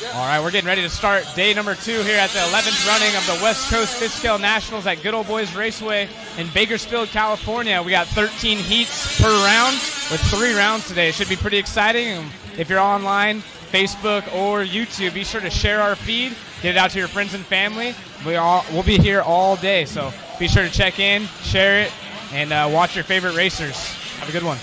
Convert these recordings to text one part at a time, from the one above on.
All right, we're getting ready to start day number 2 here at the 11th running of the West Coast Fishtail Nationals at Good Old Boys Raceway in Bakersfield, California. We got 13 heats per round with 3 rounds today. It should be pretty exciting. If you're online, Facebook or YouTube, be sure to share our feed, get it out to your friends and family. We'll be here all day, so be sure to check in, share it, and watch your favorite racers. Have a good one.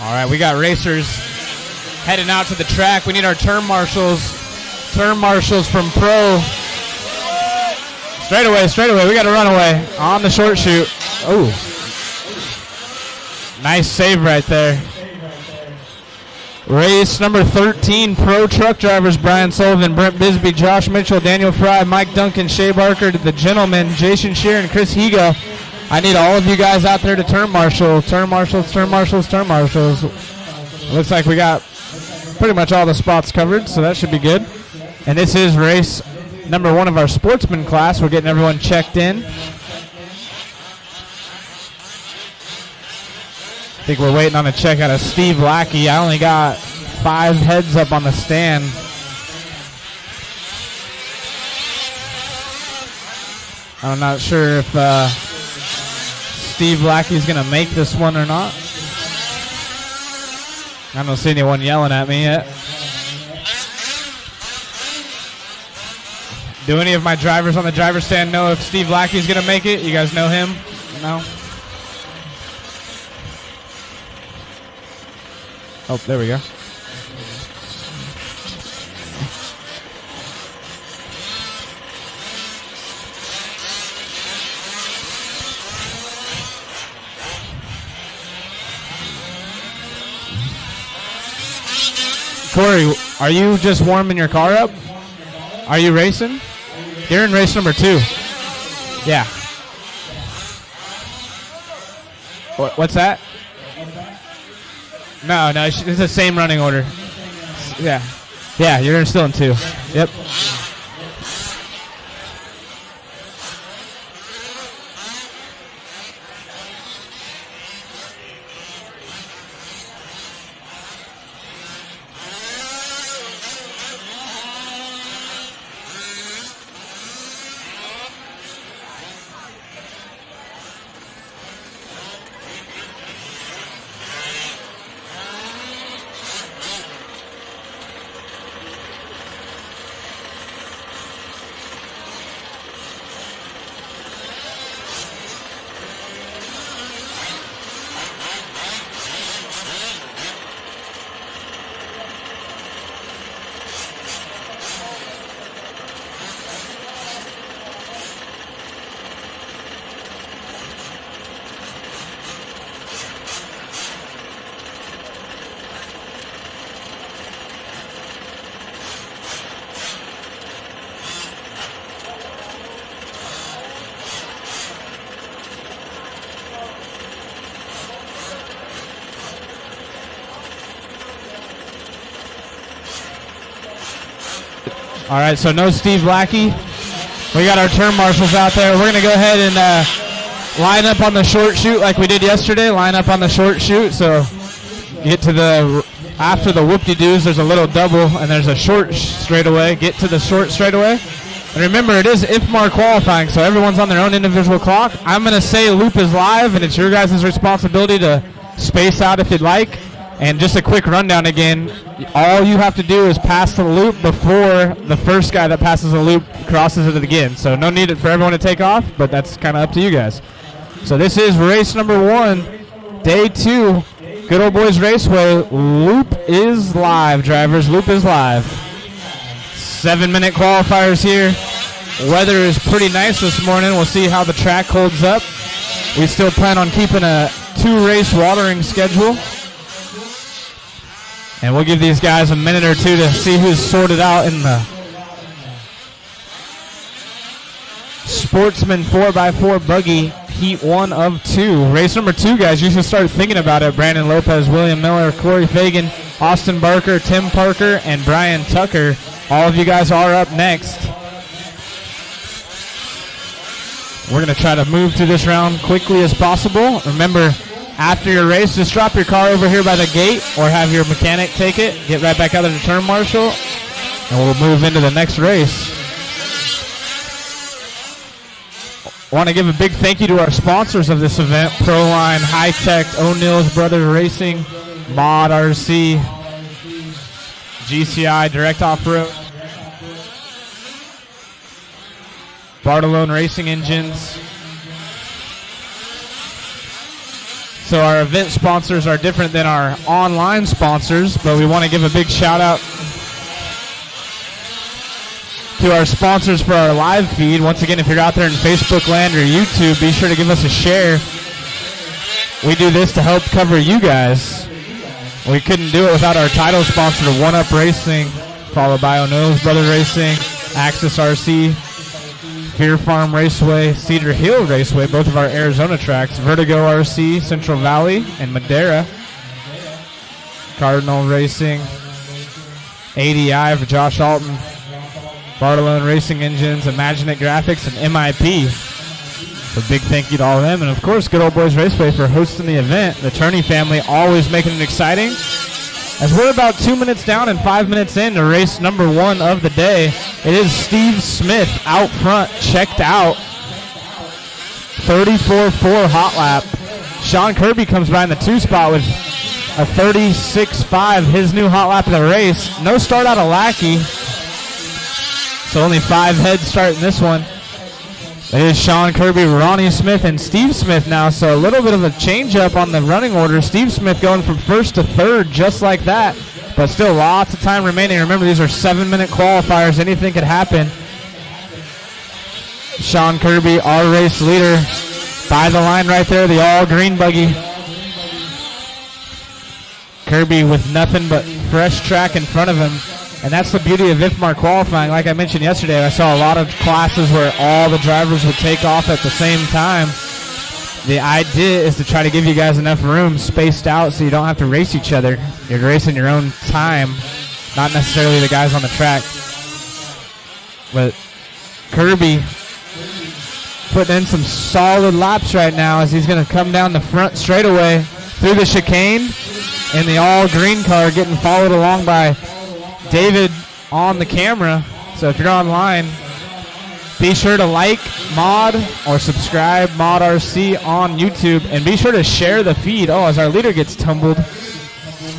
All right, we got racers heading out to the track. We need our turn marshals from Pro. Straight away. We got a runaway on the short chute. Oh, nice save right there. Race number 13, Pro truck drivers, Brian Sullivan, Brent Bisbee, Josh Mitchell, Daniel Fry, Mike Duncan, Shea Barker, the gentlemen, Jason Shear and Chris Higa. I need all of you guys out there to turn marshals. Looks like we got pretty much all the spots covered, so that should be good. And this is race number 1 of our sportsman class. We're getting everyone checked in. I think we're waiting on a check out of Steve Lackey. I only got 5 heads up on the stand. I'm not sure if Steve Lackey's going to make this one or not. I don't see anyone yelling at me yet. Do any of my drivers on the driver's stand know if Steve Lackey's going to make it? You guys know him? No? Oh, there we go. Corey, are you just warming your car up? Are you racing? You're in race number 2. Yeah. What's that? No, it's the same running order. Yeah. Yeah, you're still in 2. Yep. All right, so no Steve Lackey. We got our turn marshals out there. We're going to go ahead and line up on the short chute like we did yesterday. Line up on the short chute. So get to the, after the whoop-de-doos, there's a little double, and there's a short straightaway. Get to the short straightaway. And remember, it is IFMAR qualifying, so everyone's on their own individual clock. I'm going to say loop is live, and it's your guys' responsibility to space out if you'd like. And just a quick rundown again, all you have to do is pass the loop before the first guy that passes the loop crosses it again. So no need for everyone to take off, but that's kind of up to you guys. So this is race number 1, day 2, Good Old Boys Raceway. Loop is live, drivers. Loop is live. 7-minute qualifiers here. Weather is pretty nice this morning. We'll see how the track holds up. We still plan on keeping a 2-race watering schedule. And we'll give these guys a minute or 2 to see who's sorted out in the Sportsman 4x4 buggy heat 1 of 2. Race number 2, guys, you should start thinking about it. Brandon Lopez, William Miller, Corey Fagan, Austin Barker, Tim Parker, and Brian Tucker. All of you guys are up next. We're going to try to move through this round quickly as possible. Remember, after your race, just drop your car over here by the gate or have your mechanic take it. Get right back out of the turn marshal, and we'll move into the next race. I want to give a big thank you to our sponsors of this event, Proline, High Tech, O'Neill's Brothers Racing, Mod RC, GCI, Direct Off-Road, Bartolone Racing Engines. So our event sponsors are different than our online sponsors, but we want to give a big shout out to our sponsors for our live feed. Once again, if you're out there in Facebook land or YouTube, be sure to give us a share. We do this to help cover you guys. We couldn't do it without our title sponsor, One Up Racing, followed by O'Neill's Brothers Racing, Axis RC, Fear Farm Raceway, Cedar Hill Raceway, both of our Arizona tracks, Vertigo RC, Central Valley, and Madera, Cardinal Racing, ADI for Josh Alton, Bartolone Racing Engines, Imaginet Graphics, and MIP. So big thank you to all of them. And of course, Good Old Boys Raceway for hosting the event. The Turney family always making it exciting. As we're about 2 minutes down and 5 minutes in to race number 1 of the day, it is Steve Smith out front, checked out. 34.4 hot lap. Sean Kirby comes by in the 2 spot with a 36.5, his new hot lap of the race. No start out of Lackey. So only 5 heads starting this one. It is Sean Kirby, Ronnie Smith, and Steve Smith now. So a little bit of a change up on the running order. Steve Smith going from 1st to 3rd just like that. But still lots of time remaining. Remember, these are 7-minute qualifiers. Anything could happen. Sean Kirby, our race leader, by the line right there, the all-green buggy. Kirby with nothing but fresh track in front of him. And that's the beauty of IFMAR qualifying. Like I mentioned yesterday, I saw a lot of classes where all the drivers would take off at the same time. The idea is to try to give you guys enough room spaced out so you don't have to race each other. You're racing your own time, not necessarily the guys on the track. But Kirby putting in some solid laps right now as he's going to come down the front straightaway through the chicane in the all-green car, getting followed along by David on the camera. So if you're online, be sure to like Mod or subscribe Mod RC on YouTube, and be sure to share the feed. Oh, as our leader gets tumbled,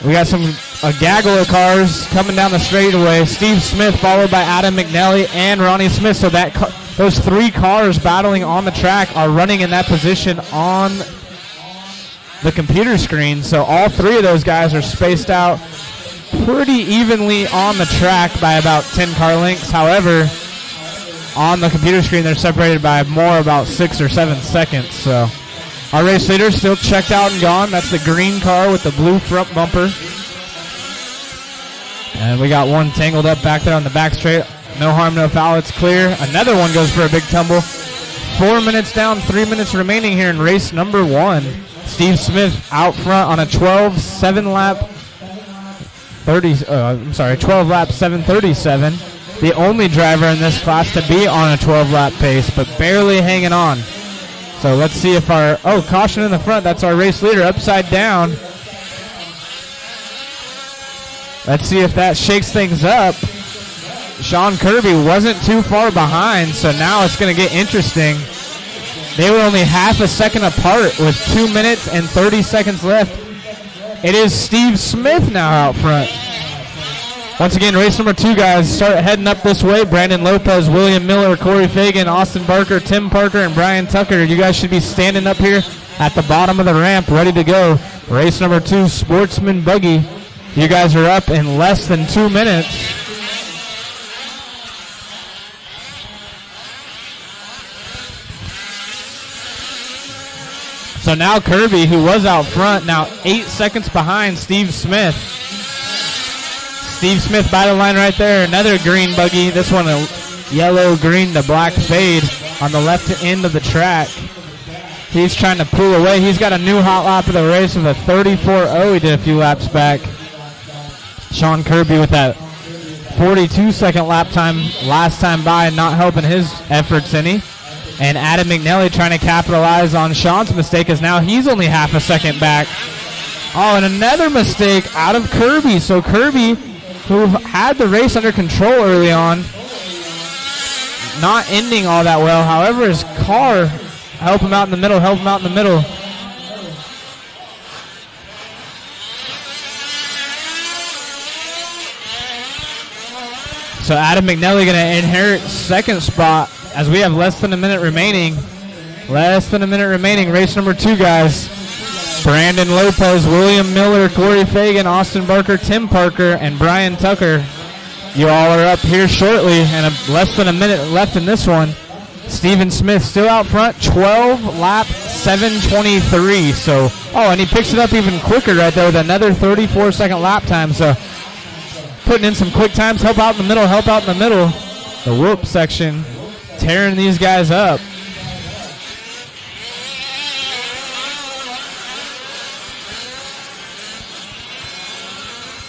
we got a gaggle of cars coming down the straightaway. Steve Smith followed by Adam McNally and Ronnie Smith. So those 3 cars battling on the track are running in that position on the computer screen. So all 3 of those guys are spaced out pretty evenly on the track by about 10 car lengths. However, on the computer screen, they're separated by about 6 or 7 seconds. So our race leader still checked out and gone. That's the green car with the blue front bumper. And we got one tangled up back there on the back straight. No harm, no foul. It's clear. Another one goes for a big tumble. 4 minutes down, 3 minutes remaining here in race number 1. Steve Smith out front on a 12 lap 737. The only driver in this class to be on a 12-lap pace, but barely hanging on. So let's see if caution in the front. That's our race leader upside down. Let's see if that shakes things up. Sean Kirby wasn't too far behind, so now it's going to get interesting. They were only half a second apart with 2 minutes and 30 seconds left. It is Steve Smith now out front. Once again, race number 2, guys, start heading up this way. Brandon Lopez, William Miller, Corey Fagan, Austin Barker, Tim Parker, and Brian Tucker. You guys should be standing up here at the bottom of the ramp, ready to go. Race number 2, Sportsman Buggy. You guys are up in less than 2 minutes. So now Kirby, who was out front, now 8 seconds behind Steve Smith. Steve Smith by the line right there. Another green buggy. This one a yellow-green to black fade on the left end of the track. He's trying to pull away. He's got a new hot lap of the race with a 34.0 he did a few laps back. Sean Kirby with that 42-second lap time last time by, not helping his efforts any. And Adam McNally trying to capitalize on Sean's mistake as now he's only half a second back. Oh, and another mistake out of Kirby. So Kirby, who had the race under control early on, not ending all that well. However, his car help him out in the middle. So Adam McNally going to inherit second spot as we have less than a minute remaining. Race number 2, guys. Brandon Lopez, William Miller, Corey Fagan, Austin Barker, Tim Parker, and Brian Tucker. You all are up here shortly, and less than a minute left in this one. Steven Smith still out front, 12 lap 7:23. So, and he picks it up even quicker right there with another 34-second lap time. So, putting in some quick times, help out in the middle. The whoop section, tearing these guys up.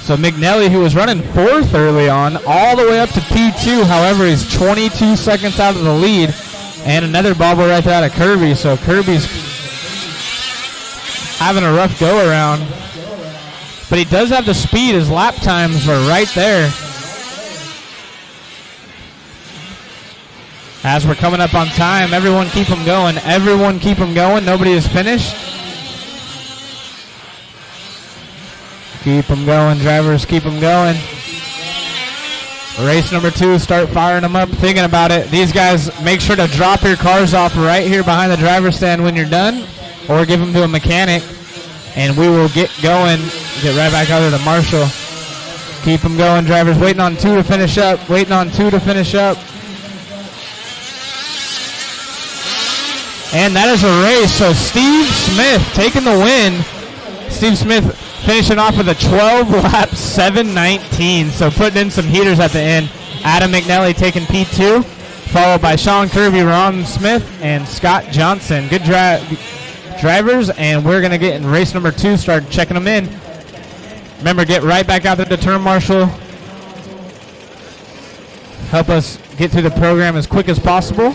So McNally, who was running 4th early on, all the way up to P2. However, he's 22 seconds out of the lead. And another bobble right there out of Kirby. So Kirby's having a rough go around. But he does have the speed. His lap times are right there. As we're coming up on time, everyone keep them going. Nobody is finished. Keep them going, drivers, keep them going. Race number 2, start firing them up, thinking about it. These guys, make sure to drop your cars off right here behind the driver's stand when you're done, or give them to a mechanic, and we will get going, get right back out there to Marshall. Keep them going, drivers, waiting on 2 to finish up. And that is a race, so Steve Smith taking the win. Steve Smith finishing off with a 12-lap 7:19, so putting in some heaters at the end. Adam McNally taking P2, followed by Sean Kirby, Ron Smith, and Scott Johnson. Good drivers, and we're going to get in race number 2, start checking them in. Remember, get right back out there to turn marshal. Help us get through the program as quick as possible.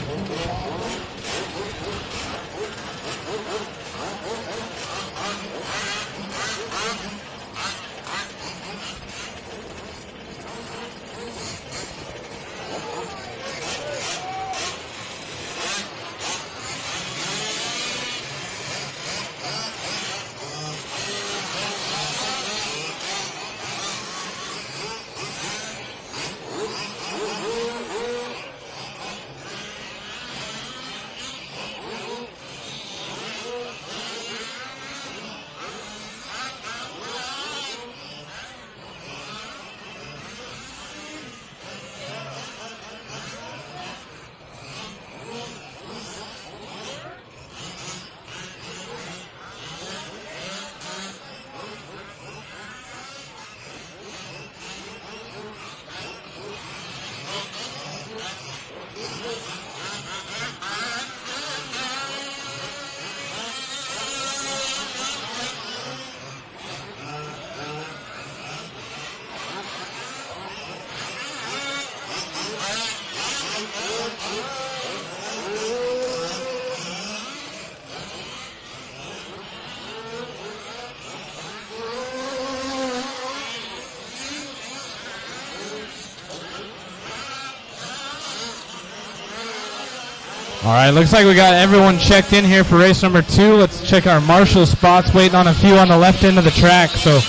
All right, looks like we got everyone checked in here for race number 2. Let's check our marshal spots, waiting on a few on the left end of the track. So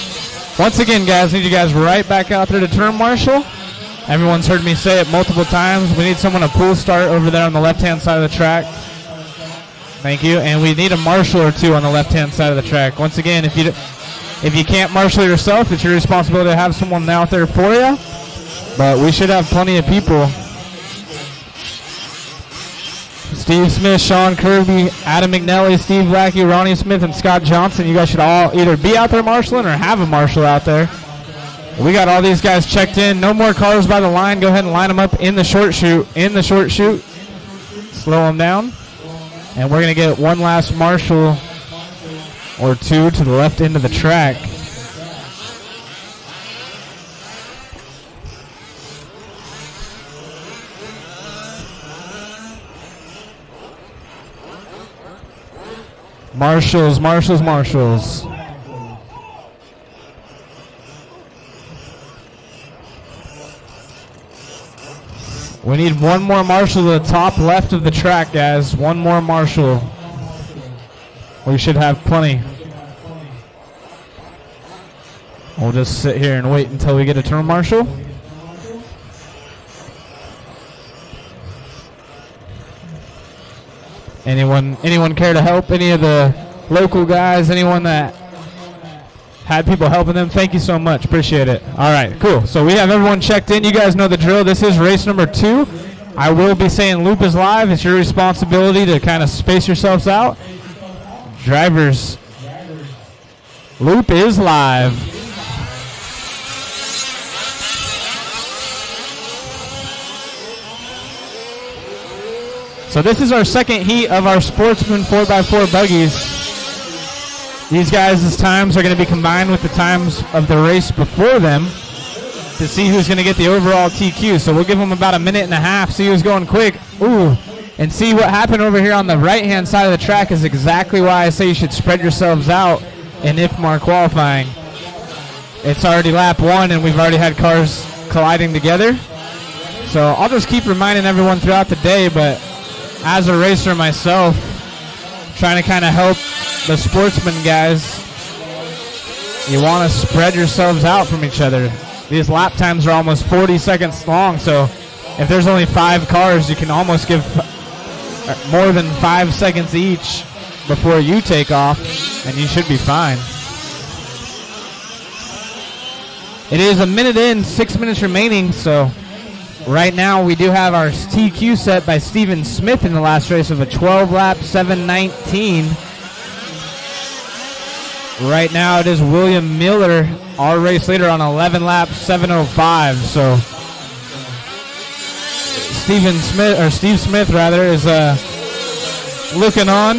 once again, guys, need you guys right back out there to turn marshal. Everyone's heard me say it multiple times. We need someone to pull start over there on the left-hand side of the track. Thank you. And we need a marshal or 2 on the left-hand side of the track. Once again, if you can't marshal yourself, it's your responsibility to have someone out there for you. But we should have plenty of people. Steve Smith, Sean Kirby, Adam McNally, Steve Lackey, Ronnie Smith, and Scott Johnson. You guys should all either be out there marshaling or have a marshal out there. We got all these guys checked in. No more cars by the line. Go ahead and line them up in the short chute. Slow them down. And we're going to get one last marshal or 2 to the left end of the track. Marshals, Marshals, Marshals. We need one more Marshal to the top left of the track, guys. One more Marshal. We should have plenty. We'll just sit here and wait until we get a turn Marshal. Anyone care to help? Any of the local guys? Anyone that had people helping them? Thank you so much. Appreciate it. All right, cool. So we have everyone checked in. You guys know the drill. This is race number 2. I will be saying loop is live. It's your responsibility to kind of space yourselves out. Drivers, loop is live. So this is our second heat of our Sportsman 4x4 buggies. These guys' times are going to be combined with the times of the race before them to see who's going to get the overall TQ. So we'll give them about a minute and a half, see who's going quick. Ooh, and see what happened over here on the right-hand side of the track is exactly why I say you should spread yourselves out in IFMAR qualifying. It's already lap 1, and we've already had cars colliding together. So I'll just keep reminding everyone throughout the day, but as a racer myself, trying to kind of help the Sportsman guys, you want to spread yourselves out from each other. These lap times are almost 40 seconds long, so if there's only 5 cars, you can almost give more than 5 seconds each before you take off, and you should be fine. It is a minute in, 6 minutes remaining, so right now we do have our TQ set by Steven Smith in the last race of a 12-lap 7:19. Right now it is William Miller, our race leader, on 11-lap 7:05. So Steve Smith is looking on,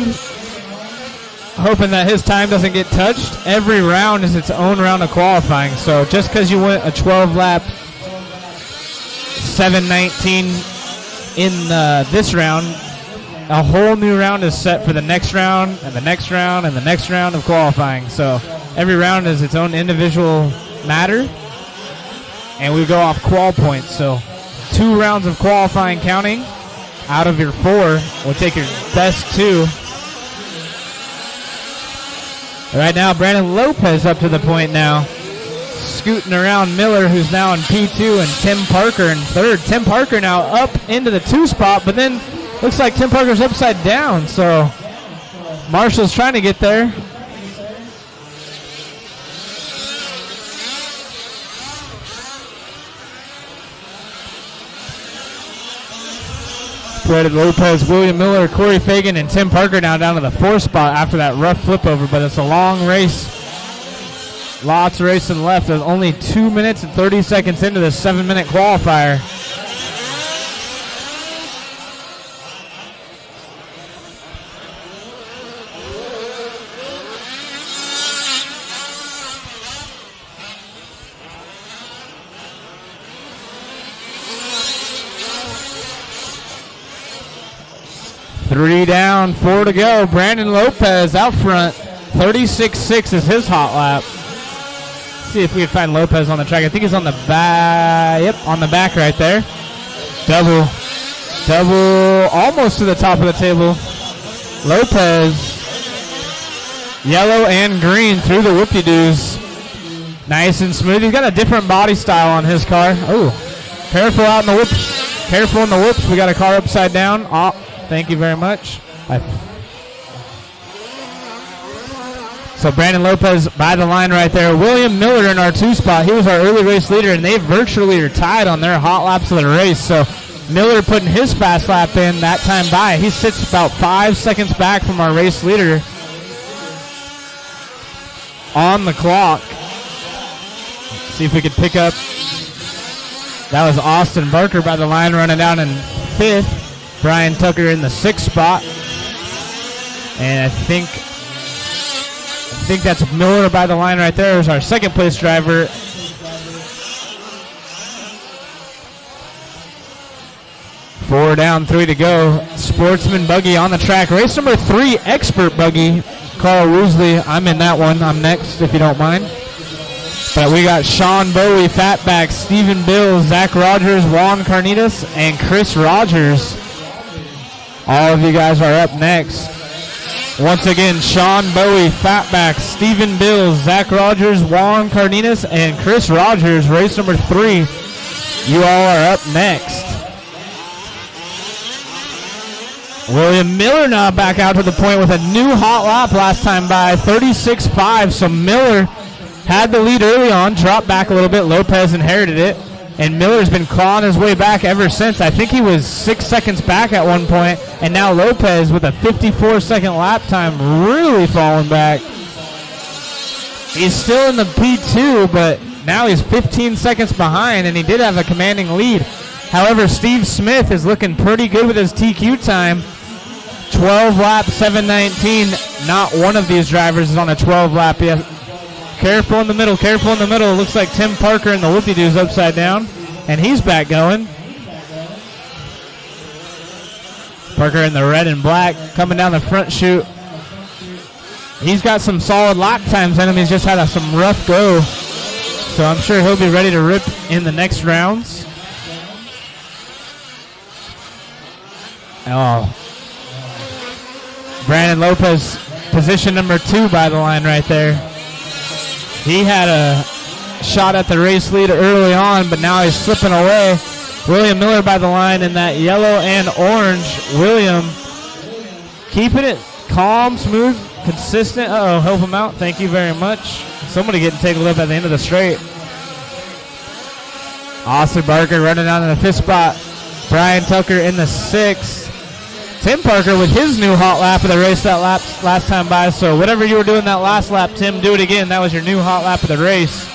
hoping that his time doesn't get touched. Every round is its own round of qualifying. So just because you went a 12-lap 7:19 in this round, a whole new round is set for the next round and the next round and the next round of qualifying. So every round is its own individual matter, and we go off qual points. So 2 rounds of qualifying counting out of your 4. We'll take your best 2. Right now, Brandon Lopez up to the point now, scooting around Miller, who's now in P2, and Tim Parker in 3rd. Tim Parker now up into the 2 spot, but then looks like Tim Parker's upside down, so Marshall's trying to get there. Brandon Lopez, William Miller, Corey Fagan, and Tim Parker now down to the 4th spot after that rough flip over, but it's a long race. Lots of racing left. There's only 2 minutes and 30 seconds into this 7-minute qualifier. Three down, 4 to go. Brandon Lopez out front. 36.6 is his hot lap. See if we can find Lopez on the track. I think he's on the back. Yep, on the back right there. Double, almost to the top of the table. Lopez, yellow and green through the whoop-de-doos. Nice and smooth. He's got a different body style on his car. Oh, careful out in the whoops. Careful in the whoops. We got a car upside down. Oh, thank you very much. So Brandon Lopez by the line right there. William Miller in our 2 spot. He was our early race leader, and they virtually are tied on their hot laps of the race. So Miller putting his fast lap in that time by. He sits about 5 seconds back from our race leader on the clock. Let's see if we could pick up. That was Austin Barker by the line running down in 5th. Brian Tucker in the 6th spot. And I think that's Miller by the line right there is our second place driver. Four down, 3 to go. Sportsman buggy on the track. Race number 3, expert buggy. Carl Woosley. I'm in that one. I'm next, if you don't mind. But we got Sean Bowie, Fatback, Stephen Bills, Zach Rogers, Juan Carnitas, and Chris Rogers. All of you guys are up next. Once again, Sean Bowie, Fatback, Stephen Bills, Zach Rogers, Juan Carnitas, and Chris Rogers, race number 3. You all are up next. William Miller now back out to the point with a new hot lap last time by, 36.5. So Miller had the lead early on, dropped back a little bit. Lopez inherited it, and Miller's been clawing his way back ever since. I think he was 6 seconds back at one point, and now Lopez with a 54-second lap time really falling back. He's still in the P2, but now he's 15 seconds behind, and he did have a commanding lead. However, Steve Smith is looking pretty good with his TQ time. 12 lap, 7:19. Not one of these drivers is on a 12 lap yet. Careful in the middle, careful in the middle. It looks like Tim Parker and the whoopie-doos upside down, and he's back going. Parker in the red and black coming down the front chute. He's got some solid lap times in him. He's just had some rough go, so I'm sure he'll be ready to rip in the next rounds. Oh, Brandon Lopez, position number 2 by the line right there. He had a shot at the race lead early on, but now he's slipping away. William Miller by the line in that yellow and orange. William keeping it calm, smooth, consistent. Uh-oh, help him out. Thank you very much. Somebody getting taken up at the end of the straight. Austin Barker running down in the 5th spot. Brian Tucker in the 6th. Tim Parker with his new hot lap of the race that last time by. So whatever you were doing that last lap, Tim, do it again. That was your new hot lap of the race.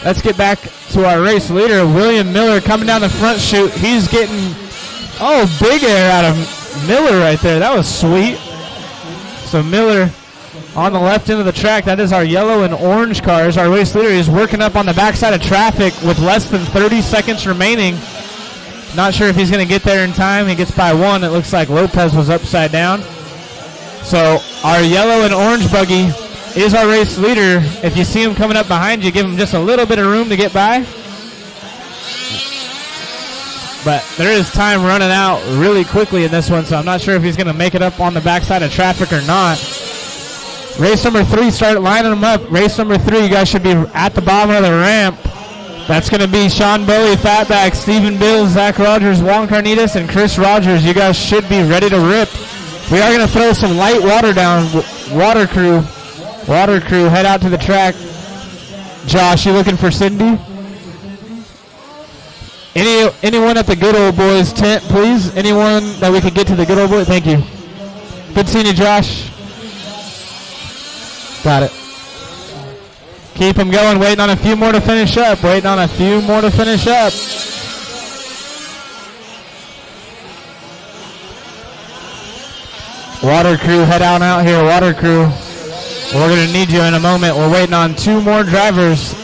Let's get back to our race leader, William Miller, coming down the front chute. He's getting, big air out of Miller right there. That was sweet. So Miller on the left end of the track. That is our yellow and orange cars. Our race leader is working up on the backside of traffic with less than 30 seconds remaining. Not sure if he's going to get there in time. He gets by 1. It looks like Lopez was upside down. So our yellow and orange buggy is our race leader. If you see him coming up behind you, give him just a little bit of room to get by. But there is time running out really quickly in this one, so I'm not sure if he's going to make it up on the backside of traffic or not. Race number 3, start lining them up. Race number 3, you guys should be at the bottom of the ramp. That's going to be Sean Bowie, Fatback, Stephen Bills, Zach Rogers, Juan Carnitas, and Chris Rogers. You guys should be ready to rip. We are going to throw some light water down. Water crew, head out to the track. Josh, you looking for Cindy? Anyone at the Good Old Boys tent, please? Anyone that we could get to the Good Old Boys? Thank you. Good seeing you, Josh. Got it. Keep them going. Waiting on a few more to finish up. Water crew, head on out here. Water crew. We're going to need you in a moment. We're waiting on 2 more drivers.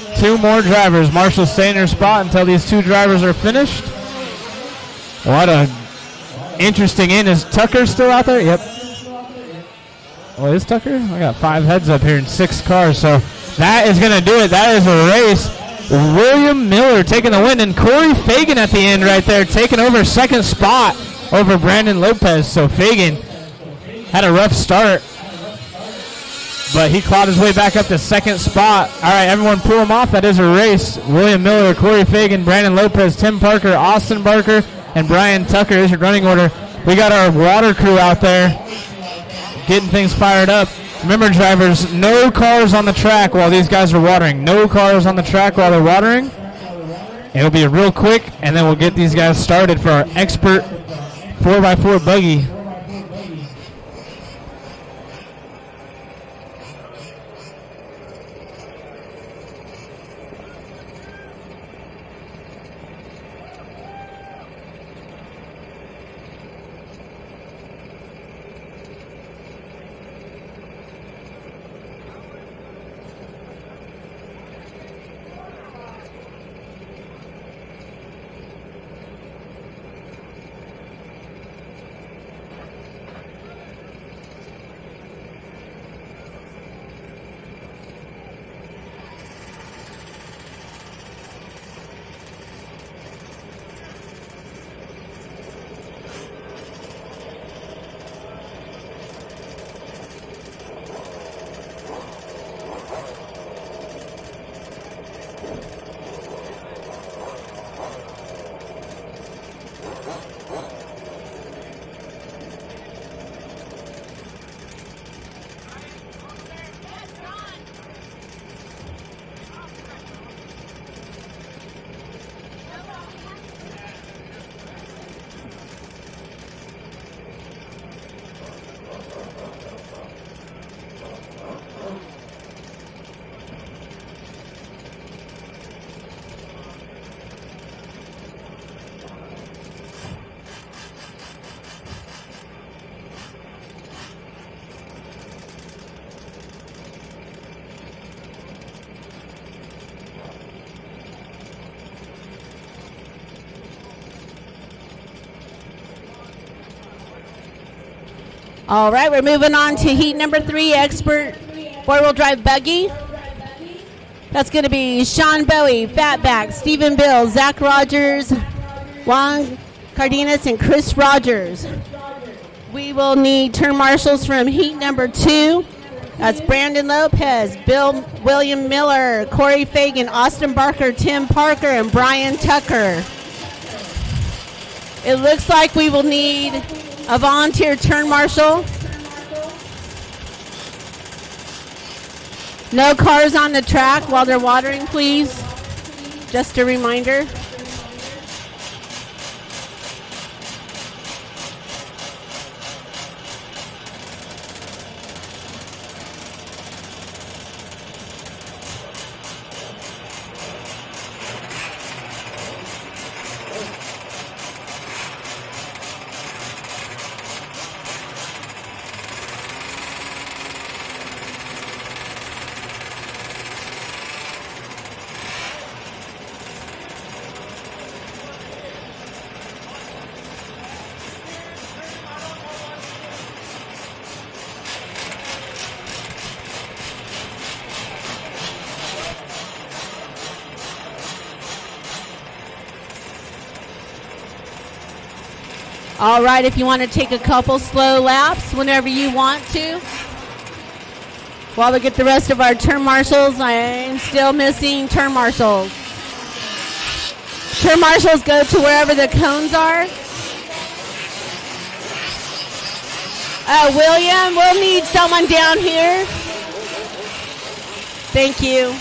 Marshall, stay in your spot until these 2 drivers are finished. What a interesting in. Is Tucker still out there? Yep. Well, is Tucker? I got 5 heads up here and 6 cars. So that is going to do it. That is a race. William Miller taking the win, and Corey Fagan at the end right there taking over 2nd spot over Brandon Lopez. So Fagan had a rough start, but he clawed his way back up to 2nd spot. All right, everyone pull him off. That is a race. William Miller, Corey Fagan, Brandon Lopez, Tim Parker, Austin Barker, and Brian Tucker is your running order. We got our water crew out there getting things fired up. Remember, drivers, no cars on the track while these guys are watering. No cars on the track while they're watering. It'll be real quick, and then we'll get these guys started for our expert 4x4 buggy. All right, we're moving on to heat number 3, expert four-wheel drive buggy. That's going to be Sean Bowie, Fatback, Stephen Bill, Zach Rogers, Juan Cardenas, and Chris Rogers. We will need turn marshals from heat number 2. That's Brandon Lopez, Bill William Miller, Corey Fagan, Austin Barker, Tim Parker, and Brian Tucker. It looks like we will need a volunteer turn marshal. No cars on the track while they're watering, please. Just a reminder. All right, if you want to take a couple slow laps whenever you want to. While we get the rest of our turn marshals, I'm still missing turn marshals. Turn marshals go to wherever the cones are. William, we'll need someone down here. Thank you.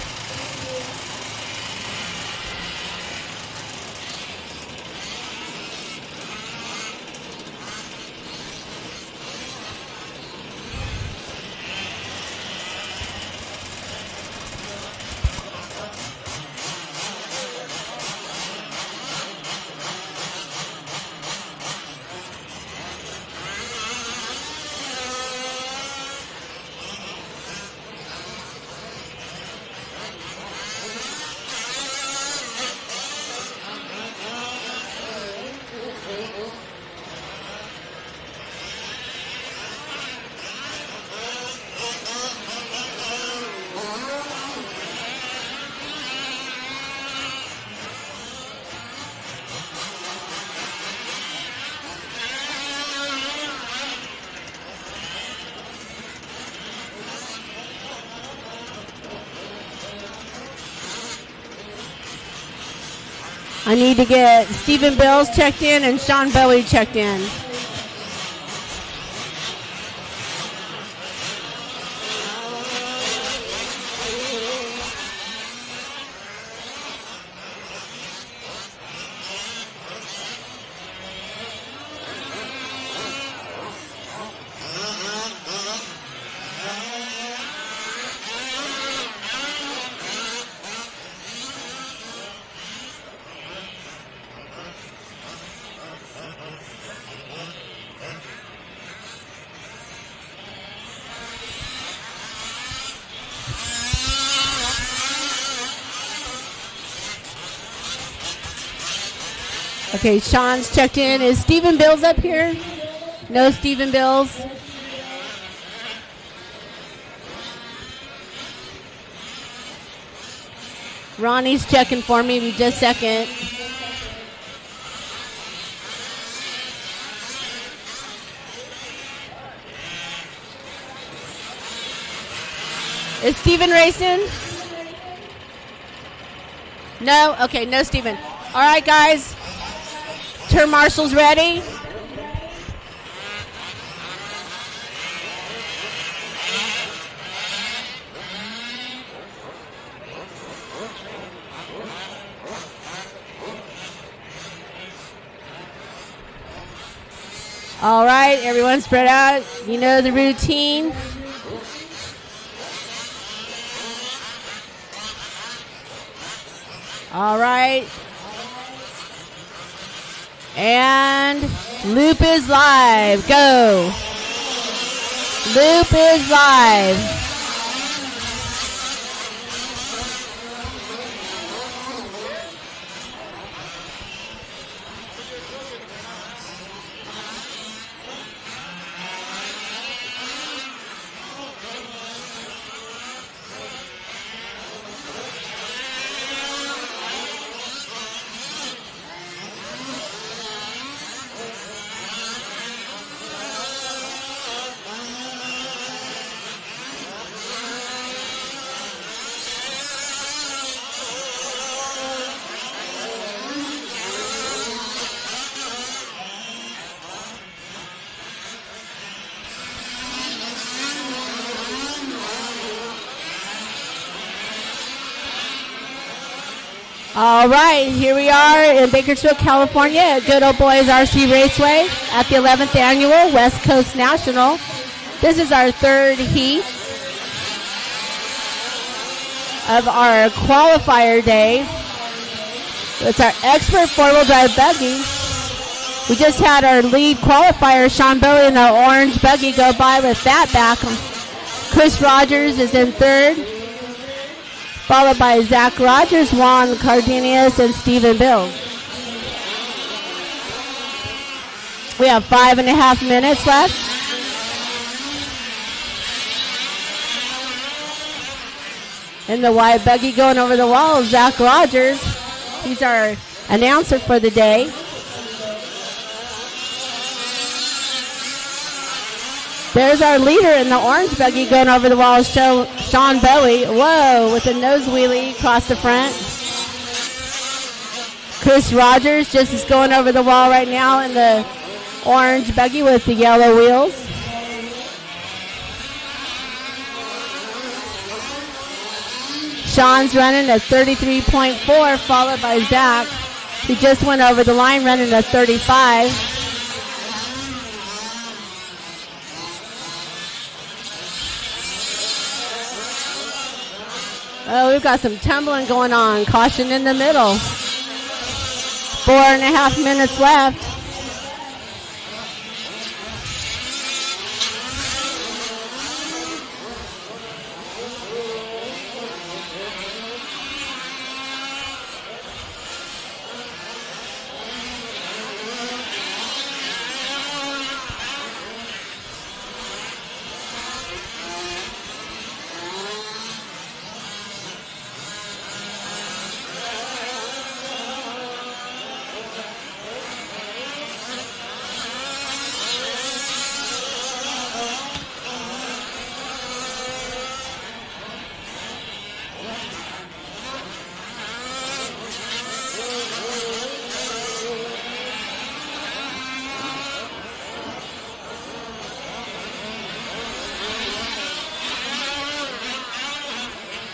I need to get Stephen Bills checked in and Sean Bowie checked in. Okay, Sean's checked in. Is Stephen Bills up here? No Stephen Bills. Ronnie's checking for me. Be just a second. Is Stephen racing? No? Okay, no Stephen. All right, guys. Turn marshals ready. All right, everyone spread out. You know the routine. All right. And loop is live. Go. Loop is live. All right, here we are in Bakersfield, California at Good Old Boys RC Raceway at the 11th Annual West Coast National. This is our third heat of our qualifier day. It's our expert four-wheel drive buggy. We just had our lead qualifier, Sean Bowie, in the orange buggy go by with Fatback. Chris Rogers is in third, followed by Zach Rogers, Juan Cardenas, and Stephen Bills. We have 5.5 minutes left. In the white buggy going over the wall, Zach Rogers. He's our announcer for the day. There's our leader in the orange buggy going over the wall, Sean Bowie. Whoa, with a nose wheelie across the front. Chris Rogers just is going over the wall right now in the orange buggy with the yellow wheels. Sean's running a 33.4, followed by Zach. He just went over the line running a 35. Oh, we've got some tumbling going on. Caution in the middle. 4.5 minutes left.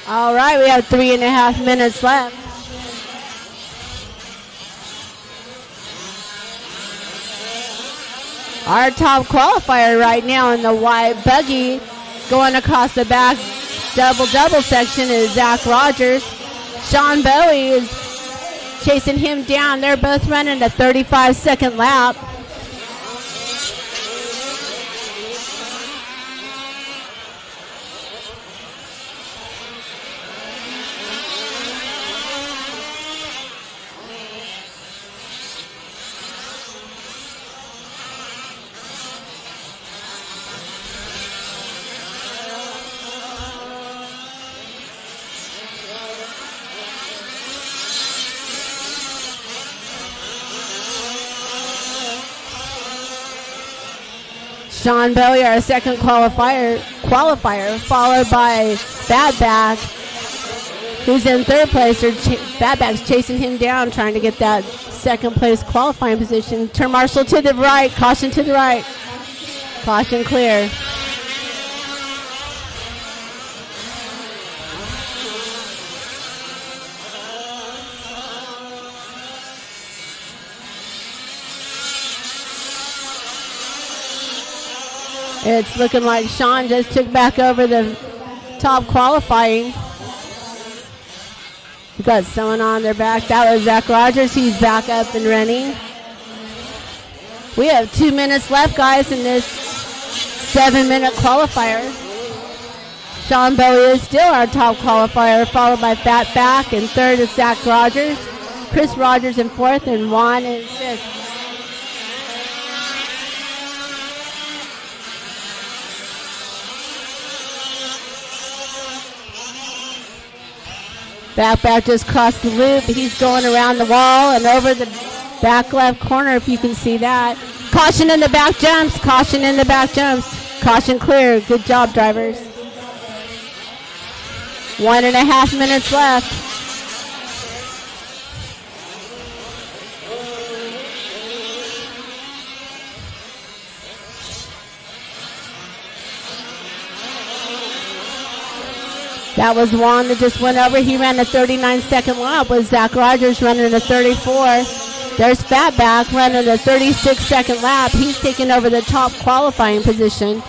All right, we have 3.5 minutes left. Our top qualifier right now in the white buggy going across the back double section is Zach Rogers. Sean Bowie is chasing him down. They're both running a 35-second lap. Sean Bowie, our second qualifier, followed by Fatback, who's in third place. Fatback's chasing him down, trying to get that second place qualifying position. Turn marshal to the right, caution to the right. Caution clear. It's looking like Sean just took back over the top qualifying. We've got someone on their back. That was Zach Rogers. He's back up and running. We have 2 minutes left, guys, in this 7-minute qualifier. Sean Bowie is still our top qualifier, followed by Fatback, and third is Zach Rogers. Chris Rogers in fourth, and Juan in fifth. Fatback just crossed the loop. He's going around the wall and over the back left corner, if you can see that. Caution in the back jumps. Caution in the back jumps. Caution clear. Good job, drivers. 1.5 minutes left. That was Juan that just went over. He ran a 39-second lap with Zach Rogers running a 34. There's Fatback running a 36-second lap. He's taking over the top qualifying position.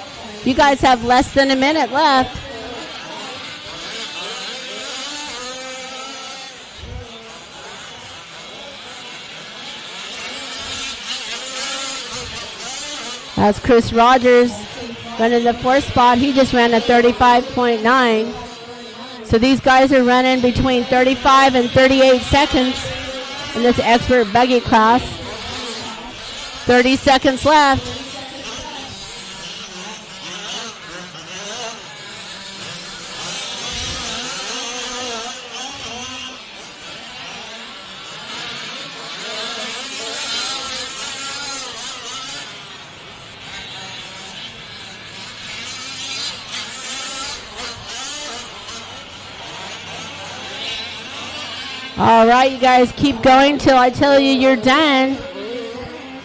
You guys have less than a minute left. That's Chris Rogers running the 4th spot. He just ran a 35.9. So these guys are running between 35 and 38 seconds in this expert buggy class. 30 seconds left. All right, you guys keep going till I tell you you're done.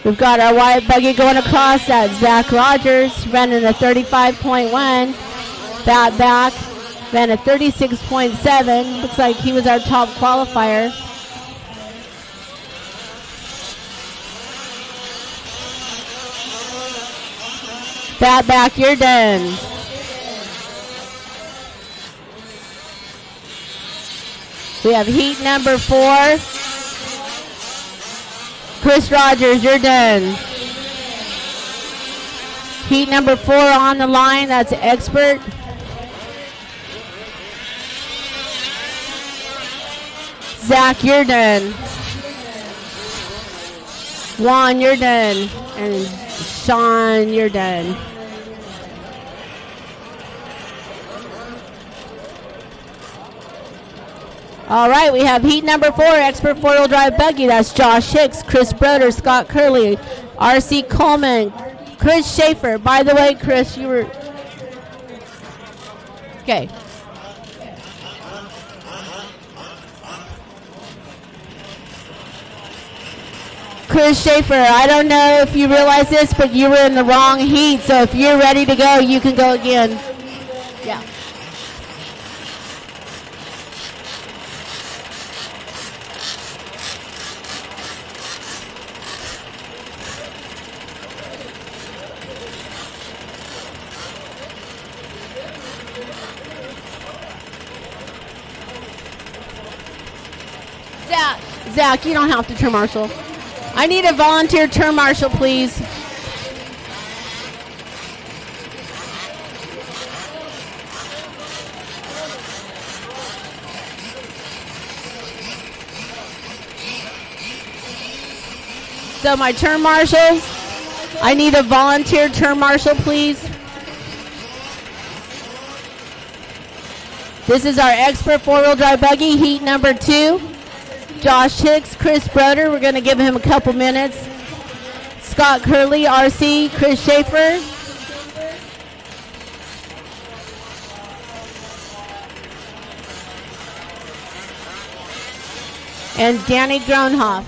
We've got our white buggy going across. That's Zach Rogers running a 35.1. Fatback ran a 36.7. Looks like he was our top qualifier. Fatback, you're done. We have heat number 4. Chris Rogers, you're done. Heat number 4 on the line. That's expert. Zach, you're done. Juan, you're done. And Sean, you're done. All right, we have heat number 4, expert 4-wheel drive buggy. That's Josh Hicks, Chris Broder, Scott Curley, R.C. Coleman, Chris Schaefer. By the way, Chris, you were... Okay. Chris Schaefer, I don't know if you realize this, but you were in the wrong heat. So if you're ready to go, you can go again. Yeah. Zach, you don't have to turn marshal. I need a volunteer turn marshal, please. So my turn marshal, I need a volunteer turn marshal, please. This is our expert 4-wheel drive buggy, heat number 2. Josh Hicks, Chris Broder, we're going to give him a couple minutes. Scott Curley, RC, Chris Schaefer. And Danny Gronhoff.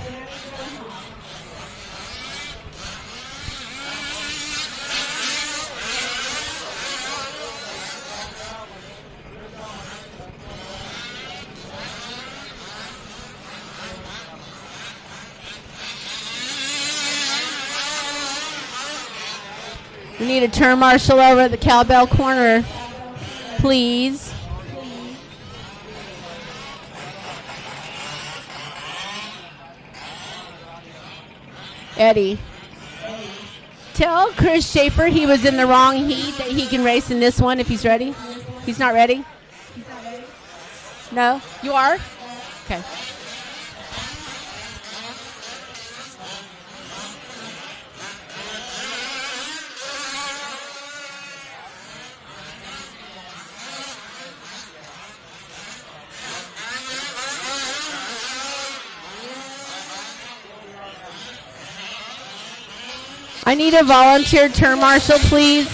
We need a turn marshal over at the cowbell corner, please. Eddie. Tell Chris Schaefer he was in the wrong heat, that he can race in this one if he's ready. He's not ready? No? You are? Okay. I need a volunteer turn marshal, please.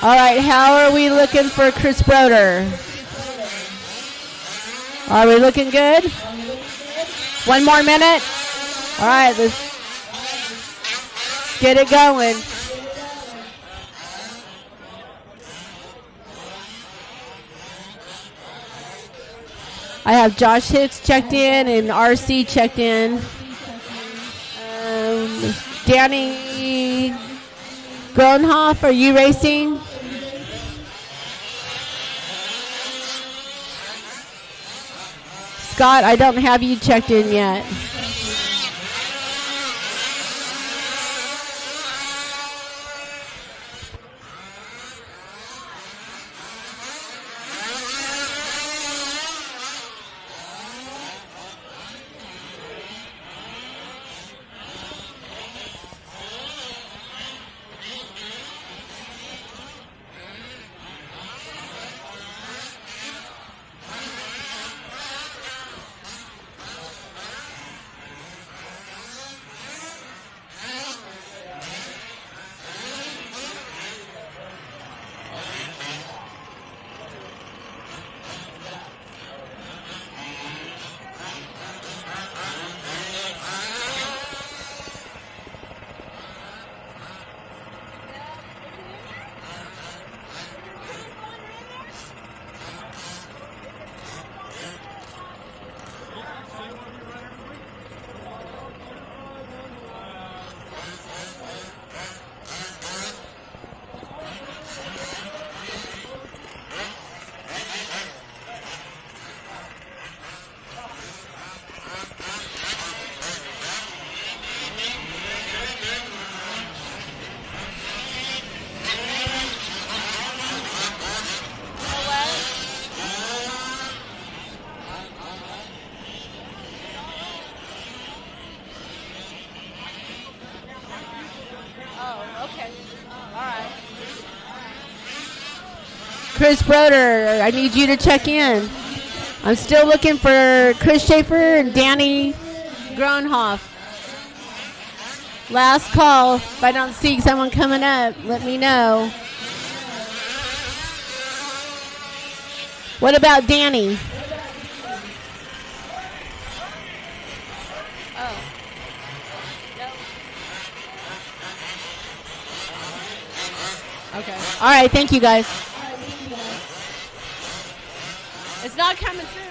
All right, how are we looking for Chris Broder? Are we looking good? 1 more minute? All right, let's get it going. I have Josh Hicks checked in and RC checked in. Danny Gronhoff, are you racing? Scott, I don't have you checked in yet. Chris Broder, I need you to check in. I'm still looking for Chris Schaefer and Danny Gronhoff. Last call. If I don't see someone coming up, let me know. What about Danny? Okay. All right, thank you guys. It's not coming through.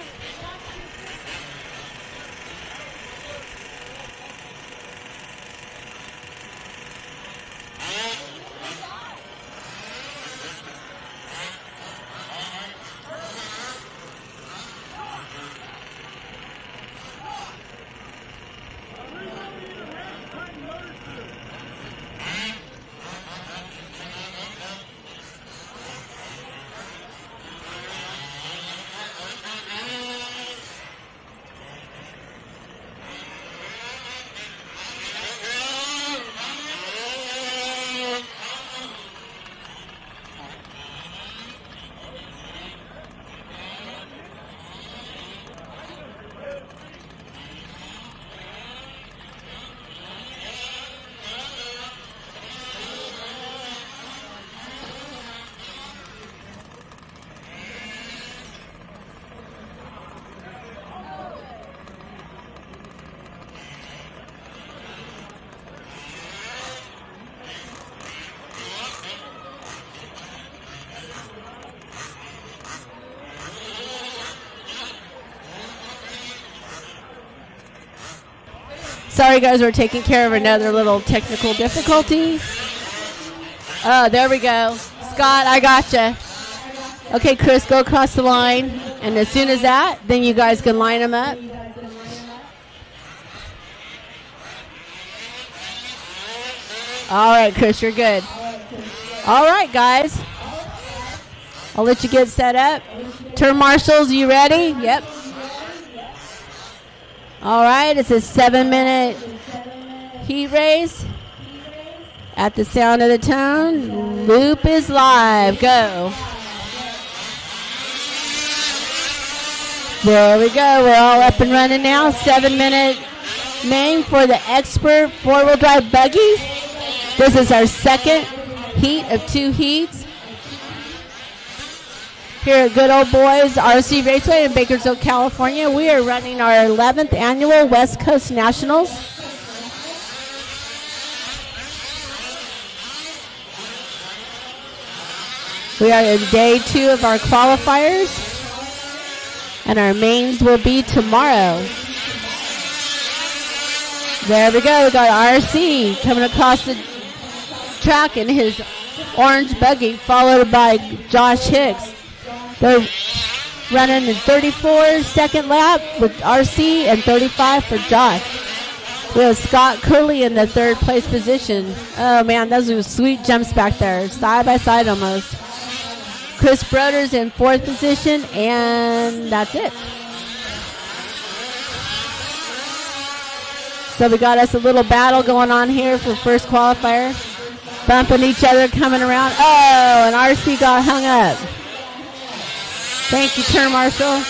Sorry, guys, we're taking care of another little technical difficulty. Oh, there we go. Scott, I gotcha. Okay, Chris, go across the line. And as soon as that, then you guys can line them up. All right, Chris, you're good. All right, guys. I'll let you get set up. Turn marshals, you ready? Yep. All right, it's a 7-minute heat race. At the sound of the tone, loop is live. Go. There we go. We're all up and running now. 7-minute main for the Expert 4-wheel drive buggy. This is our second heat of 2 heats. here at Good Old Boys RC Raceway in Bakersfield, California. We are running our 11th annual West Coast Nationals. We are in day 2 of our qualifiers, and our mains will be tomorrow. There we go. We got RC coming across the track in his orange buggy, followed by Josh Hicks. They're running in 34-second lap with RC and 35 for Josh. We have Scott Curley in the 3rd place position. Oh man, those are sweet jumps back there, side by side almost. Chris Broders in 4th position, and that's it. So we got us a little battle going on here for first qualifier. Bumping each other, coming around. Oh, and RC got hung up. Thank you, turn marshal.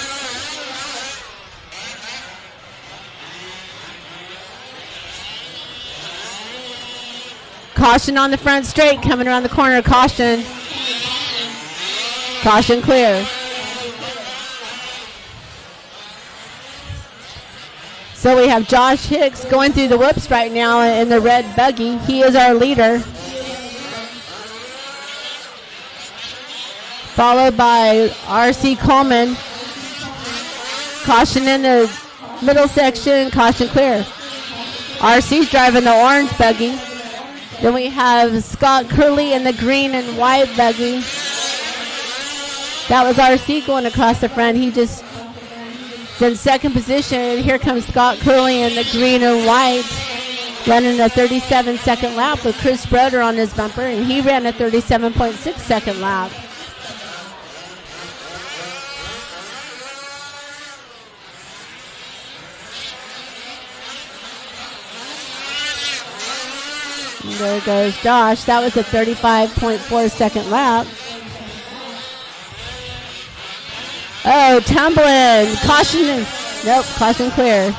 Caution on the front straight, coming around the corner. Caution. Caution clear. So we have Josh Hicks going through the whoops right now in the red buggy. He is our leader. Followed by RC Coleman. Caution in the middle section, caution clear. RC's driving the orange buggy. Then we have Scott Curley in the green and white buggy. That was RC going across the front. He just is in 2nd position. Here comes Scott Curley in the green and white, running a 37-second lap with Chris Broder on his bumper, and he ran a 37.6-second lap. And there goes Josh. That was a 35.4-second lap. Oh, tumbling. Caution. Nope, caution clear.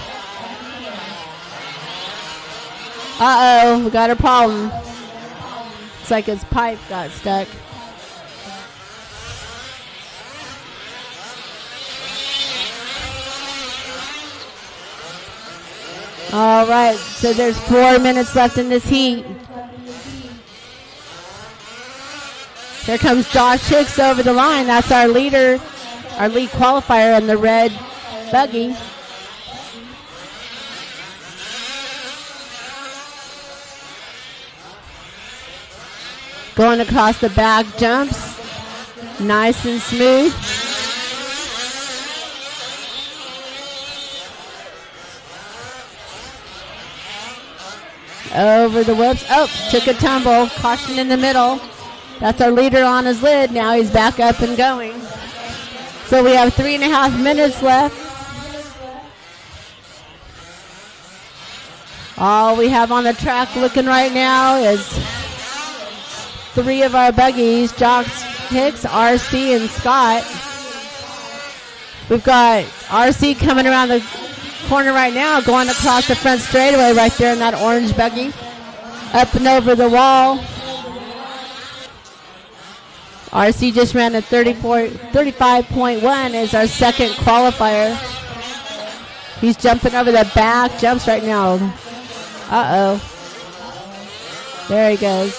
Uh-oh, we got a problem. Looks like his pipe got stuck. All right, so there's 4 minutes left in this heat. Here comes Josh Hicks over the line. That's our leader, our lead qualifier in the red buggy. Going across the back jumps, nice and smooth. Over the whoops. Oh, took a tumble. Caution in the middle. That's our leader on his lid. Now he's back up and going. So we have 3.5 minutes left. All we have on the track looking right now is 3 of our buggies, Josh Hicks, RC, and Scott. We've got RC coming around the corner right now, going across the front straightaway right there in that orange buggy. Up and over the wall. RC just ran a 35.1 as our 2nd qualifier. He's jumping over the back jumps right now. Uh-oh. There he goes.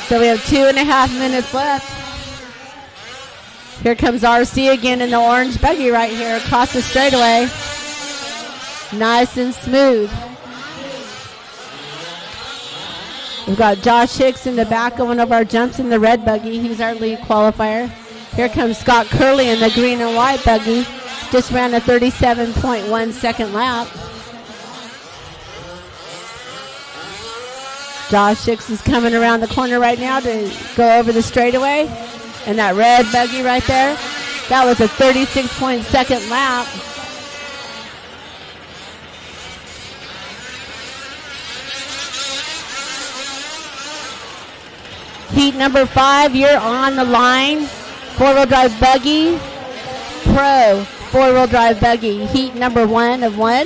So we have 2.5 minutes left. Here comes RC again in the orange buggy right here across the straightaway. Nice and smooth. We've got Josh Hicks in the back of one of our jumps in the red buggy. He's our lead qualifier. Here comes Scott Curley in the green and white buggy. Just ran a 37.1 second lap. Josh Hicks is coming around the corner right now to go over the straightaway. And that red buggy right there, that was a 36.2 lap. Heat number 5, you're on the line. 4-wheel drive buggy, pro 4-wheel drive buggy. Heat number 1 of 1.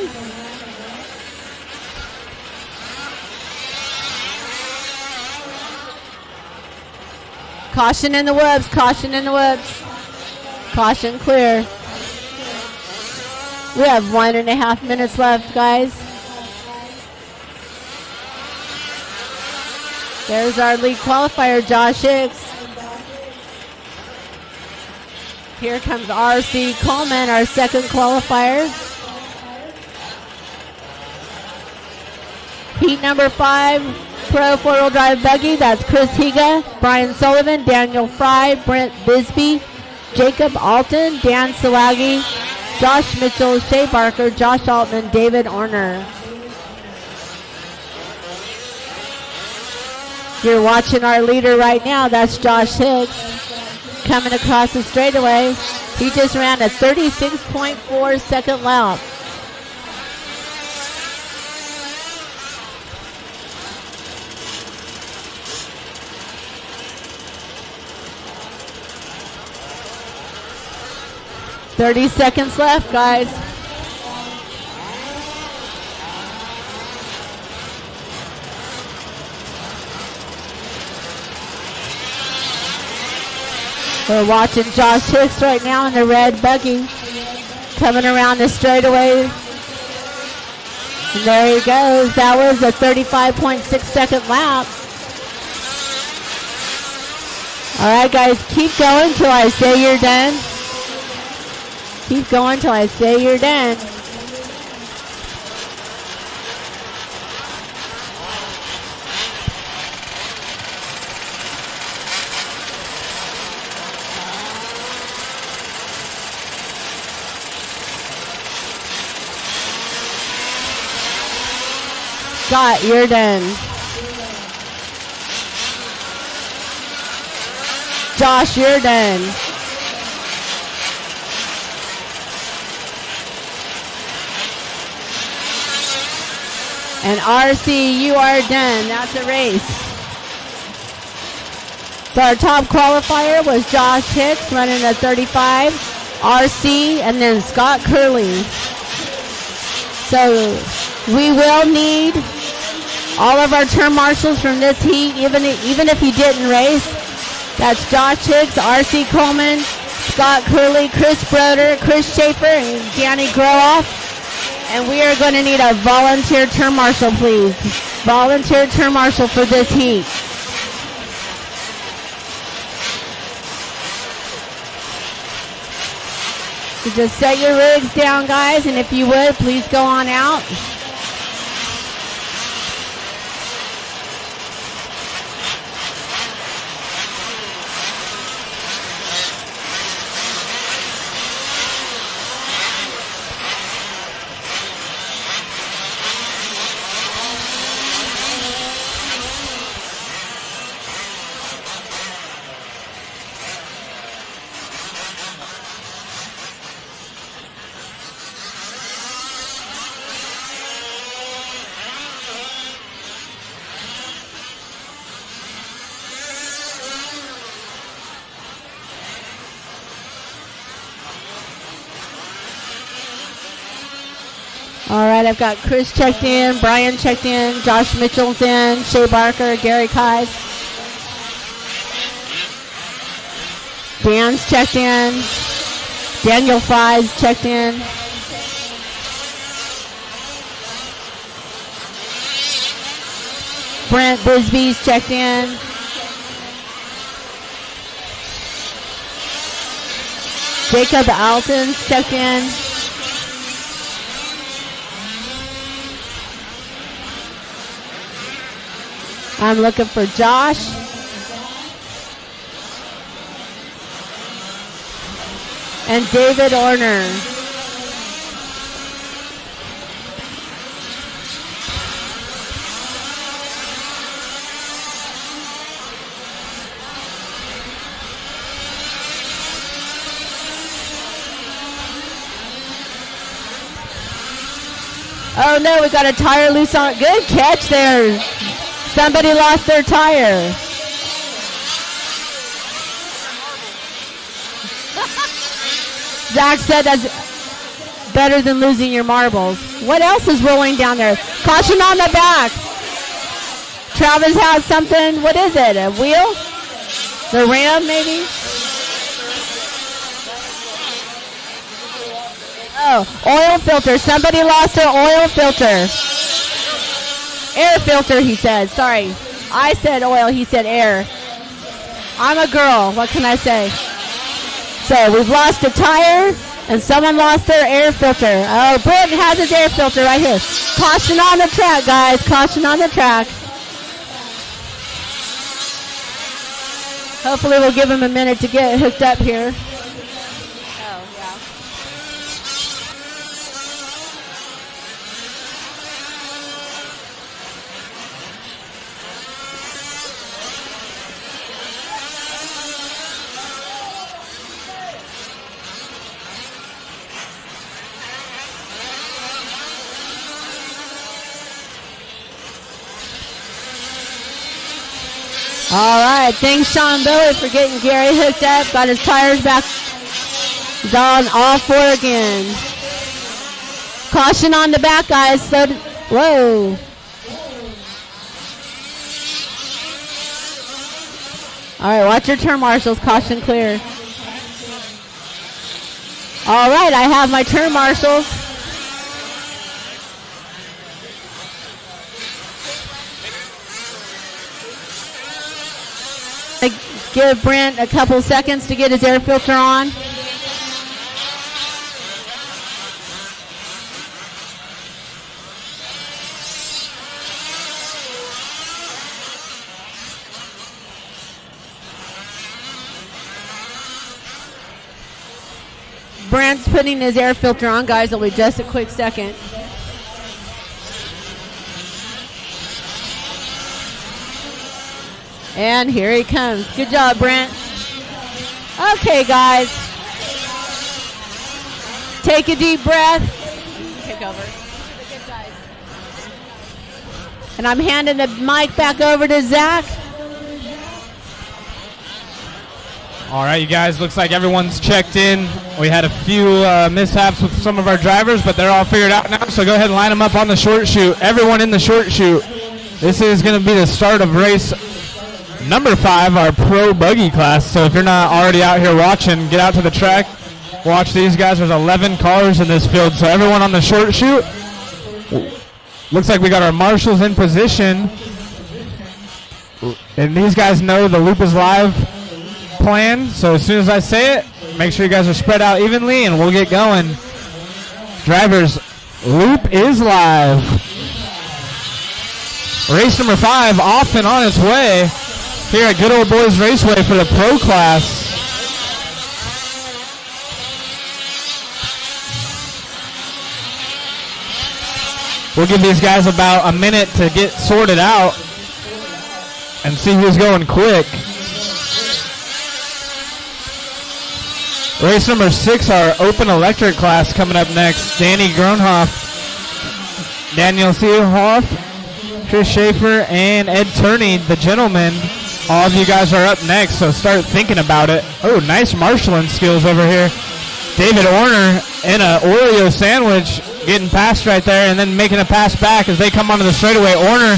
Caution in the whoops. Caution in the whoops. Caution clear. We have 1.5 minutes left, guys. There's our lead qualifier, Josh Hicks. Here comes R.C. Coleman, our second qualifier. Heat number 5, Pro 4-wheel drive buggy. That's Chris Higa, Brian Sullivan, Daniel Fry, Brent Bisbee, Jacob Alton, Dan Salagi, Josh Mitchell, Shea Barker, Josh Altman, David Orner. You're watching our leader right now. That's Josh Hicks coming across the straightaway. He just ran a 36.4 second lap. "30 seconds left, guys." We're watching Josh Hicks right now in the red buggy coming around the straightaway. And there he goes. That was a 35.6 second lap. All right, guys, keep going till I say you're done. Keep going till I say you're done. Scott, you're done. Josh, you're done. And RC, you are done. That's a race. So our top qualifier was Josh Hicks running a 35, RC, and then Scott Curley. So we will need all of our term marshals from this heat, even if you didn't race. That's Josh Hicks, RC Coleman, Scott Curley, Chris Broder, Chris Schaefer, and Danny Grohoff. And we are going to need a volunteer term marshal, please. Volunteer term marshal for this heat. So just set your rigs down, guys, and if you would, please go on out. All right, I've got Chris checked in, Brian checked in, Josh Mitchell's in, Shea Barker, Gary Kies. Dan's checked in. Daniel Fry's checked in. Brent Bisbee's checked in. Jacob Alton's checked in. I'm looking for Josh. And David Orner. Oh no, we got a tire loose on. Good catch there. Somebody lost their tire. Zach said that's better than losing your marbles. What else is rolling down there? Caution on the back. Travis has something. What is it? A wheel? The rim, maybe? Oh, oil filter. Somebody lost their oil filter. Air filter, he said. Sorry. I said oil, he said air. I'm a girl. What can I say? So we've lost a tire, and someone lost their air filter. Oh, Britton has his air filter right here. Caution on the track, guys. Caution on the track. Hopefully we'll give him a minute to get hooked up here. Oh, yeah. All right, thanks Sean Bowie for getting Gary hooked up. Got his tires back on all four again. Caution on the back, guys. Whoa. All right, watch your turn marshals. Caution clear. All right, I have my turn marshals. Give Brent a couple seconds to get his air filter on. Brent's putting his air filter on, guys. It'll be just a quick second. And here he comes. Good job, Brent. Okay, guys. Take a deep breath. Take over. And I'm handing the mic back over to Zach. All right, you guys, looks like everyone's checked in. We had a few mishaps with some of our drivers, but they're all figured out now. So go ahead and line them up on the short chute. Everyone in the short chute. This is going to be the start of race number 5, our pro buggy class. So if you're not already out here watching, get out to the track. Watch these guys. There's 11 cars in this field. So everyone on the short chute. Looks like we got our marshals in position. And these guys know the loop is live plan. So as soon as I say it, make sure you guys are spread out evenly and we'll get going. Drivers, loop is live. Race number 5 off and on its way here at Good Old Boys Raceway for the pro class. We'll give these guys about a minute to get sorted out and see who's going quick. Race number 6, our open electric class coming up next. Danny Gronhoff, Daniel Seelhoff, Chris Schaefer, and Ed Turney, the gentlemen. All of you guys are up next, so start thinking about it. Oh, nice marshalling skills over here. David Orner in an Oreo sandwich, getting past right there and then making a pass back as they come onto the straightaway. Orner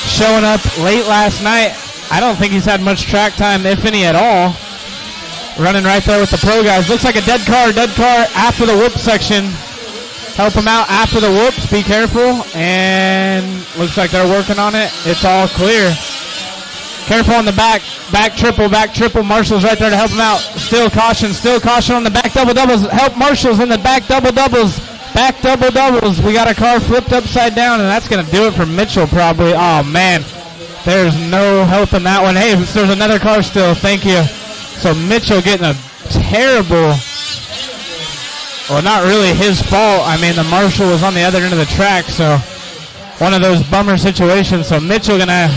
showing up late last night. I don't think he's had much track time, if any at all. Running right there with the pro guys. Looks like a dead car after the whoop section. Help them out after the whoops. Be careful. And looks like they're working on it. It's all clear. Careful on the back triple. Marshall's right there to help them out. Still caution on the back double doubles. Help Marshall's in the back double doubles. Back double doubles. We got a car flipped upside down, and that's going to do it for Mitchell probably. Oh, man. There's no help in that one. Hey, there's another car still. Thank you. So Mitchell getting a terrible, well, not really his fault. I mean, the Marshall was on the other end of the track, so one of those bummer situations. So Mitchell going to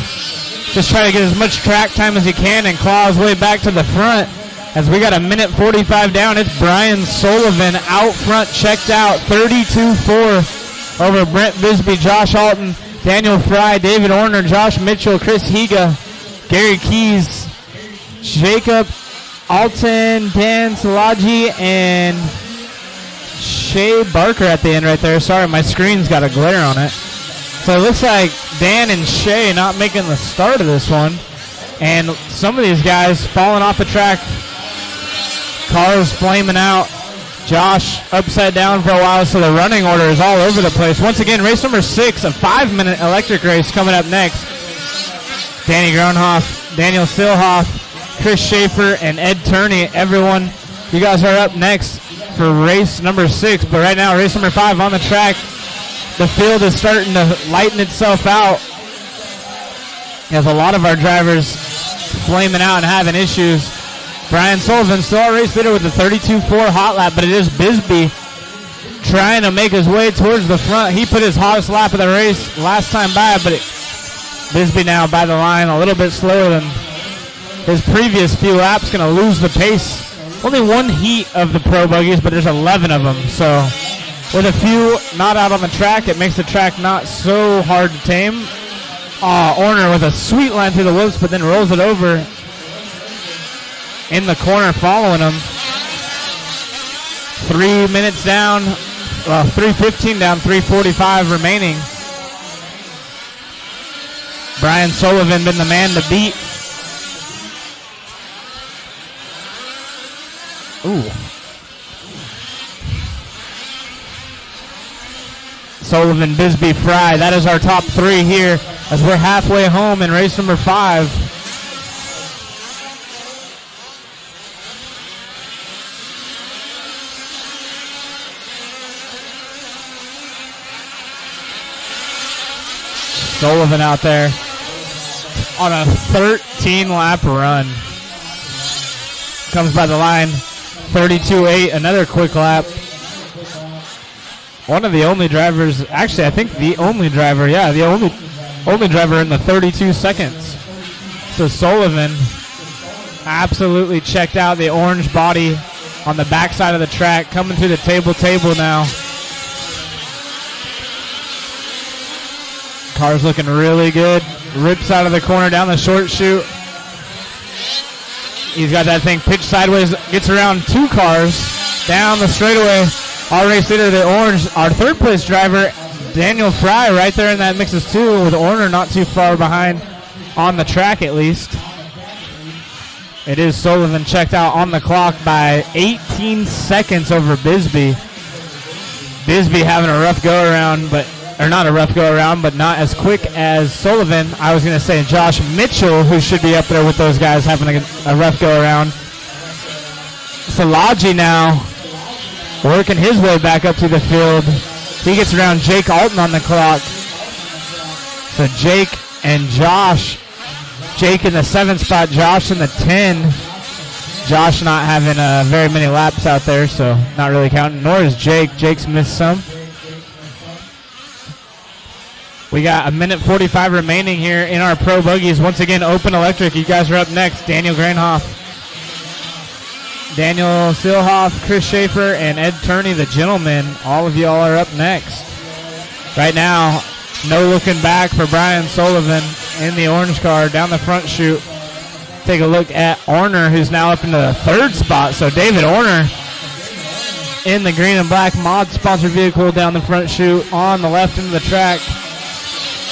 just try to get as much track time as he can and claw his way back to the front. As we got a minute 45 down, it's Brian Sullivan out front, checked out, 32-4 over Brent Bisbee, Josh Alton, Daniel Fry, David Orner, Josh Mitchell, Chris Higa, Gary Keys, Jacob Alton, Dan Salaji, and Shay Barker at the end right there. Sorry, my screen's got a glare on it. So it looks like Dan and Shay not making the start of this one. And some of these guys falling off the track. Cars flaming out. Josh upside down for a while, so the running order is all over the place. Once again, race number 6, a 5-minute electric race coming up next. Danny Gronhoff, Daniel Silhoff, Chris Schaefer, and Ed Turney. Everyone, you guys are up next for race number 6. But right now, race number 5 on the track. The field is starting to lighten itself out. As a lot of our drivers flaming out and having issues. Brian Sullivan still our race leader with the 32.4 hot lap, but it is Bisbee trying to make his way towards the front. He put his hottest lap of the race last time by, but Bisbee now by the line a little bit slower than his previous few laps. Going to lose the pace. Only one heat of the Pro Buggies, but there's 11 of them. So with a few not out on the track, it makes the track not so hard to tame. Orner with a sweet line through the whoops, but then rolls it over in the corner following him. 3 minutes down, 3:15 down, 3:45 remaining. Brian Sullivan been the man to beat. Ooh. Sullivan, Bisbee, Fry. That is our top 3 here as we're halfway home in race number 5. Sullivan out there on a 13-lap run. Comes by the line, 32.8, another quick lap. One of the only drivers, actually I think the only driver, the only driver in the 32 seconds. So Sullivan absolutely checked out the orange body on the backside of the track, coming through the table now. Car's looking really good. Rips out of the corner down the short chute. He's got that thing pitched sideways. Gets around 2 cars down the straightaway. Our race leader, the orange, our third place driver, Daniel Fry, right there in that mixes 2 with Orner not too far behind on the track at least. It is Sullivan checked out on the clock by 18 seconds over Bisbee. Bisbee having a rough go around, but not a rough go around, but not as quick as Sullivan. I was going to say Josh Mitchell, who should be up there with those guys, having a rough go around. Salaji now working his way back up to the field. He gets around Jake Alton on the clock. So Jake and Josh. Jake in the 7th spot, Josh in the 10. Josh not having very many laps out there, so not really counting. Nor is Jake. Jake's missed some. We got 1:45 remaining here in our Pro Buggies. Once again, Open Electric. You guys are up next. Daniel Granhoff, Daniel Silhoff, Chris Schaefer, and Ed Turney, the gentlemen. All of y'all are up next. Right now, no looking back for Brian Sullivan in the orange car down the front chute. Take a look at Orner, who's now up into the 3rd spot. So David Orner in the green and black mod sponsored vehicle down the front chute on the left end of the track.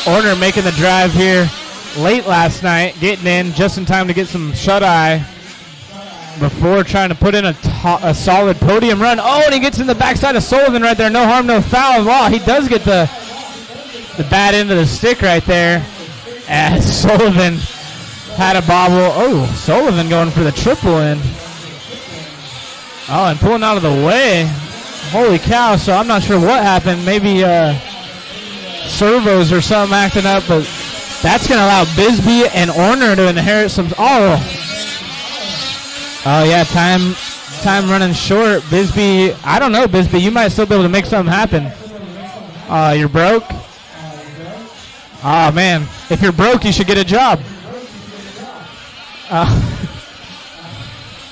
Orner making the drive here late last night, getting in just in time to get some shut-eye before trying to put in a solid podium run. Oh, and he gets in the backside of Sullivan right there. No harm, no foul. Wow, he does get the bad end of the stick right there as Sullivan had a bobble. Oh, Sullivan going for the triple in. Oh, and pulling out of the way. Holy cow, so I'm not sure what happened. Maybe servos or something acting up, but that's going to allow Bisbee and Orner to inherit some. Oh yeah, time running short. Bisbee, I don't know, Bisbee, you might still be able to make something happen. You're broke. Oh man, if you're broke, you should get a job.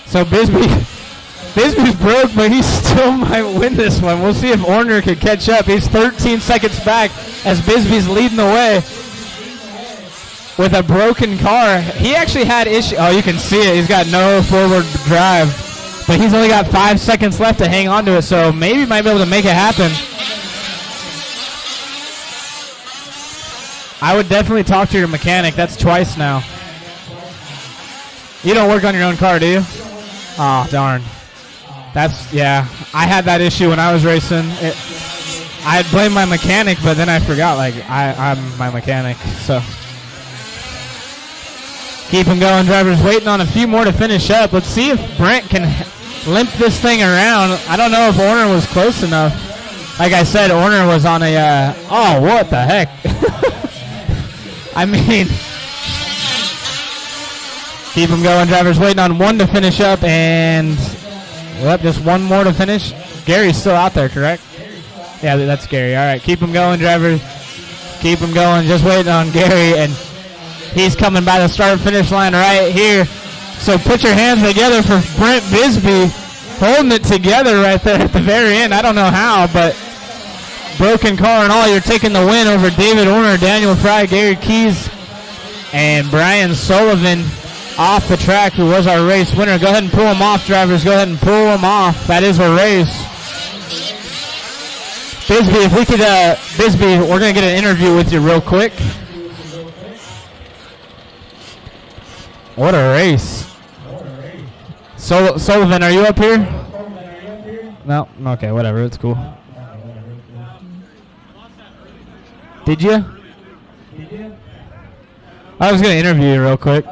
So Bisbee's broke, but he still might win this one. We'll see if Orner can catch up. He's 13 seconds back as Bisbee's leading the way with a broken car. He actually had issue. Oh, you can see it. He's got no forward drive, but he's only got 5 seconds left to hang on to it, so maybe might be able to make it happen. I would definitely talk to your mechanic. That's twice now. You don't work on your own car, do you? Oh, darn. Yeah. I had that issue when I was racing. I blamed my mechanic, but then I forgot, like, I'm my mechanic, so. Keep them going, drivers. Waiting on a few more to finish up. Let's see if Brent can limp this thing around. I don't know if Orner was close enough. Like I said, Orner was on a, oh, what the heck? I mean, keep them going, drivers. Waiting on one to finish up, and, yep, just one more to finish. Gary's still out there, correct? Yeah, that's Gary. All right, keep them going, drivers. Keep them going. Just waiting on Gary, and he's coming by the start-finish line right here. So put your hands together for Brent Bisbee, holding it together right there at the very end. I don't know how, but broken car and all, you're taking the win over David Orner, Daniel Fry, Gary Keys, and Brian Sullivan off the track, who was our race winner. Go ahead and pull him off, drivers. Go ahead and pull him off. That is a race. Bisbee, if we could, Bisbee, we're going to get an interview with you real quick. What a race. Sullivan, are you up here? No? Okay, whatever. It's cool. Did you? I was going to interview you real quick.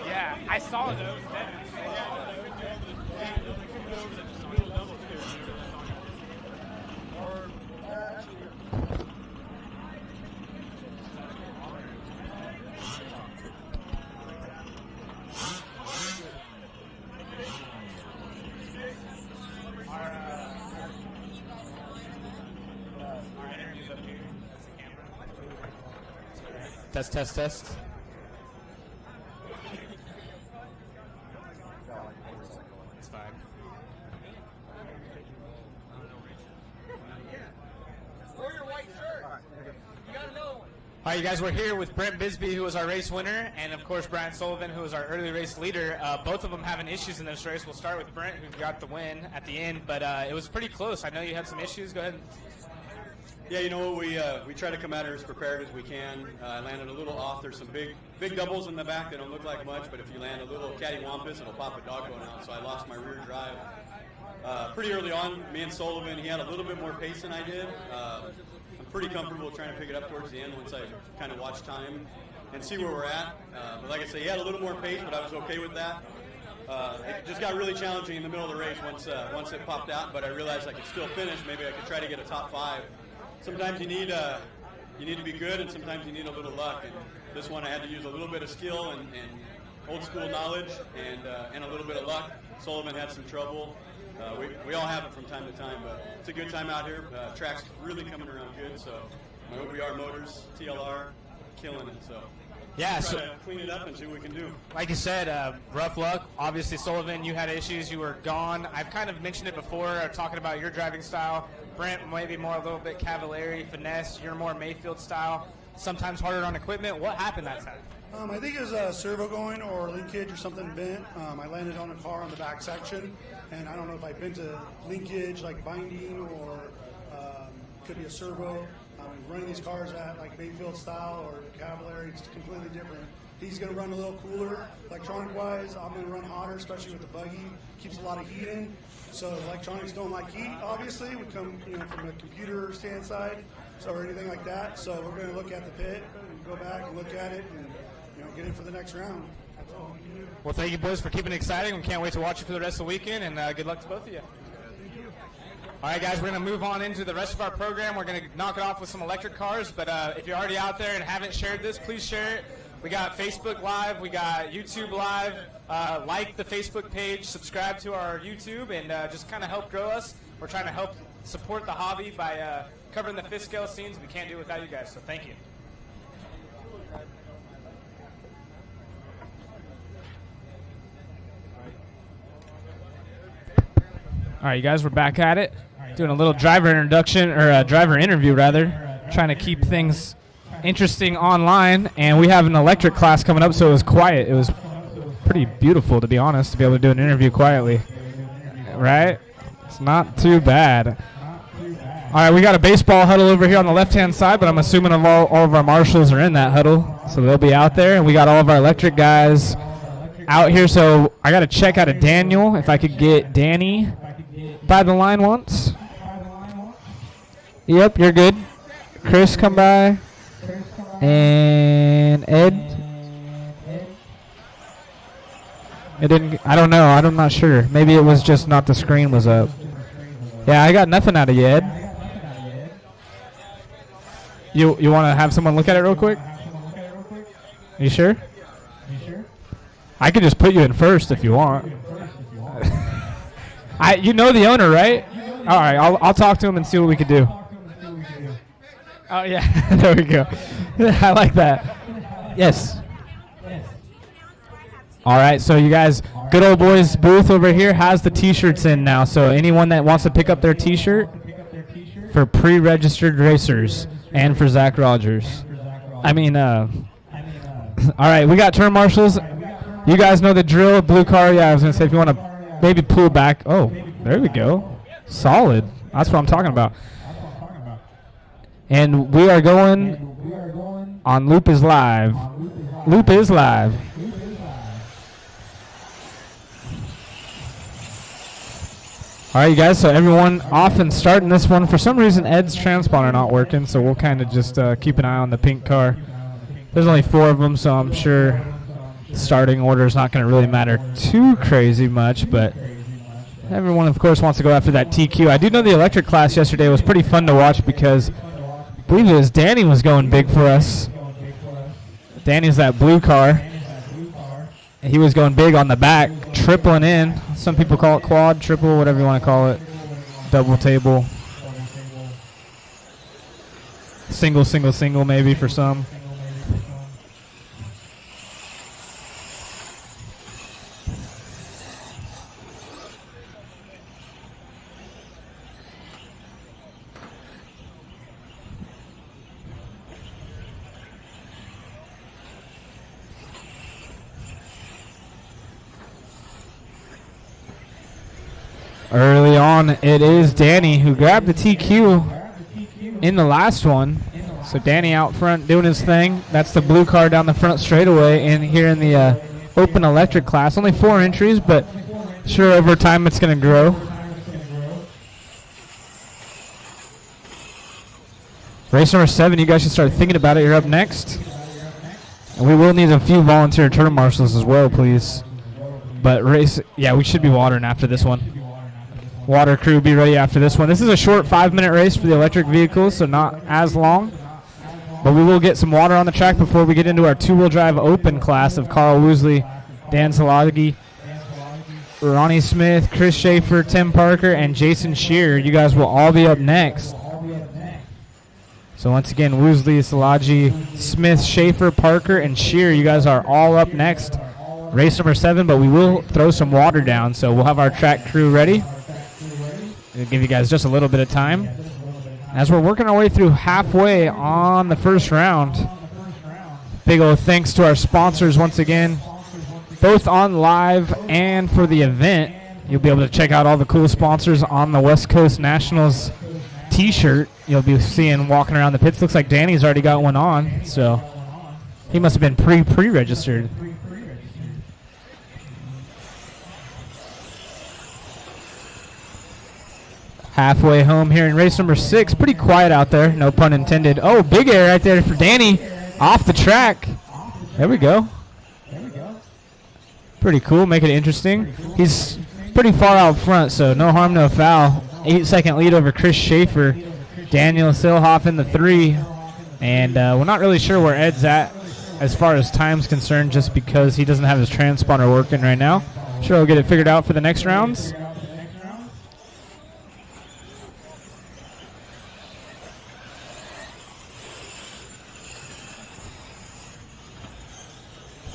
Yeah, I saw those. Test. It's fine. Wear your white shirt. You got another one. All right, you guys, we're here with Brent Bisbee, who was our race winner, and of course Brian Sullivan, who was our early race leader. Both of them having issues in this race. We'll start with Brent, who got the win at the end, but it was pretty close. I know you had some issues. Go ahead. Yeah, you know, we try to come at her as prepared as we can. I landed a little off. There's some big doubles in the back that don't look like much, but if you land a little cattywampus, it'll pop a dog going out. So I lost my rear drive pretty early on. Me and Sullivan, he had a little bit more pace than I did. I'm pretty comfortable trying to pick it up towards the end once I kind of watch time and see where we're at. But like I say, he had a little more pace, but I was okay with that. It just got really challenging in the middle of the race once it popped out, but I realized I could still finish. Maybe I could try to get a top 5. Sometimes you need to be good, and sometimes you need a little luck. And this one I had to use a little bit of skill and old school knowledge and a little bit of luck. Sullivan had some trouble. We all have it from time to time, but it's a good time out here. Track's really coming around good, so OBR Motors, TLR, killing it. So yeah, try to clean it up and see what we can do. Like you said, rough luck. Obviously, Sullivan, you had issues. You were gone. I've kind of mentioned it before, talking about your driving style. Brent, maybe more a little bit Cavalieri, finesse. You're more Mayfield style. Sometimes harder on equipment. What happened that time? I think it was a servo going or linkage or something bent. I landed on a car on the back section, and I don't know if I bent a linkage like binding or could be a servo. Running these cars at like Mayfield style or Cavalieri, it's completely different. He's going to run a little cooler electronic-wise. I'm going to run hotter, especially with the buggy. Keeps a lot of heat in. So electronics don't like heat, obviously. We come from a computer stand side or anything like that. So we're going to look at the pit and go back and look at it and get in for the next round. That's all we can do. Well, thank you, boys, for keeping it exciting. We can't wait to watch you for the rest of the weekend, and good luck to both of you. All right, guys, we're going to move on into the rest of our program. We're going to knock it off with some electric cars, but if you're already out there and haven't shared this, please share it. We got Facebook Live. We got YouTube Live. Like the Facebook page, subscribe to our YouTube, and just kind of help grow us. We're trying to help support the hobby by covering the fifth scale scenes. We can't do it without you guys, so thank you. All right, you guys, we're back at it. Doing a little driver introduction, or a driver interview, rather. Trying to keep things interesting online, and we have an electric class coming up, so it was quiet. It was pretty beautiful, to be honest, to be able to do an interview quietly. Right? It's not too bad. All right, we got a baseball huddle over here on the left-hand side, but I'm assuming all of our marshals are in that huddle, so they'll be out there. And we got all of our electric guys out here, so I got to check out of Daniel if I could get Danny by the line once. Yep, you're good. Chris, come by. And Ed. It didn't. I don't know. I'm not sure. Maybe it was just not the screen was up. Yeah, I got nothing out of you, Ed. You want to have someone look at it real quick? You sure? I could just put you in first if you want. You know the owner, right? All right, I'll talk to him and see what we could do. Oh yeah, there we go. I like that. Yes. All right, so you guys, Good Old Boys booth over here has the T-shirts in now. So anyone that wants to pick up their T-shirt for pre-registered racers and for Zach Rogers. All right, we got turn marshals. You guys know the drill. Blue car. Yeah, I was gonna say if you want to maybe pull back. Oh, there we go. Solid. That's what I'm talking about. And we are going on Loop is Live. Loop is live. All right, you guys, so everyone off and starting this one. For some reason, Ed's transponder not working, so we'll kind of just keep an eye on the pink car. There's only 4 of them, so I'm sure starting order is not going to really matter too crazy much, but everyone, of course, wants to go after that TQ. I do know the electric class yesterday was pretty fun to watch because I believe it was Danny was going big for us. Danny's that blue car. He was going big on the back, tripling in. Some people call it quad, triple, whatever you want to call it. Double table. Single, single, single maybe for some. Early on, it is Danny who grabbed the TQ in the last one. So Danny out front doing his thing. That's the blue car down the front straightaway. And here in the open electric class, only 4 entries, but sure over time it's going to grow. Race number 7, you guys should start thinking about it. You're up next. And we will need a few volunteer turn marshals as well, please. But we should be watering after this one. Water crew, be ready after this one. This is a short 5-minute race for the electric vehicles, so not as long. But we will get some water on the track before we get into our 2-wheel drive open class of Carl Woosley, Dan Salagi, Ronnie Smith, Chris Schaefer, Tim Parker, and Jason Shearer. You guys will all be up next. So once again, Woosley, Salagi, Smith, Schaefer, Parker, and Shearer, you guys are all up next. Race number 7, but we will throw some water down, so we'll have our track crew ready. We'll give you guys just a little bit of time as we're working our way through halfway on the first round. Big old thanks to our sponsors once again, both on live and for the event. You'll be able to check out all the cool sponsors on the West Coast Nationals t-shirt you'll be seeing walking around the pits. Looks like Danny's already got one on, so he must have been pre-registered. Halfway home here in race number 6. Pretty quiet out there, no pun intended. Oh, big air right there for Danny off the track. There we go. Pretty cool, make it interesting. He's pretty far out front, so no harm, no foul. 8-second lead over Chris Schaefer. Daniel Silhoff in the 3. And we're not really sure where Ed's at as far as time's concerned, just because he doesn't have his transponder working right now. Sure he'll get it figured out for the next rounds.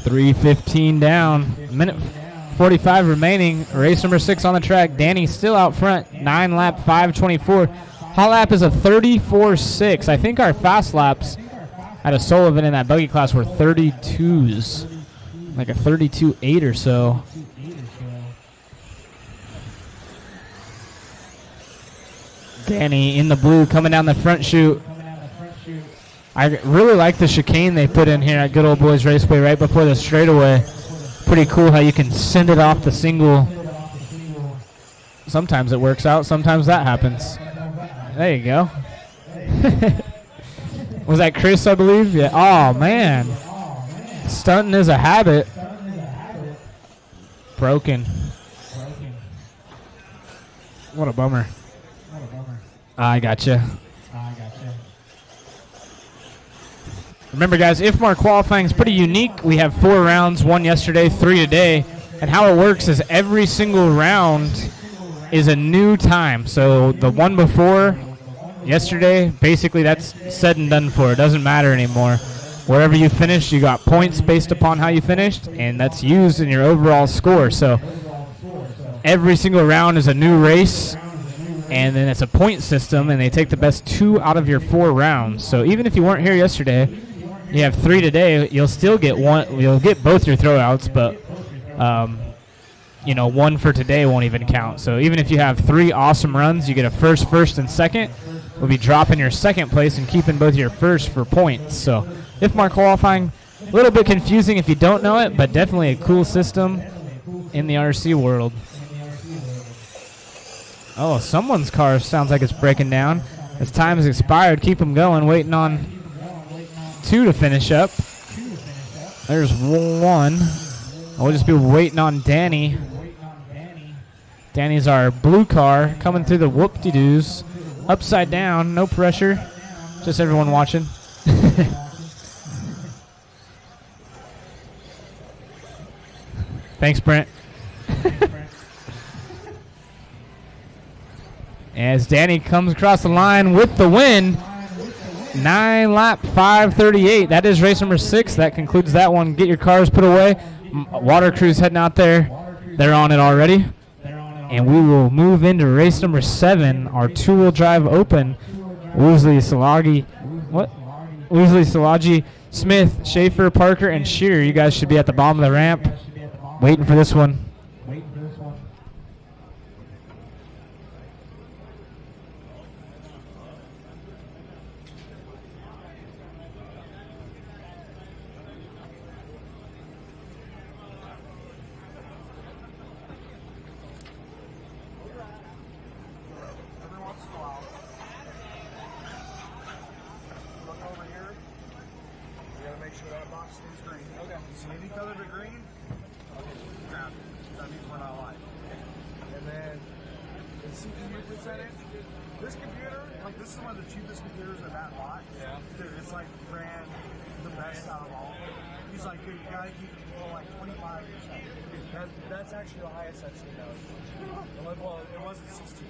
.315 down, minute 45 remaining. Race number 6 on the track. Danny still out front, 9 lap 5:24. Hot lap is a 34.6. I think our fast laps at a Sullivan in that buggy class were 32s, like a 32.8 or so. Danny in the blue coming down the front chute. I really like the chicane they put in here at Good Old Boys Raceway right before the straightaway. Pretty cool how you can send it off the single. Sometimes it works out. Sometimes that happens. There you go. Was that Chris, I believe? Yeah. Oh, man. Stunting is a habit. Broken. What a bummer. I gotcha. Remember, guys, IFMAR qualifying is pretty unique. We have 4 rounds, 1 yesterday, 3 today. And how it works is every single round is a new time. So the one before yesterday, basically that's said and done for. It doesn't matter anymore. Wherever you finished, you got points based upon how you finished, and that's used in your overall score. So every single round is a new race, and then it's a point system, and they take the best 2 out of your 4 rounds. So even if you weren't here yesterday, you have 3 today, you'll still get one. You'll get both your throwouts, but 1 for today won't even count. So even if you have 3 awesome runs, you get a first, and second. We'll be dropping your second place and keeping both your first for points. So IFMAR qualifying, a little bit confusing if you don't know it, but definitely a cool system in the RC world. Oh, someone's car sounds like it's breaking down. As time has expired, keep them going, waiting on 2 to finish up. There's 1. We'll just be waiting on Danny. Danny's our blue car coming through the whoop-de-doos. Upside down, no pressure. Just everyone watching. Thanks, Brent. As Danny comes across the line with the win. 9 lap 5:38. That is race number 6. That concludes that one. Get your cars put away. Water crew's heading out there. They're on it already. And we will move into race number 7, our 2-wheel drive open. Woosley, Szilagyi, Smith, Schaefer, Parker, and Shearer. You guys should be at the bottom of the ramp waiting for this one. That's actually the highest I've seen those. Well, it wasn't 16.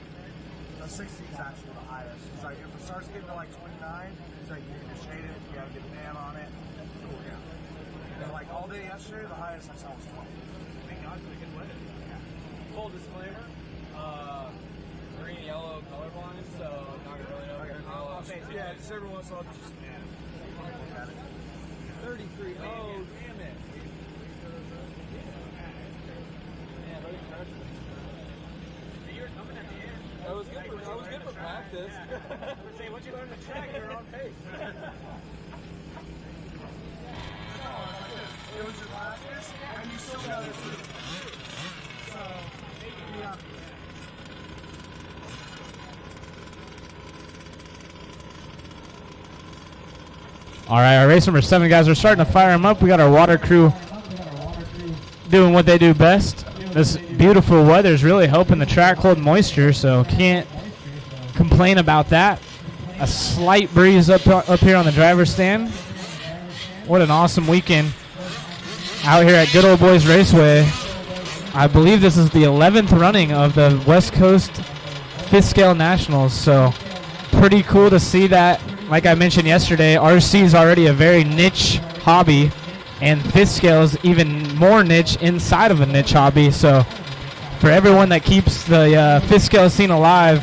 The 60 is actually the highest. He's like, if it starts getting to like 29, he's like, you need to shade it, you gotta get a man on it. And like all day yesterday, the highest I saw was 12. Thank God we can win it. Yeah. Full disclaimer, green, yellow, colorblind, so I'm not gonna really know. Okay, yeah, just every once in a while, just, look at it. 33, oh, damn it. I was good for practice. Say, once you learn the track, you're on pace. It was your practice, and you still got it. So, yeah. All right, our race number 7, guys, we're starting to fire them up. We got our water crew doing what they do best. This beautiful weather is really helping the track hold moisture, so can't complain about that. A slight breeze up here on the driver's stand. What an awesome weekend out here at Good Old Boys Raceway. I believe this is the 11th running of the West Coast 5th Scale Nationals, so pretty cool to see that. Like I mentioned yesterday, RC is already a very niche hobby, and 5th scale is even more niche inside of a niche hobby. So for everyone that keeps the 5th scale scene alive,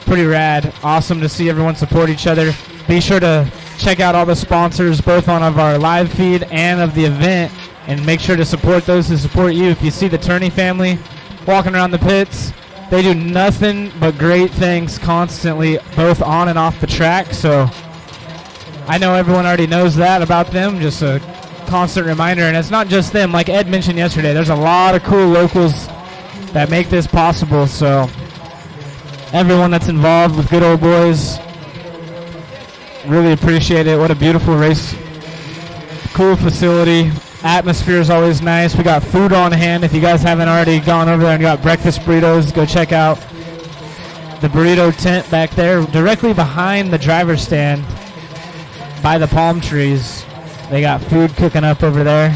pretty rad. Awesome to see everyone support each other. Be sure to check out all the sponsors, both on of our live feed and of the event, and make sure to support those who support you. If you see the Turney family walking around the pits, They do nothing but great things constantly, both on and off the track. So I know everyone already knows that about them. Just a constant reminder. And it's not just them. Like Ed mentioned yesterday, there's a lot of cool locals that make this possible. So everyone that's involved with Good Old Boys, really appreciate it. What a beautiful race. Cool facility. Atmosphere is always nice. We got food on hand. If you guys haven't already gone over there and got breakfast burritos, go check out the burrito tent back there, directly behind the driver's stand by the palm trees. They got food cooking up over there.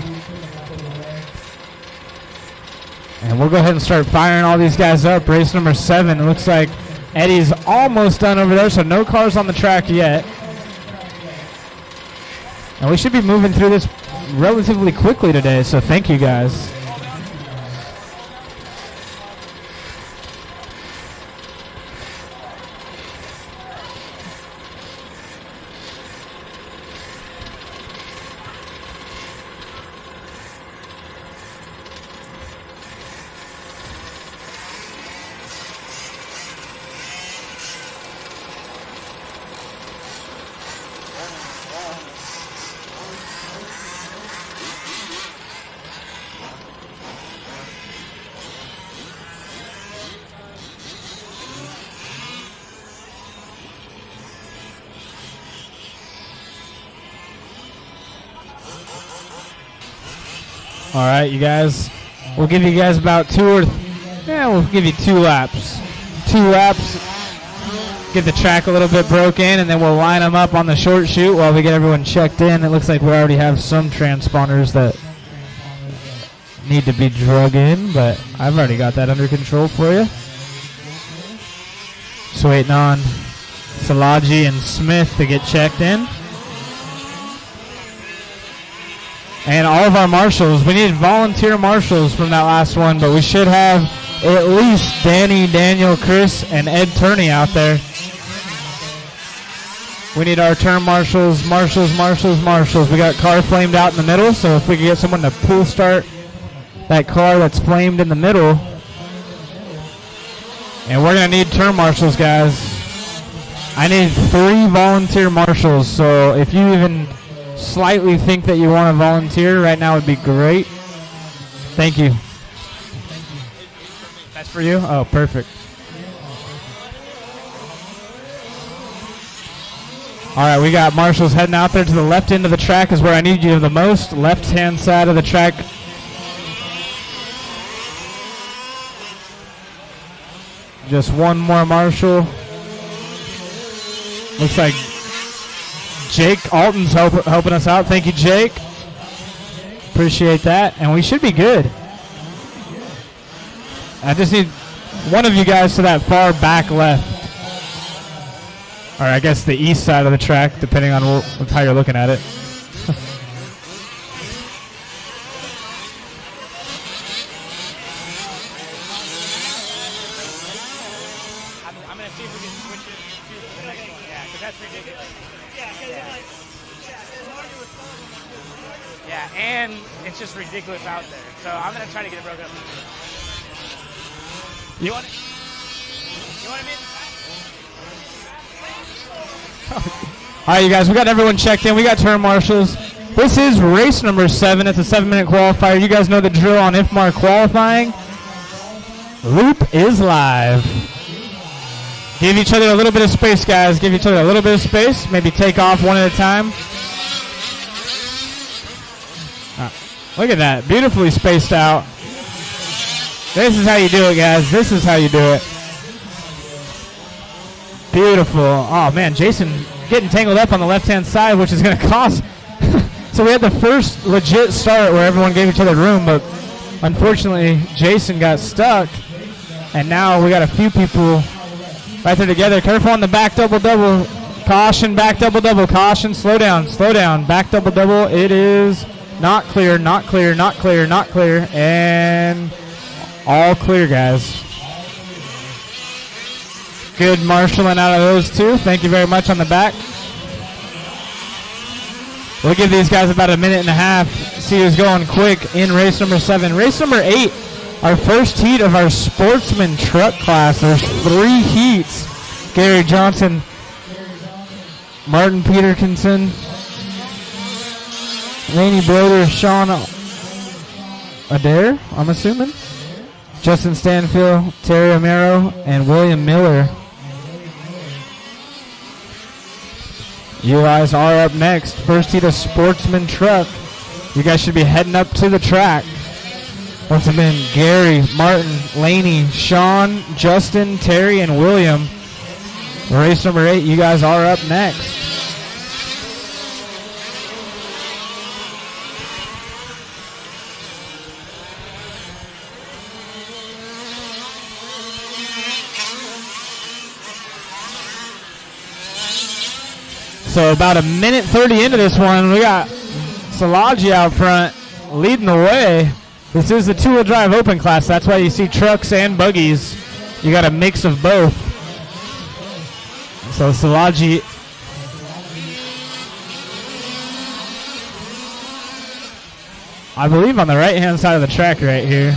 And we'll go ahead and start firing all these guys up. Race number 7. It looks like Eddie's almost done over there, so no cars on the track yet. And we should be moving through this relatively quickly today, so thank you guys. All right, you guys. We'll give you guys about we'll give you 2 laps. 2 laps. Get the track a little bit broken, and then we'll line them up on the short chute while we get everyone checked in. It looks like we already have some transponders that need to be drug in, but I've already got that under control for you. Just waiting on Salaji and Smith to get checked in. And all of our marshals, we need volunteer marshals from that last one, but we should have at least Danny, Daniel, Chris, and Ed Turney out there. We need our turn marshals. We got car flamed out in the middle, so if we could get someone to pull start that car that's flamed in the middle. And we're going to need turn marshals, guys. I need 3 volunteer marshals, so if you even slightly think that you want to volunteer right now would be great. Thank you. That's for you? Oh, perfect. All right, we got marshals heading out there to the left end of the track is where I need you the most. Left-hand side of the track. Just one more marshal. Looks like Jake Alton's helping us out. Thank you, Jake. Appreciate that. And we should be good. I just need one of you guys to that far back left. Or I guess the east side of the track, depending on how you're looking at it. I'm going to see if we can switch it to the next one. Yeah, because that's ridiculous. Yeah, and it's just ridiculous out there. So I'm going to try to get it broken up. You want it? You want it? All right, you guys, we got everyone checked in. We got turn marshals. This is race number 7. It's a 7-minute qualifier. You guys know the drill on IFMAR qualifying. Loop is live. Give each other a little bit of space, guys. Give each other a little bit of space. Maybe take off one at a time. Look at that. Beautifully spaced out. This is how you do it, guys. This is how you do it. Beautiful. Oh, man, Jason getting tangled up on the left-hand side, which is going to cost. So we had the first legit start where everyone gave each other room, but unfortunately Jason got stuck, and now we got a few people right there together. Careful on the back double-double. Caution, back double-double. Caution, slow down, back double-double. It is not clear, not clear, not clear, not clear, and all clear, guys. Good marshalling out of those two. Thank you very much on the back. We'll give these guys about a minute and a half. See who's going quick in race number 7. Race number 8 our first heat of our sportsman truck class. There's 3 heats. Gary Johnson, Martin Peterkinson, Laney Broder, Sean Adair, I'm assuming, Justin Stanfield, Terry Amaro, and William Miller. You guys are up next. First heat of sportsman truck. You guys should be heading up to the track. Once again, Gary, Martin, Laney, Sean, Justin, Terry, and William. Race number 8, you guys are up next. So about a minute 30 into this one, we got Szilagyi out front leading the way. This is the 2-wheel drive open class. That's why you see trucks and buggies. You got a mix of both. So Szilagyi I believe on the right-hand side of the track right here.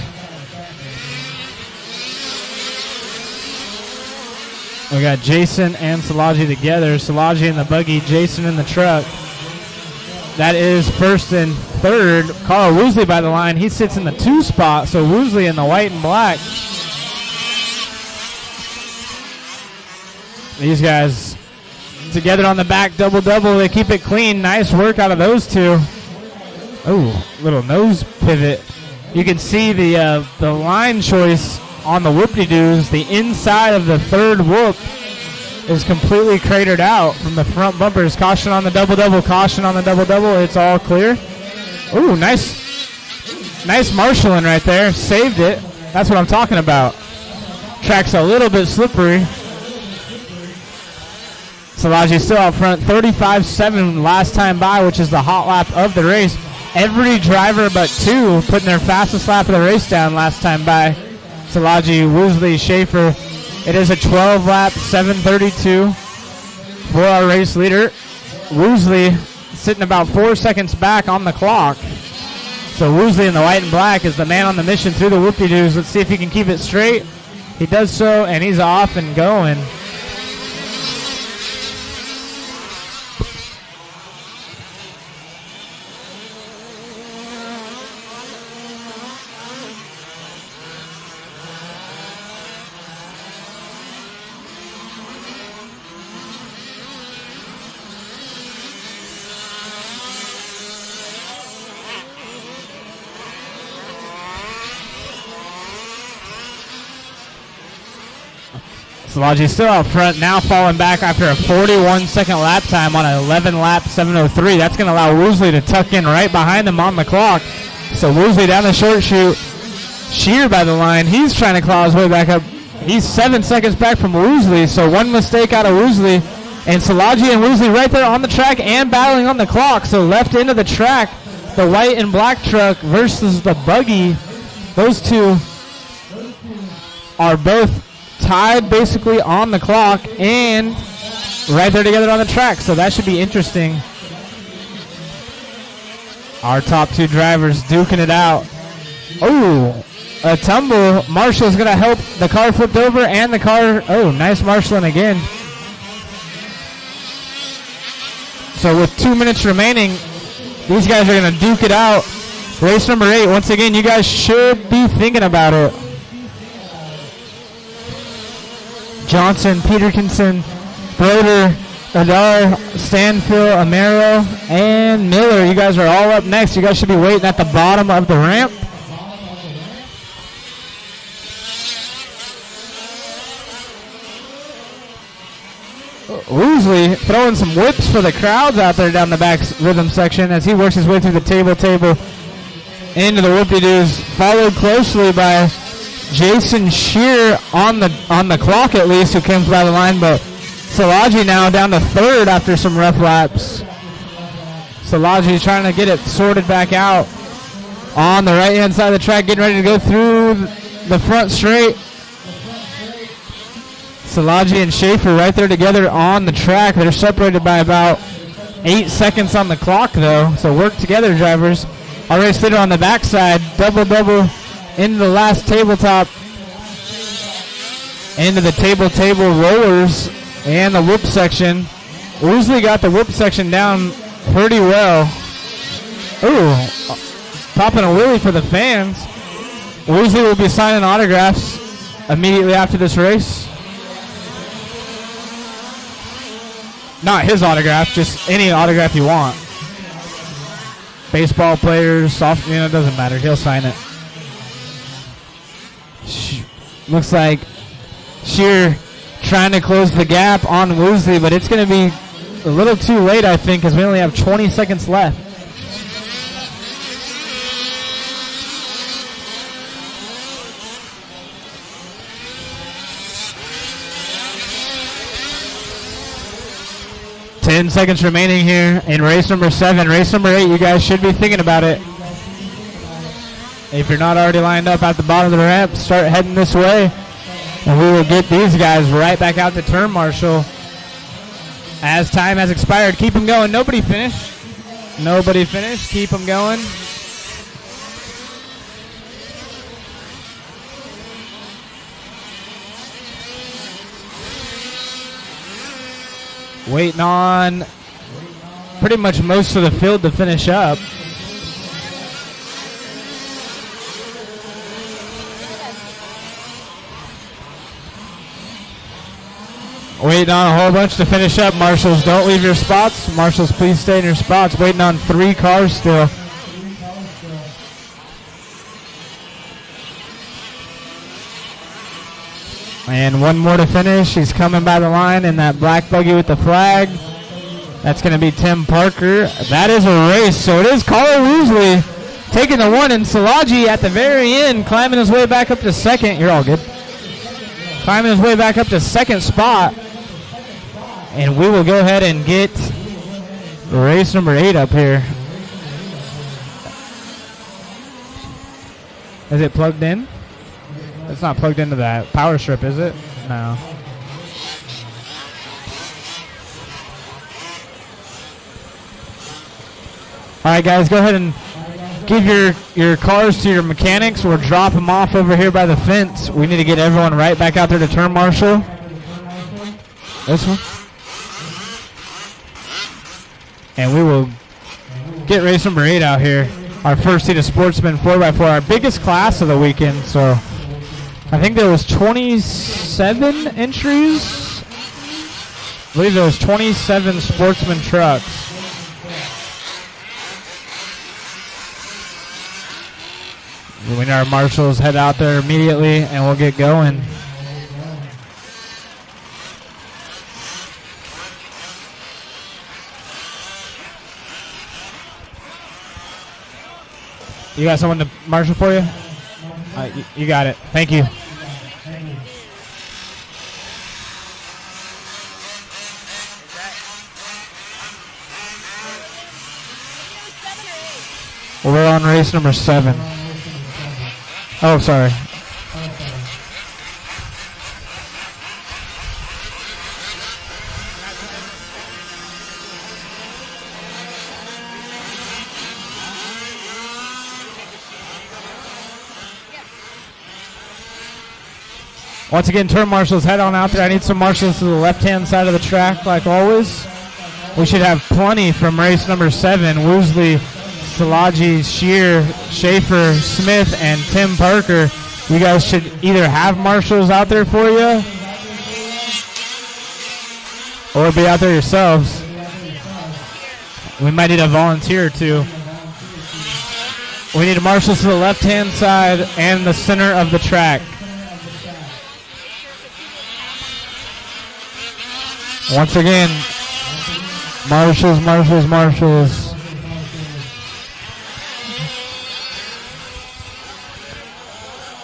We got Jason and Szilagyi together. Szilagyi in the buggy, Jason in the truck. That is first and third. Carl Woosley by the line. He sits in the 2 spot. So Woosley in the white and black. These guys together on the back, double-double. They keep it clean. Nice work out of those 2. Oh, little nose pivot. You can see the line choice on the whoop-de-doos. The inside of the third whoop is completely cratered out from the front bumpers. Caution on the double-double. Caution on the double-double. It's all clear. Ooh, nice marshalling right there. Saved it. That's what I'm talking about. Track's a little bit slippery. Szilagyi still out front. 35.7 last time by, which is the hot lap of the race. Every driver but 2 putting their fastest lap of the race down last time by. Szilagyi, Woosley, Schaefer. It is a 12-lap, 7:32 for our race leader. Woosley sitting about 4 seconds back on the clock. So Woosley in the white and black is the man on the mission through the whoop-de-doos. Let's see if he can keep it straight. He does so, and he's off and going. Szilagyi still out front, now falling back after a 41-second lap time on an 11-lap 7:03. That's going to allow Woosley to tuck in right behind him on the clock. So Woosley down the short chute. Shear by the line. He's trying to claw his way back up. He's 7 seconds back from Woosley, so one mistake out of Woosley. And Szilagyi and Woosley right there on the track and battling on the clock. So left into the track, the white and black truck versus the buggy. Those 2 are both tied basically on the clock and right there together on the track. So that should be interesting. Our top 2 drivers duking it out. Oh, a tumble. Marshall's going to help. The car flipped over and the car. Oh, nice marshalling again. So with 2 minutes remaining, these guys are going to duke it out. Race number 8. Once again, you guys should be thinking about it. Johnson, Peterkinson, Broder, Adar, Stanfield, Amaro, and Miller. You guys are all up next. You guys should be waiting at the bottom of the ramp. Woosley throwing some whips for the crowds out there down the back rhythm section as he works his way through the table into the whoop-de-doos, followed closely by Jason Shear on the clock at least, who comes by the line, but Szilagyi now down to third after some rough laps. Szilagyi trying to get it sorted back out on the right-hand side of the track, getting ready to go through the front straight. Szilagyi and Schaefer right there together on the track. They're separated by about 8 seconds on the clock, though, so work together, drivers. Our race leader on the backside, double into the last tabletop, into the table rollers and the whoop section. Woosley got the whoop section down pretty well. Ooh, popping a wheelie for the fans. Woosley will be signing autographs immediately after this race. Not his autograph, just any autograph you want. Baseball players, soft, it doesn't matter. He'll sign it. Looks like Shear trying to close the gap on Woosley, but it's going to be a little too late, I think, because we only have 20 seconds left. Ten seconds remaining here in race number 7. Race number 8, you guys should be thinking about it. If you're not already lined up at the bottom of the ramp, start heading this way. And we will get these guys right back out to turn marshal. As time has expired, keep them going. Nobody finished. Nobody finished. Keep them going. Waiting on pretty much most of the field to finish up. Waiting on a whole bunch to finish up. Marshals, don't leave your spots. Marshals, please stay in your spots. Waiting on 3 cars still. And one more to finish. He's coming by the line in that black buggy with the flag. That's going to be Tim Parker. That is a race. So it is Carl Woosley taking the 1, and Szilagyi at the very end climbing his way back up to 2nd. You're all good. Climbing his way back up to 2nd spot. And we will go ahead and get race number 8 up here. Is it plugged in? It's not plugged into that power strip, is it? No. All right, guys, go ahead and give your cars to your mechanics or drop them off over here by the fence. We need to get everyone right back out there to turn marshal. This one. And we will get race number 8 out here. Our first seat of Sportsman 4x4, our biggest class of the weekend. So I think there was 27 entries. I believe there was 27 Sportsman trucks. We need our marshals head out there immediately, and we'll get going. You got someone to marshal for you? You got it. Thank you. Well, we're on race number 7. Oh, sorry. Once again, turn marshals, head on out there. I need some marshals to the left-hand side of the track, like always. We should have plenty from race number 7. Woosley, Szilagyi, Shear, Schaefer, Smith, and Tim Parker. You guys should either have marshals out there for you or be out there yourselves. We might need a volunteer or two. We need marshals to the left-hand side and the center of the track. Once again, marshals, marshals, marshals.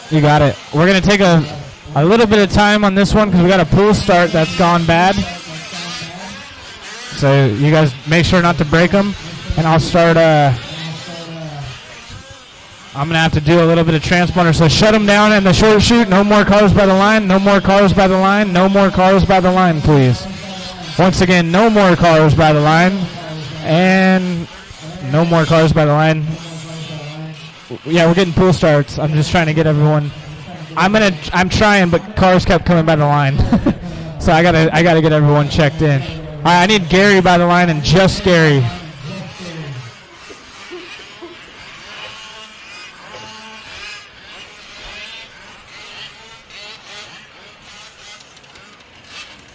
You got it. We're going to take a little bit of time on this one because we got a pull start that's gone bad. So you guys make sure not to break them. And I'll start, I'm going to have to do a little bit of transponder. So shut them down in the short chute. No more cars by the line. No more cars by the line. No more cars by the line, please. Once again, no more cars by the line. And no more cars by the line. Yeah, we're getting pool starts. I'm just trying to get everyone. I'm trying, but cars kept coming by the line. So I gotta get everyone checked in. All right, I need Gary by the line and just Gary.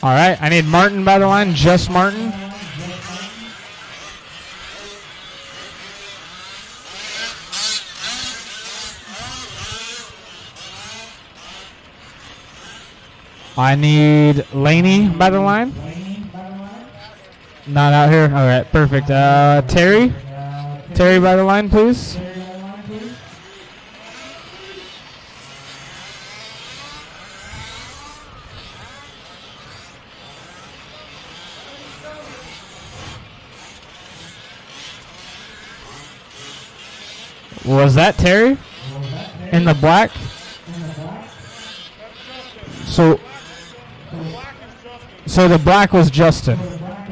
All right, I need Martin by the line, just Martin. I need Laney by the line. Not out here. All right, perfect. Terry by the line, please. Was that Terry in the black? So the black was Justin.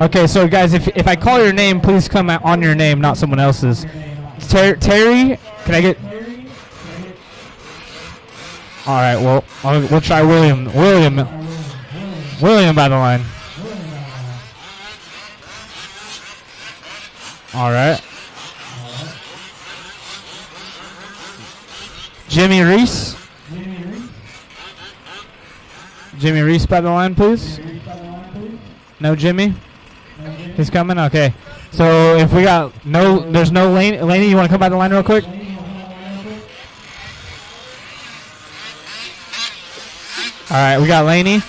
Okay, so guys, if I call your name, please come out on your name, not someone else's. Terry, can I get? All right, well, we'll try William. William by the line. All right. Jimmy Reese. Jimmy Reese by the line, please. No Jimmy? He's coming? Okay. So if we got there's no Lane. Laney, you want to come by the line real quick? All right, we got Laney.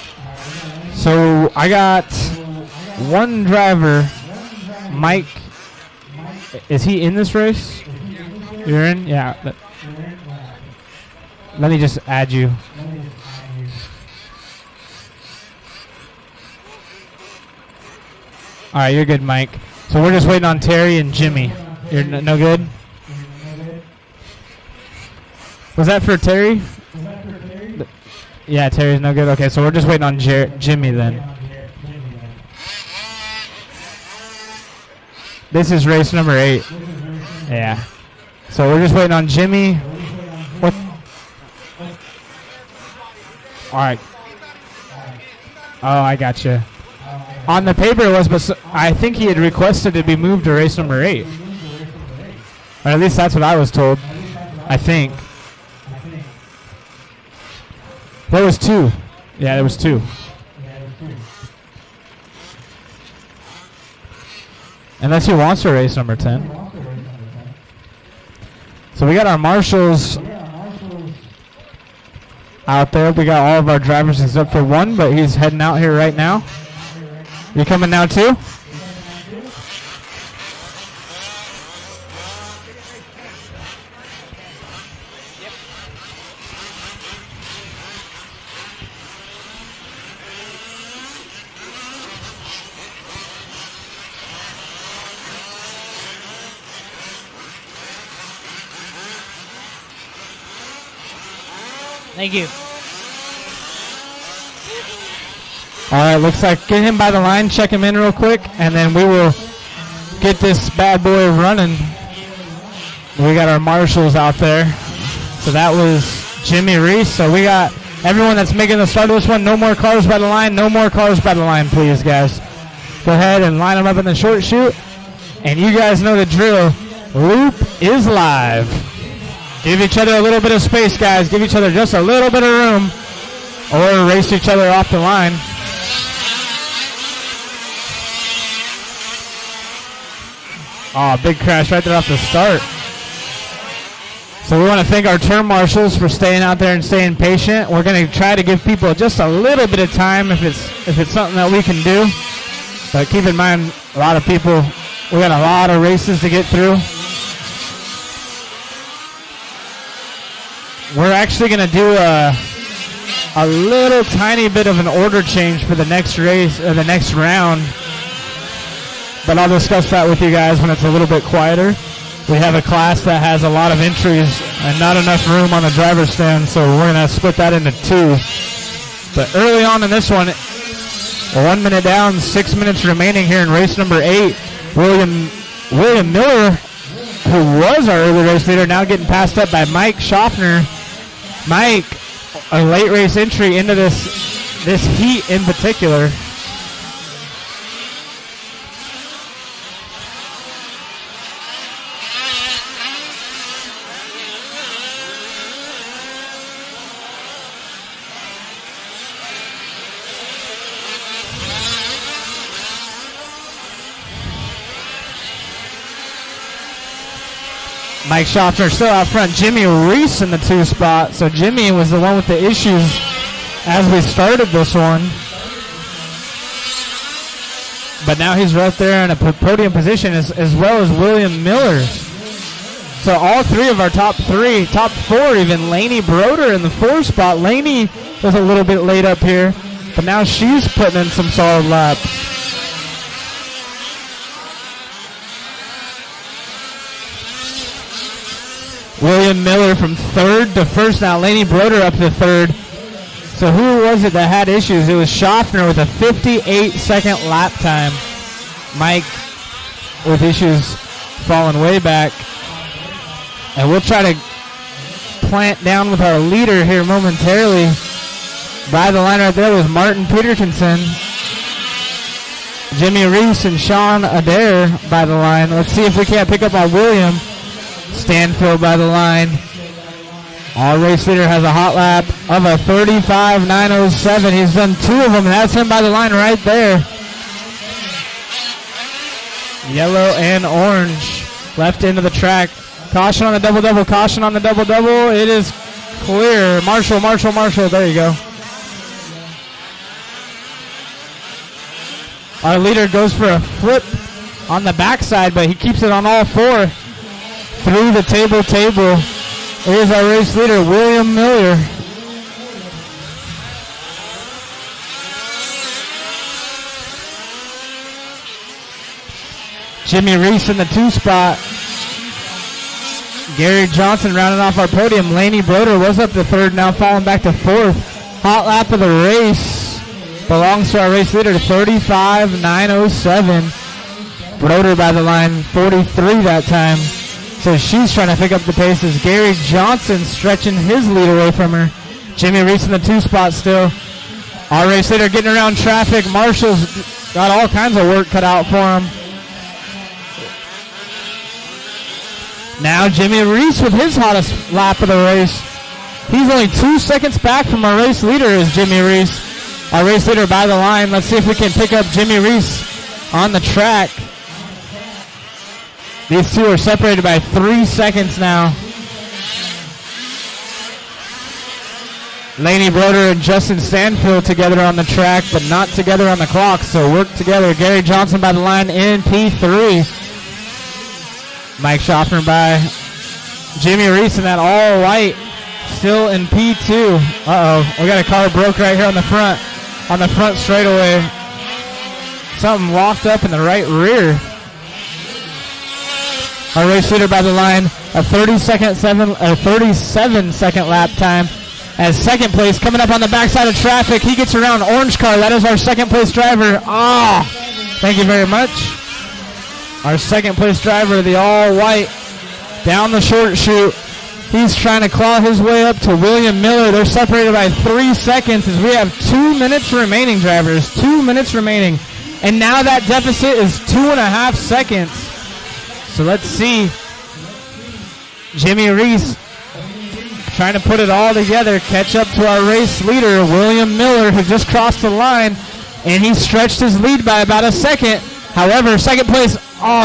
So I got one driver, Mike. Is he in this race? You're in? Yeah. Let me just add you. All right, you're good, Mike. So we're just waiting on Terry and Jimmy. You're no good? Was that for Terry? Yeah, Terry's no good. Okay, so we're just waiting on Jimmy then. This is race number 8. Yeah. So we're just waiting on Jimmy. What? All right. Oh, I gotcha. On the paper it was, but I think he had requested to be moved to race number 8. Or at least that's what I was told. I think. There was 2. Yeah, there was 2. Unless he wants to race number 10. So we got our marshals out there. We got all of our drivers except for one, but he's heading out here right now. You coming now too? Thank you. All right, looks like get him by the line, check him in real quick, and then we will get this bad boy running. We got our marshals out there. So that was Jimmy Reese. So we got everyone that's making the start of this one. No more cars by the line. No more cars by the line, please, guys. Go ahead and line them up in the short chute. And you guys know the drill. Loop is live. Give each other a little bit of space, guys. Give each other just a little bit of room. Or race each other off the line. Oh, big crash right there off the start. So we want to thank our turn marshals for staying out there and staying patient. We're going to try to give people just a little bit of time if it's something that we can do. But keep in mind, a lot of people, we got a lot of races to get through. We're actually going to do a little tiny bit of an order change for the next race, or the next round. But I'll discuss that with you guys when it's a little bit quieter. We have a class that has a lot of entries and not enough room on the driver's stand, so we're going to split that into 2. But early on in this one, 1 minute down, 6 minutes remaining here in race number 8. William Miller who was our early race leader, now getting passed up by Mike Schaffner. Mike, a late race entry into this heat in particular. Mike Schaffner still out front. Jimmy Reese in the 2 spot. So Jimmy was the one with the issues as we started this one. But now he's right there in a podium position as well as William Miller. So all 3 of our top 4 even. Lainey Broder in the 4 spot. Lainey was a little bit late up here, but now she's putting in some solid laps. William Miller from 3rd to 1st now. Lainey Broder up to 3rd. So who was it that had issues? It was Schaffner with a 58-second lap time. Mike with issues falling way back. And we'll try to plant down with our leader here momentarily. By the line right there was Martin Peterkinson. Jimmy Reese and Sean Adair by the line. Let's see if we can't pick up our William Stanfield by the line. Our race leader has a hot lap of a 35.907. He's done 2 of them. That's him by the line right there. Yellow and orange left into the track. Caution on the double-double. Caution on the double-double. It is clear. Marshall. There you go. Our leader goes for a flip on the backside, but he keeps it on all 4. Through the table. Here's our race leader, William Miller. Jimmy Reese in the 2 spot. Gary Johnson rounding off our podium. Lainey Broder was up to 3rd, now falling back to 4th. Hot lap of the race belongs to our race leader, 35.907. Broder by the line, 43 that time. So she's trying to pick up the pace as Gary Johnson stretching his lead away from her. Jimmy Reese in the 2 spot still. Our race leader getting around traffic. Marshall's got all kinds of work cut out for him. Now Jimmy Reese with his hottest lap of the race. He's only 2 seconds back from our race leader is Jimmy Reese. Our race leader by the line. Let's see if we can pick up Jimmy Reese on the track. These 2 are separated by 3 seconds now. Lainey Broder and Justin Stanfield together on the track, but not together on the clock, so work together. Gary Johnson by the line in P3. Mike Schaffner by Jimmy Reese in that all white, still in P2. We got a car broke right here on the front straightaway. Something locked up in the right rear. Our race leader by the line, a 37-second lap time. As second place coming up on the backside of traffic, he gets around orange car. That is our second place driver. Thank you very much. Our second place driver, the all white, down the short chute. He's trying to claw his way up to William Miller. They're separated by 3 seconds as we have 2 minutes remaining, drivers. 2 minutes remaining. And now that deficit is 2.5 seconds. So let's see. Jimmy Reese trying to put it all together, catch up to our race leader, William Miller, who just crossed the line, and he stretched his lead by about a second. However, second place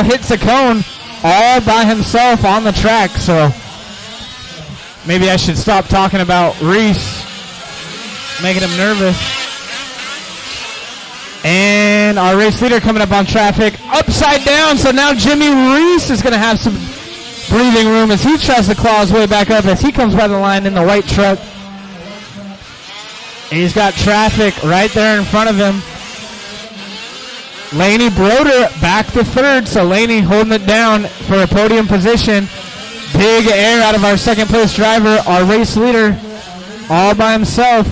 hits a cone all by himself on the track. So maybe I should stop talking about Reese, making him nervous. And our race leader coming up on traffic, upside down. So now Jimmy Reese is going to have some breathing room as he tries to claw his way back up as he comes by the line in the white truck. And he's got traffic right there in front of him. Lainey Broder back to 3rd. So Lainey holding it down for a podium position. Big air out of our second place driver, our race leader, all by himself.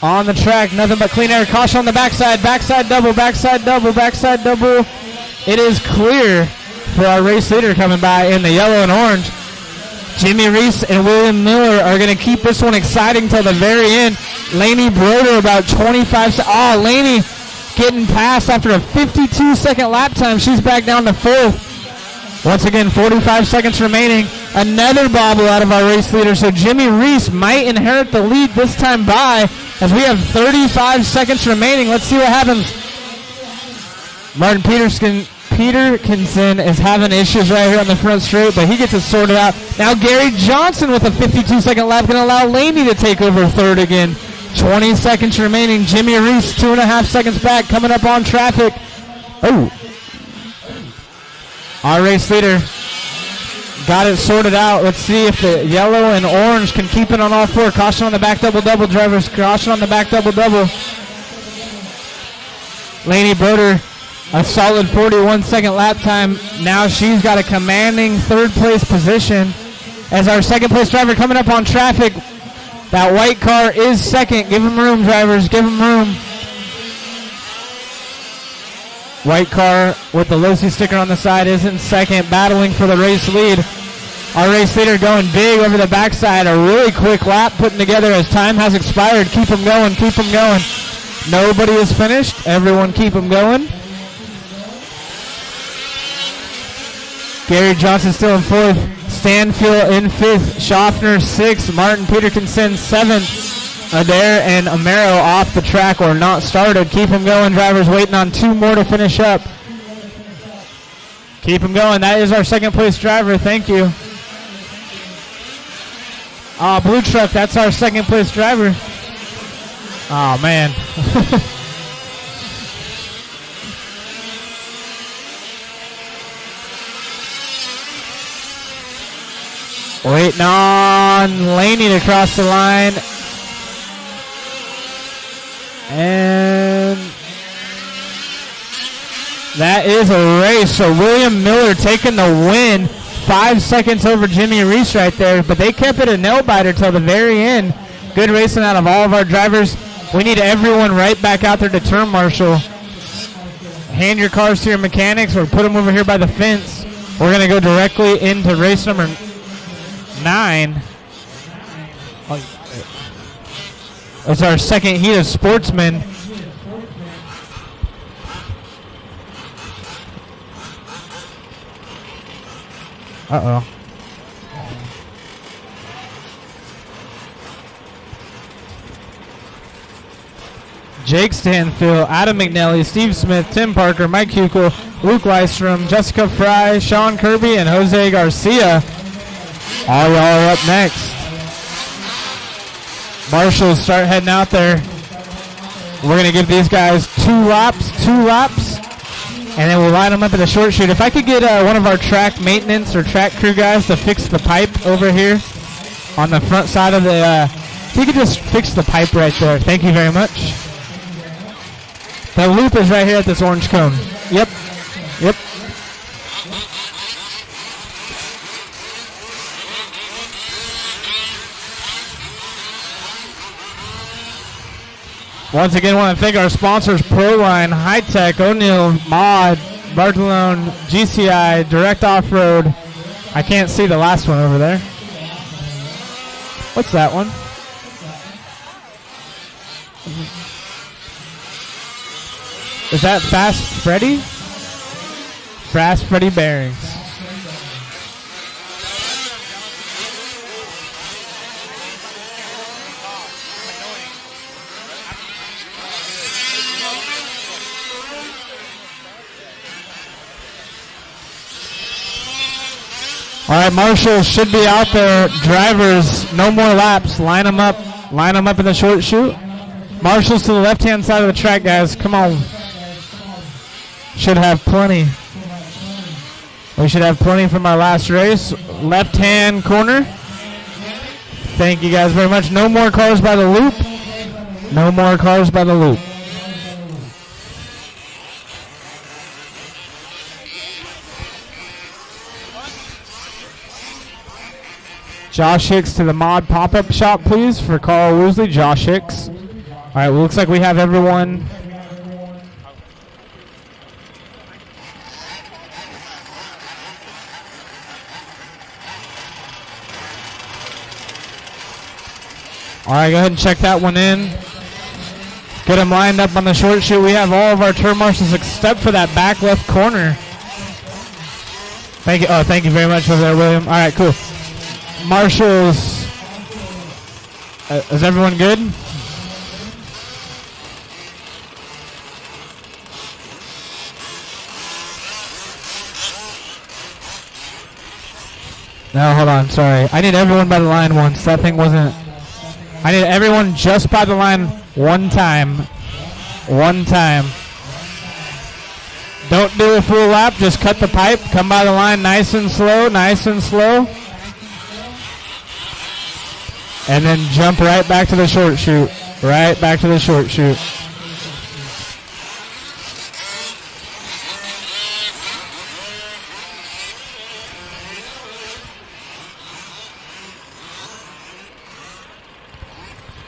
On the track, nothing but clean air. Caution on the backside. Backside double. It is clear. for our race leader coming by in the yellow and orange. Jimmy Reese and William Miller are going to keep this one exciting till the very end. Laney Broder about 25 seconds. Oh, Laney getting past after a 52-second lap time. She's back down to fourth. Once again, 45 seconds remaining. Another bobble out of our race leader. So Jimmy Reese might inherit the lead this time by, as we have 35 seconds remaining. Let's see what happens. Martin Peterkinson is having issues right here on the front straight, but he gets it sorted out. Now Gary Johnson with a 52-second lap going to allow Laney to take over third again. 20 seconds remaining. Jimmy Reese 2.5 seconds back, coming up on traffic. Oh. Our race leader got it sorted out. Let's see if the yellow and orange can keep it on all four. Caution on the back double-double, drivers. Caution on the back double-double. Laney Broder, a solid 41-second lap time. Now she's got a commanding third-place position. As our second-place driver coming up on traffic, that white car is second. Give him room, drivers. Give him room. White car with the Losi sticker on the side is in second, battling for the race lead. Our race leader going big over the backside. A really quick lap putting together as time has expired. Keep them going, keep them going. Nobody is finished. Everyone keep them going. Gary Johnson still in fourth. Stanfield in fifth. Schaffner sixth. Martin Peterkinson seventh. Adair and Amaro off the track or not started. Keep them going, drivers. Waiting on two more to finish up. Keep them going. That is our second place driver. Thank you. Blue truck. That's our second place driver. Oh, man. Waiting on Laney to cross the line. And that is a race. So William Miller taking the win. 5 seconds over Jimmy Reese right there. But they kept it a nail-biter till the very end. Good racing out of all of our drivers. We need everyone right back out there to turn marshal. Hand your cars to your mechanics or put them over here by the fence. We're going to go directly into race number 9. It's our second heat of sportsmen. Uh-oh. Jake Stanfield, Adam McNally, Steve Smith, Tim Parker, Mike Hukel, Luke Lystrom, Jessica Fry, Sean Kirby, and Jose Garcia. All y'all are up next. Marshals start heading out there. We're going to give these guys two laps, and then we'll line them up in the short chute. If I could get one of our track maintenance or track crew guys to fix the pipe over here on the front side of the, if you could just fix the pipe right there. Thank you very much. The loop is right here at this orange cone. Yep. Once again, want to thank our sponsors, Proline, High-Tech, O'Neill, Mod, Bartolone, GCI, Direct Off-Road. I can't see the last one over there. What's that one? Is that Fast Freddy? Fast Freddy Bearings. All right, marshals should be out there. Drivers, no more laps. Line them up. Line them up in the short chute. Marshals to the left-hand side of the track, guys. Come on. Should have plenty. We should have plenty from our last race. Left-hand corner. Thank you guys very much. No more cars by the loop. No more cars by the loop. Josh Hicks to the Mod pop-up shop, please, for Carl Woosley. Josh Hicks. All right, well, looks like we have everyone. All right, go ahead and check that one in. Get them lined up on the short chute. We have all of our turn marshals except for that back left corner. Thank you. Oh, thank you very much over there, William. All right, cool. Marshals. Is everyone good? No, hold on. Sorry. I need everyone by the line once. That thing wasn't. I need everyone just by the line one time. One time. Don't do a full lap. Just cut the pipe. Come by the line nice and slow. Nice and slow. And then jump right back to the short chute. Right back to the short chute.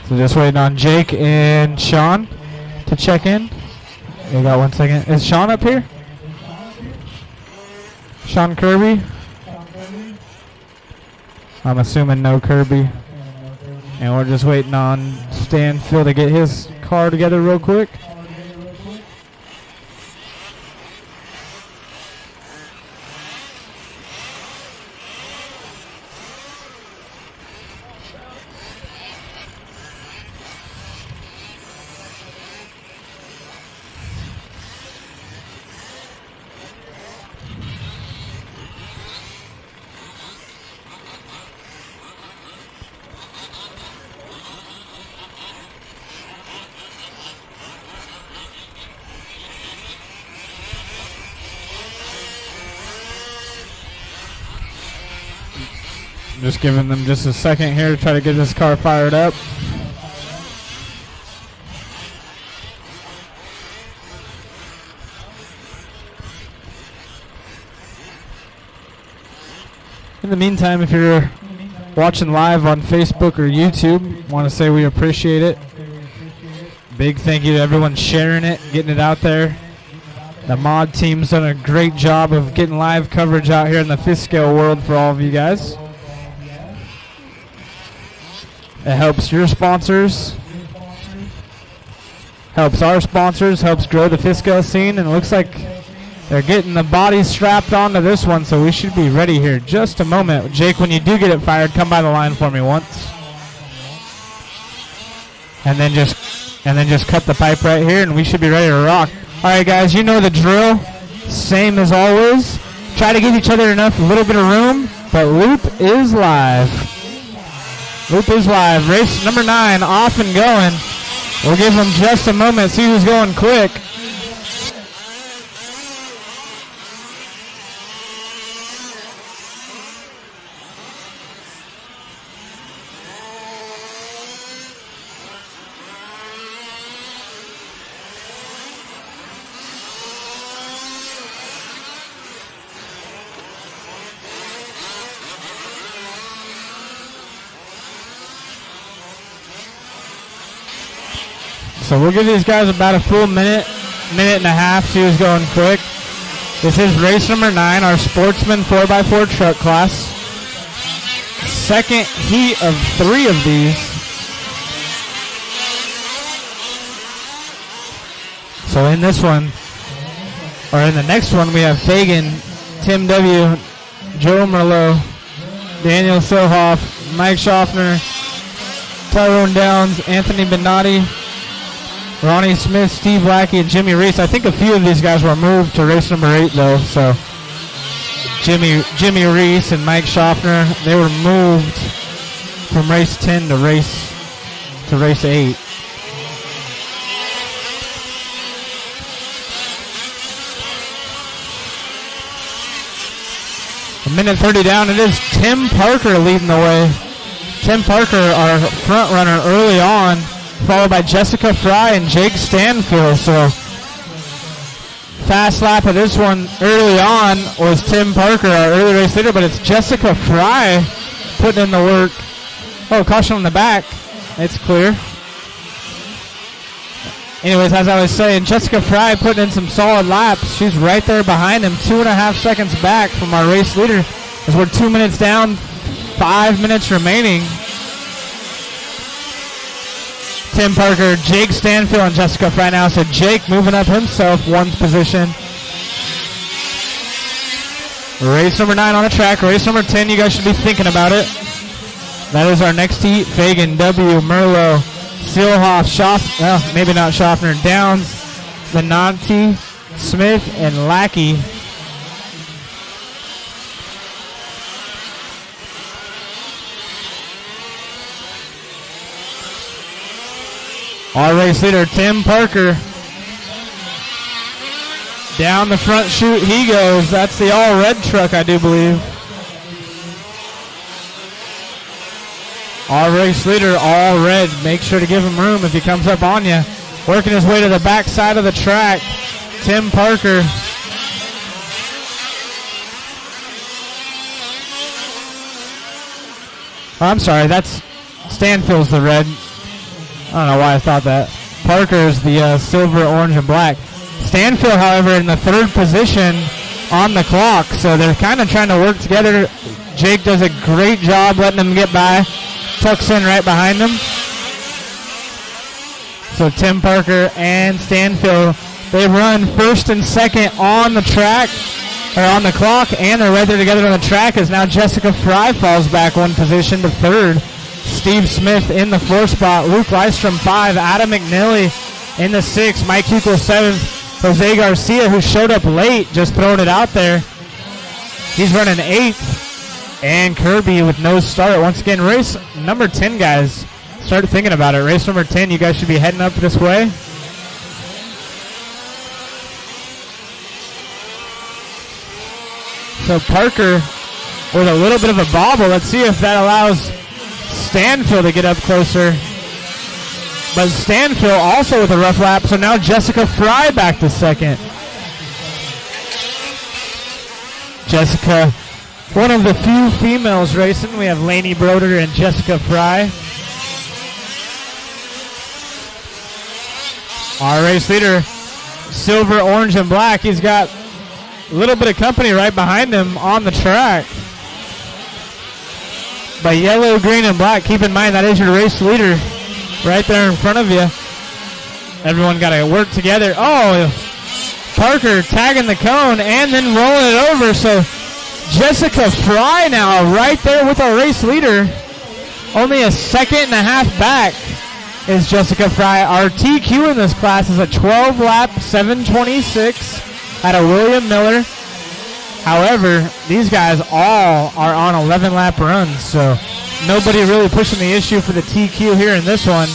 So just waiting on Jake and Sean to check in. We got 1 second. Is Sean up here? Sean Kirby? I'm assuming no Kirby. And we're just waiting on Stan Phil to get his car together real quick. Just giving them just a second here to try to get this car fired up. In the meantime, if you're watching live on Facebook or YouTube, want to say we appreciate it. Big thank you to everyone sharing it, getting it out there. The mod team's done a great job of getting live coverage out here in the fifth scale world for all of you guys. It helps your sponsors, helps our sponsors, helps grow the fifth scale scene, and it looks like they're getting the bodies strapped onto this one, so we should be ready here. Just a moment. Jake, when you do get it fired, come by the line for me once. And then just cut the pipe right here, and we should be ready to rock. All right, guys, you know the drill. Same as always. Try to give each other enough, a little bit of room, but Loop is live. Loop is live. Race number 9 off and going. We'll give them just a moment, see who's going quick. So we'll give these guys about a full minute and a half, see who's going quick. This is race number 9, our Sportsman 4x4 truck class. Second heat of 3 of these. So in this one, or in the next one, we have Fagan, Tim W., Joe Merlot, Daniel Sohoff, Mike Schaffner, Tyrone Downs, Anthony Benatti, Ronnie Smith, Steve Lackey, and Jimmy Reese. I think a few of these guys were moved to race number 8, though. So Jimmy Reese and Mike Schaffner, they were moved from race 10 to race 8. A minute 30 down. It is Tim Parker leading the way. Tim Parker, our front runner early on, followed by Jessica Fry and Jake Stanfield. So fast lap of this one early on was Tim Parker, our early race leader, but it's Jessica Fry putting in the work. Oh, caution on the back. It's clear. Anyways, as I was saying, Jessica Fry putting in some solid laps. She's right there behind him, 2.5 seconds back from our race leader, as we're 2 minutes down, 5 minutes remaining. Tim Parker, Jake Stanfield, and Jessica Fry now. So Jake moving up himself, 1st position. Race number 9 on the track. Race number 10, you guys should be thinking about it. That is our next heat. Fagan, W, Merlot, Seelhoff, maybe not Schaffner, Downs, Venanti, Smith, and Lackey. Our race leader, Tim Parker. Down the front chute he goes. That's the all-red truck, I do believe. Our race leader, all red. Make sure to give him room if he comes up on you. Working his way to the back side of the track, Tim Parker. Oh, I'm sorry, that's Stanfield's the red. I don't know why I thought that. Parker's the silver, orange, and black. Stanfield, however, in the 3rd position on the clock, so they're kind of trying to work together. Jake does a great job letting them get by. Tucks in right behind them. So Tim Parker and Stanfield, they run 1st and 2nd on the track, or on the clock, and they're right there together on the track as now Jessica Fry falls back 1 position to 3rd. Steve Smith in the 4th spot. Luke Lystrom 5. Adam McNally in the 6th. Mike Hukel 7th. Jose Garcia, who showed up late, just throwing it out there. He's running 8th. And Kirby with no start. Once again, race number 10, guys. Start thinking about it. Race number 10, you guys should be heading up this way. So Parker with a little bit of a bobble. Let's see if that allows Stanfield to get up closer. But Stanfield also with a rough lap. So now Jessica Fry back to 2nd. Jessica, one of the few females racing. We have Lainey Broder and Jessica Fry. Our race leader, silver, orange, and black. He's got a little bit of company right behind him on the track. But yellow, green, and black, keep in mind that is your race leader right there in front of you. Everyone got to work together. Oh, Parker tagging the cone and then rolling it over. So Jessica Fry now right there with our race leader. Only a 2.5 seconds back is Jessica Fry. Our TQ in this class is a 12-lap 7:26 out of William Miller. However, these guys all are on 11-lap runs, so nobody really pushing the issue for the TQ here in this one.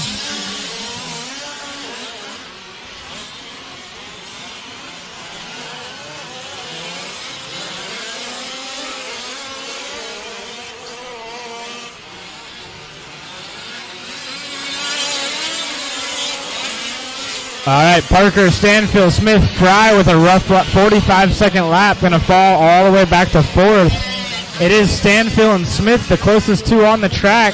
All right, Parker, Stanfield, Smith, Fry with a rough 45-second lap. Going to fall all the way back to 4th. It is Stanfield and Smith, the closest two on the track,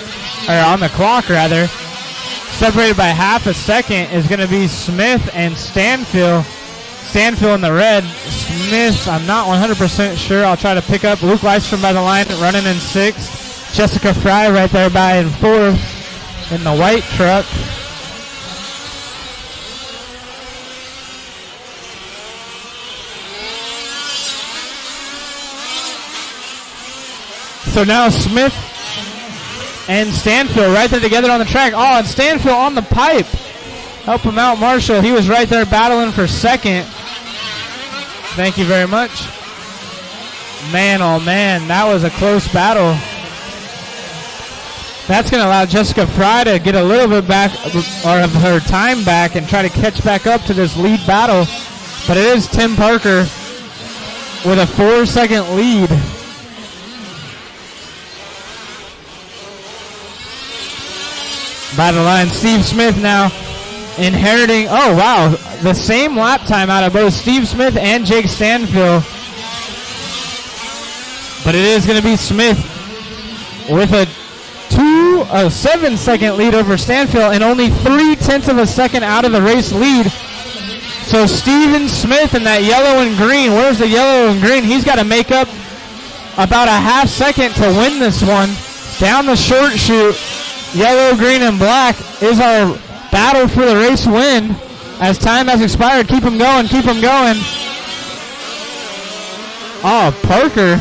or on the clock, rather. Separated by half a second is going to be Smith and Stanfield. Stanfield in the red. Smith, I'm not 100% sure. I'll try to pick up Luke Lystrom by the line, running in 6th. Jessica Fry right there by in 4th in the white truck. So now Smith and Stanfield right there together on the track. Oh, and Stanfield on the pipe. Help him out, Marshall. He was right there battling for 2nd. Thank you very much. Man, oh man, that was a close battle. That's going to allow Jessica Fry to get a little bit back, or of her time back, and try to catch back up to this lead battle. But it is Tim Parker with a 4-second lead. By the line, Steve Smith now inheriting, oh wow, the same lap time out of both Steve Smith and Jake Stanfield. But it is going to be Smith with a 7-second lead over Stanfield and only 0.3 seconds out of the race lead. So Steven Smith in that yellow and green, where's the yellow and green? He's got to make up about a half second to win this one. Down the short chute. Yellow, green, and black is our battle for the race win. As time has expired, keep them going, keep them going. Oh, Parker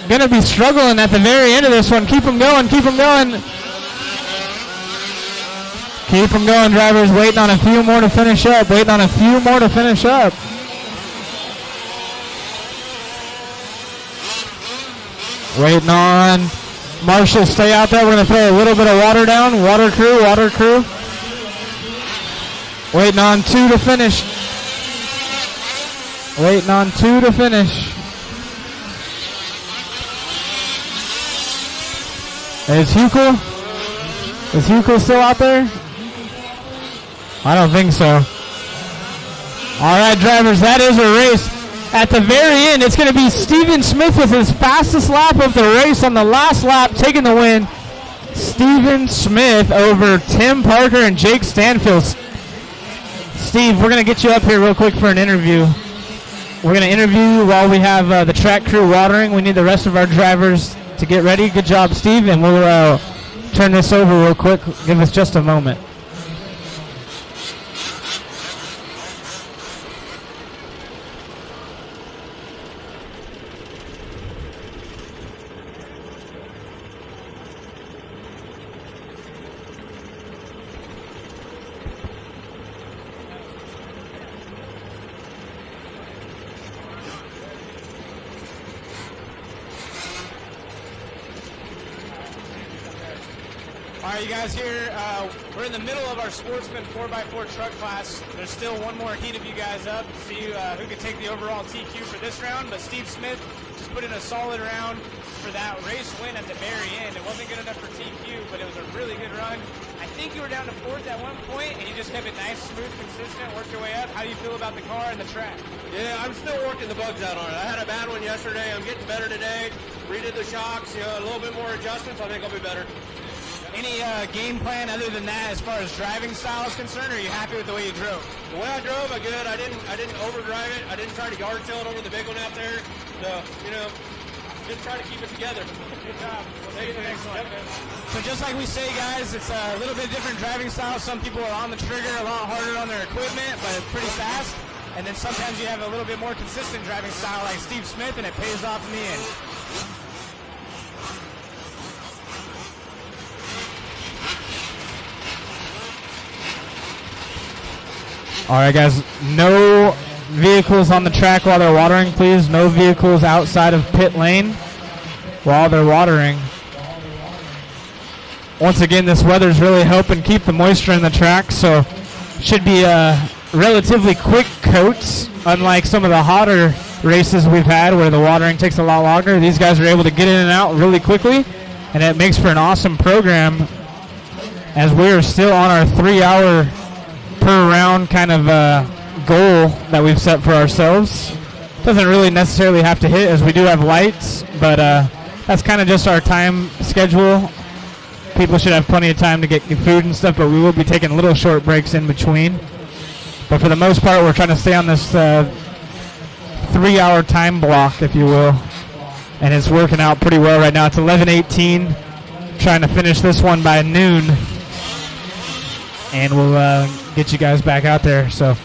gonna be struggling at the very end of this one. Keep them going, keep them going. Keep them going, drivers. Waiting on a few more to finish up. Waiting on a few more to finish up. Waiting on Marshall. Stay out there. We're going to throw a little bit of water down. Water crew, water crew. Waiting on 2 to finish. Waiting on 2 to finish. Is Hukel still out there? I don't think so. All right, drivers, that is a race. At the very end, it's going to be Steven Smith with his fastest lap of the race on the last lap, taking the win. Steven Smith over Tim Parker and Jake Stanfield. Steve, we're going to get you up here real quick for an interview. We're going to interview you while we have the track crew watering. We need the rest of our drivers to get ready. Good job, Steve, and we'll turn this over real quick. Give us just a moment. All right, you guys here, we're in the middle of our Sportsman 4x4 truck class. There's still one more heat of you guys up to see who can take the overall TQ for this round, but Steve Smith just put in a solid round for that race win at the very end. It wasn't good enough for TQ, but it was a really good run. I think you were down to 4th at one point, and you just kept it nice, smooth, consistent, worked your way up. How do you feel about the car and the track? Yeah, I'm still working the bugs out on it. I had a bad one yesterday. I'm getting better today. Redid the shocks, a little bit more adjustments. I think I'll be better. Any game plan other than that as far as driving style is concerned, or are you happy with the way you drove? The way I drove, I good. I didn't overdrive it. I didn't try to yard tail it over the big one out there. So, just try to keep it together. Good job. We'll see you the next one. So just like we say, guys, it's a little bit different driving style. Some people are on the trigger a lot harder on their equipment, but it's pretty fast. And then sometimes you have a little bit more consistent driving style like Steve Smith, and it pays off in the end. All right, guys, no vehicles on the track while they're watering, please. No vehicles outside of pit lane while they're watering. Once again, this weather's really helping keep the moisture in the track, so should be relatively quick coats, unlike some of the hotter races we've had where the watering takes a lot longer. These guys are able to get in and out really quickly, and it makes for an awesome program as we are still on our 3-hour per round kind of goal that we've set for ourselves. Doesn't really necessarily have to hit as we do have lights, but that's kind of just our time schedule. People should have plenty of time to get food and stuff, but we will be taking little short breaks in between. But for the most part, we're trying to stay on this 3-hour time block, if you will, and it's working out pretty well right now. It's 11:18, trying to finish this one by noon, and we'll get you guys back out there. So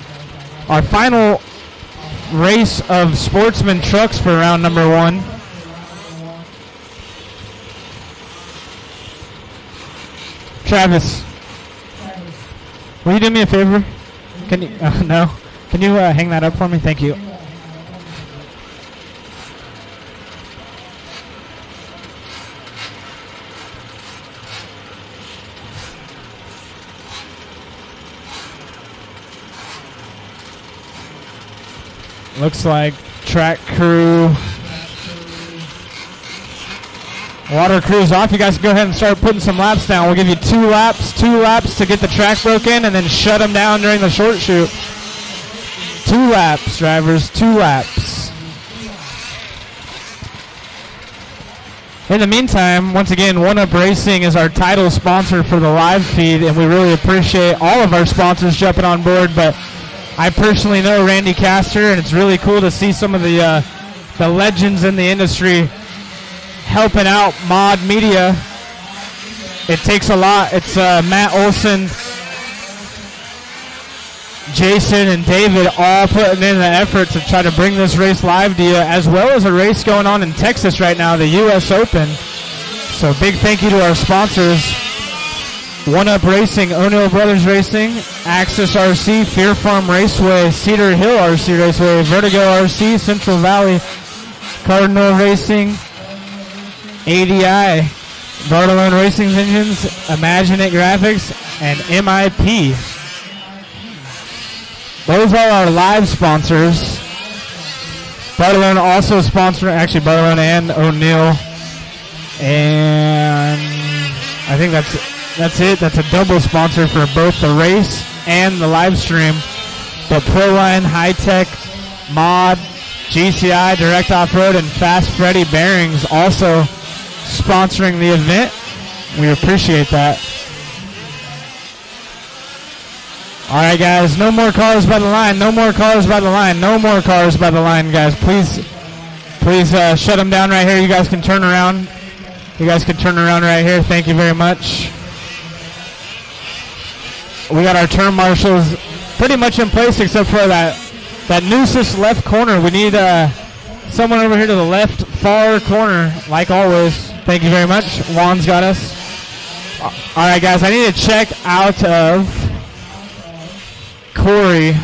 our final race of Sportsman trucks for round number 1. Travis, will you do me a favor? Can you no? Can you hang that up for me? Thank you. Looks like track crew, water crew's off. You guys can go ahead and start putting some laps down. We'll give you 2 laps to get the track broken, and then shut them down during the short shoot. 2 laps, drivers, 2 laps. In the meantime, once again, One Up Racing is our title sponsor for the live feed, and we really appreciate all of our sponsors jumping on board, but I personally know Randy Castor, and it's really cool to see some of the legends in the industry helping out Mod Media. It takes a lot. It's Matt Olson, Jason and David all putting in the effort to try to bring this race live to you, as well as a race going on in Texas right now, the U.S. Open. So big thank you to our sponsors. One Up Racing, O'Neill Brothers Racing, Axis RC, Fear Farm Raceway, Cedar Hill RC Raceway, Vertigo RC, Central Valley, Cardinal Racing, ADI, Bartolone Racing Engines, Imaginate Graphics, and MIP. Those are our live sponsors. Bartolone also sponsoring, actually Bartolone and O'Neill. And I think that's it. That's a double sponsor for both the race and the live stream. But Proline, High Tech, Mod, GCI, Direct Off-Road, and Fast Freddy Bearings also sponsoring the event. We appreciate that. All right, guys, no more cars by the line. No more cars by the line. No more cars by the line, guys. Please shut them down right here. You guys can turn around. You guys can turn around right here. Thank you very much. We got our turn marshals pretty much in place except for that nooses left corner. We need someone over here to the left far corner, like always. Thank you very much. Juan's got us. All right, guys, I need to check out of Corey.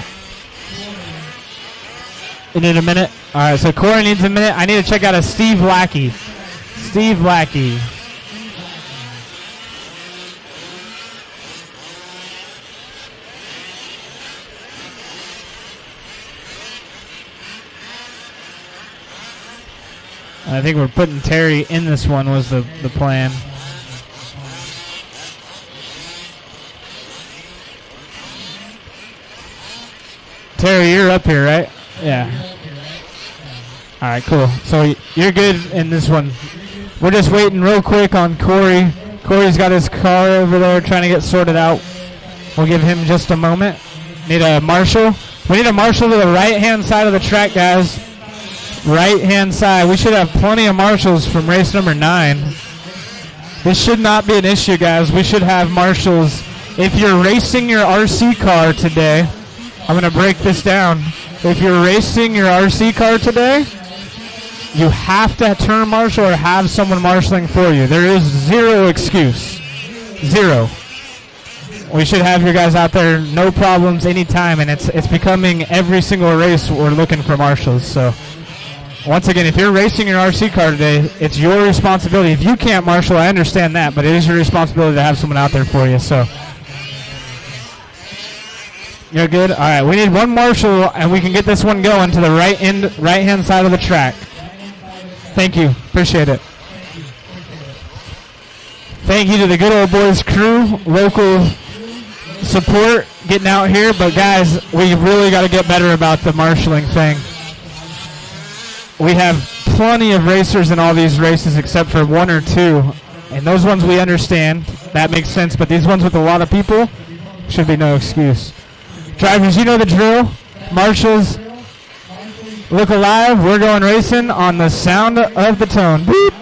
You need a minute? All right, so Corey needs a minute. I need to check out of Steve Lackey. Steve Lackey. I think we're putting Terry in this one was the plan. Terry, you're up here, right? Yeah. All right, cool. So you're good in this one. We're just waiting real quick on Corey. Corey's got his car over there trying to get sorted out. We'll give him just a moment. Need a marshal. We need a marshal to the right-hand side of the track, guys. Right-hand side. We should have plenty of marshals from race number 9. This should not be an issue, guys. We should have marshals. If you're racing your RC car today, I'm going to break this down. If you're racing your RC car today, you have to turn marshal or have someone marshaling for you. There is zero excuse. Zero. We should have your guys out there, no problems, anytime, and it's becoming every single race we're looking for marshals. So, once again, if you're racing your RC car today, it's your responsibility. If you can't marshal, I understand that, but it is your responsibility to have someone out there for you. So, you're good? All right, we need one marshal, and we can get this one going to the right-hand side of the track. Thank you. Appreciate it. Thank you to the Good Old Boys crew, local support getting out here. But, guys, we really got to get better about the marshaling thing. We have plenty of racers in all these races except for 1 or 2. And those ones we understand. That makes sense. But these ones with a lot of people should be no excuse. Drivers, you know the drill. Marshals, look alive. We're going racing on the sound of the tone. Beep.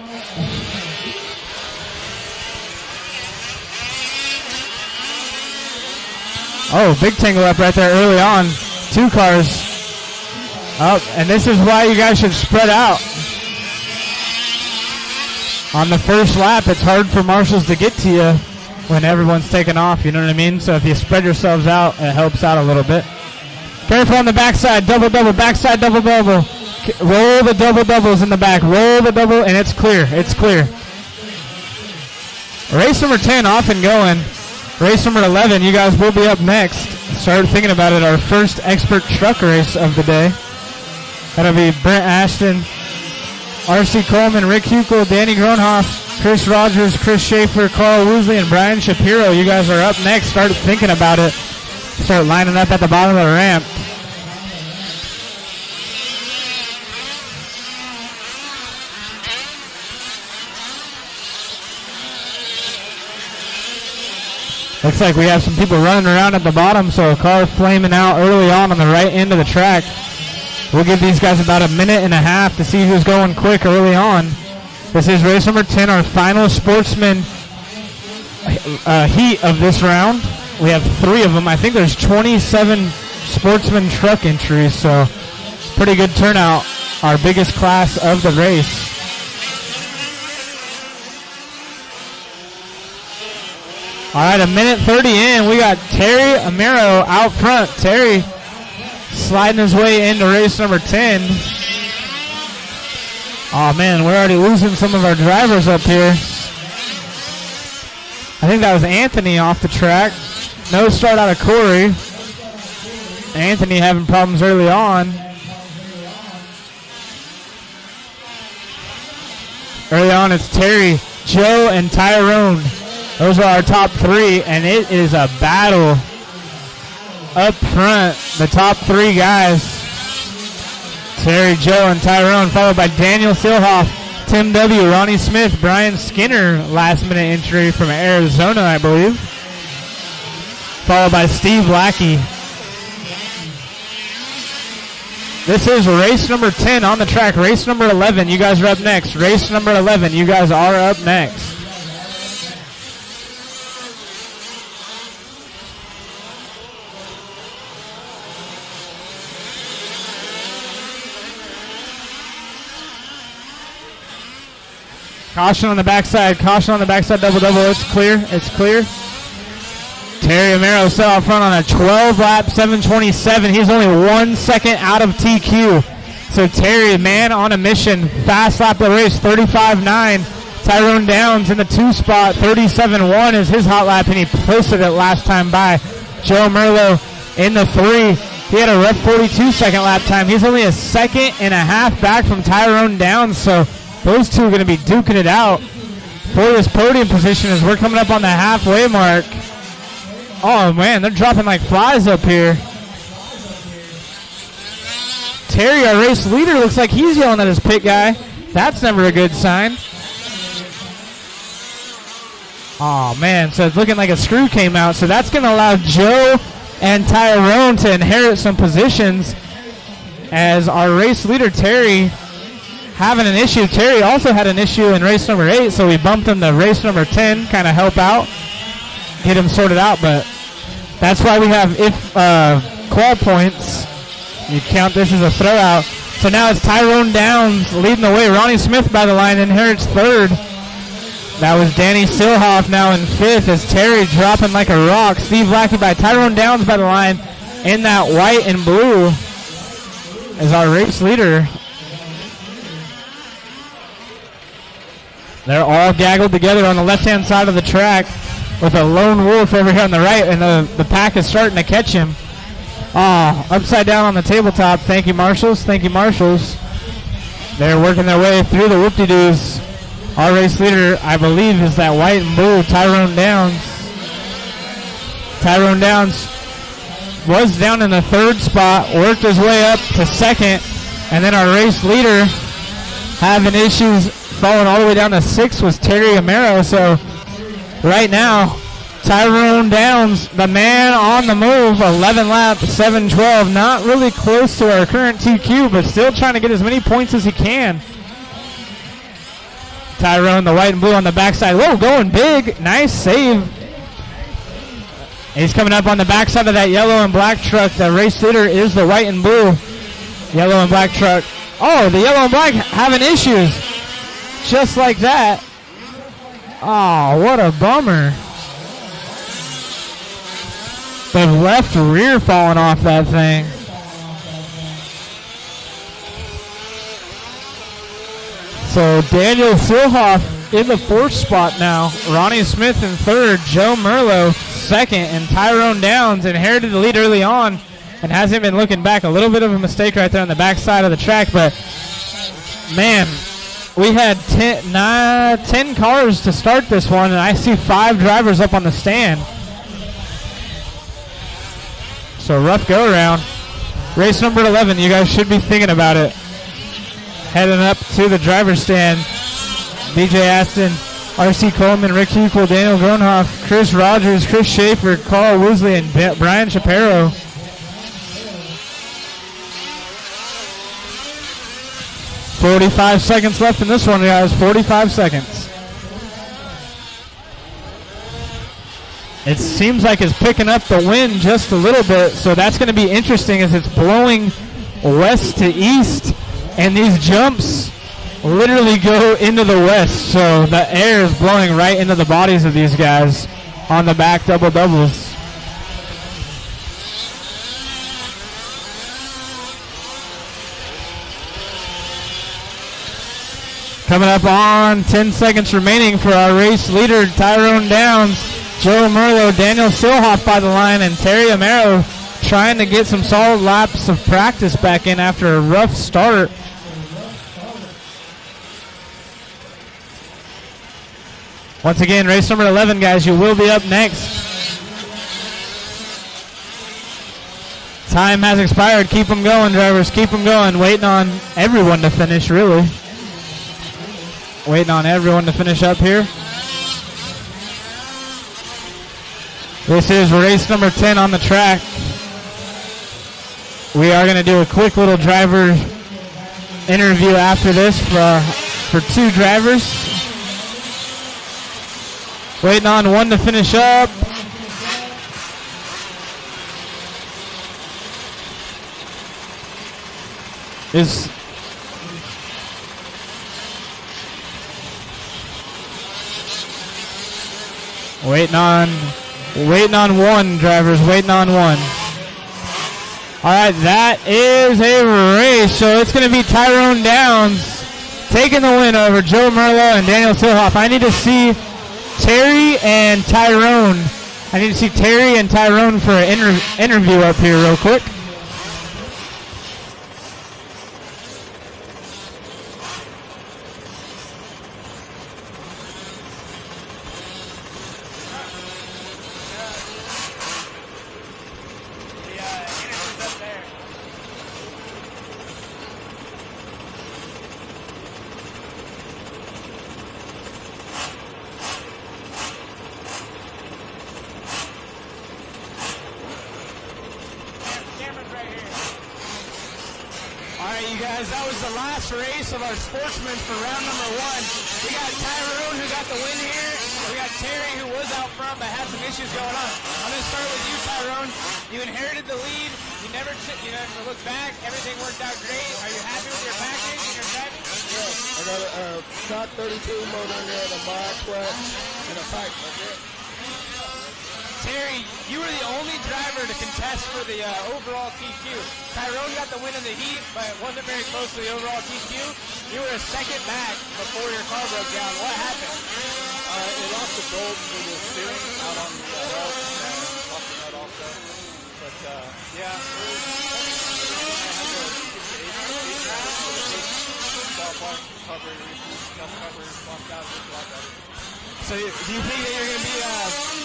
Oh, big tangle up right there early on. 2 cars. Oh, and this is why you guys should spread out. On the first lap, it's hard for marshals to get to you when everyone's taking off, you know what I mean? So if you spread yourselves out, it helps out a little bit. Careful on the backside, double-double, backside double-double. Roll the double-doubles in the back. Roll the double, and it's clear. It's clear. Race number 10 off and going. Race number 11, you guys will be up next. Start thinking about it, our first expert truck race of the day. That'll be Brent Ashton, R.C. Coleman, Rick Huckel, Danny Gronhoff, Chris Rogers, Chris Schaefer, Carl Woosley, and Brian Shapiro. You guys are up next. Start thinking about it. Start lining up at the bottom of the ramp. Looks like we have some people running around at the bottom, so a car flaming out early on the right end of the track. We'll give these guys about a minute and a half to see who's going quick early on. This is race number 10, our final sportsman heat of this round. We have 3 of them. I think there's 27 sportsman truck entries, so pretty good turnout. Our biggest class of the race. All right, a minute 30 in. We got Terry Amaro out front. Terry sliding his way into race number 10. Oh, man, we're already losing some of our drivers up here. I think that was Anthony off the track. No start out of Corey. Anthony having problems early on. Early on, it's Terry, Joe, and Tyrone. Those are our top three, and it is a battle up front. The top three guys, Terry, Joe, and Tyrone, followed by Daniel Silhoff, Tim W., Ronnie Smith, Brian Skinner, last-minute entry from Arizona, I believe, followed by Steve Lackey. This is race number 10 on the track. Race number 11, you guys are up next. Race number 11, you guys are up next. Caution on the backside. Caution on the backside. Double. It's clear. It's clear. Terry Amaro still out front on a 12-lap 7:27. He's only 1 second out of TQ. So Terry, man, on a mission. Fast lap of the race, 35.9. Tyrone Downs in the 2 spot. 37.1 is his hot lap, and he posted it last time by. Joe Merlo in the 3. He had a rough 42 second lap time. He's only a second and a half back from Tyrone Downs. So those two are going to be duking it out for this podium position as we're coming up on the halfway mark. Oh, man, they're dropping like flies up here. Terry, our race leader, looks like he's yelling at his pit guy. That's never a good sign. Oh, man, so it's looking like a screw came out. So that's going to allow Joe and Tyrone to inherit some positions as our race leader, Terry, having an issue. Terry also had an issue in race number 8, so we bumped him to race number 10, kind of help out, get him sorted out. But that's why we have qual points. You count this as a throwout. So now it's Tyrone Downs leading the way. Ronnie Smith by the line inherits 3rd. That was Danny Silhoff now in 5th as Terry dropping like a rock. Steve Lackey by Tyrone Downs by the line in that white and blue as our race leader. They're all gaggled together on the left-hand side of the track with a lone wolf over here on the right, and the pack is starting to catch him. Oh, upside down on the tabletop. Thank you, Marshals. Thank you, Marshals. They're working their way through the whoop-de-doos. Our race leader, I believe, is that white and blue, Tyrone Downs. Tyrone Downs was down in the 3rd spot, worked his way up to 2nd, and then our race leader having issues falling all the way down to 6th was Terry Amaro. So right now, Tyrone Downs, the man on the move, 11 laps, 7:12. Not really close to our current TQ, but still trying to get as many points as he can. Tyrone, the white and blue on the backside. Whoa, going big. Nice save. He's coming up on the backside of that yellow and black truck. The race leader is the white and blue. Yellow and black truck. Oh, the yellow and black having issues. Just like that. Oh, what a bummer. The left rear falling off that thing. So Daniel Silhoff in the 4th spot now. Ronnie Smith in 3rd. Joe Merlo 2nd. And Tyrone Downs inherited the lead early on and hasn't been looking back. A little bit of a mistake right there on the backside of the track. But, man, we had 10 cars to start this one, and I see 5 drivers up on the stand. So rough go around. Race number 11, you guys should be thinking about it. Heading up to the driver's stand. BJ Aston, R.C. Coleman, Rick Equal, Daniel Gronhoff, Chris Rogers, Chris Schaefer, Carl Woosley, and Brian Shapiro. $45 seconds left in this one, guys. 45 seconds. It seems like it's picking up the wind just a little bit, so that's going to be interesting as it's blowing west to east, and these jumps literally go into the west, so the air is blowing right into the bodies of these guys on the back double-doubles. Coming up on 10 seconds remaining for our race leader, Tyrone Downs, Joe Merlo, Daniel Silhoff by the line, and Terry Amaro trying to get some solid laps of practice back in after a rough start. Once again, race number 11, guys, you will be up next. Time has expired. Keep them going, drivers. Keep them going. Waiting on everyone to finish, really. Waiting on everyone to finish up here. This is race number 10 on the track. We are going to do a quick little driver interview after this for two drivers. Waiting on one to finish up. Waiting on one, drivers, waiting on one. All right, that is a race. So it's going to be Tyrone Downs taking the win over Joe Merlo and Daniel Silhoff. I need to see Terry and Tyrone. I need to see Terry and Tyrone for an interview up here real quick. Sportsmen for round number one. We got Tyrone who got the win here. We got Terry who was out front but had some issues going on. I'm going to start with you, Tyrone. You inherited the lead. You never looked back. Everything worked out great. Are you happy with your package and your driving? Yeah, I got a Shot 32 motor in there, the mod clutch, and a pipe. That's it. Terry, you were the only driver to contest for the overall TQ. Tyrone got the win in the heat, but it wasn't very close to the overall TQ. You were a second back before your car broke down. What happened? It lost the gold for the steering out on the belt and lost the nut also. But yeah, I had to get the 8 rounds, ballpark recovery, dust cover, locked out, just like that. So do you think that you're going to be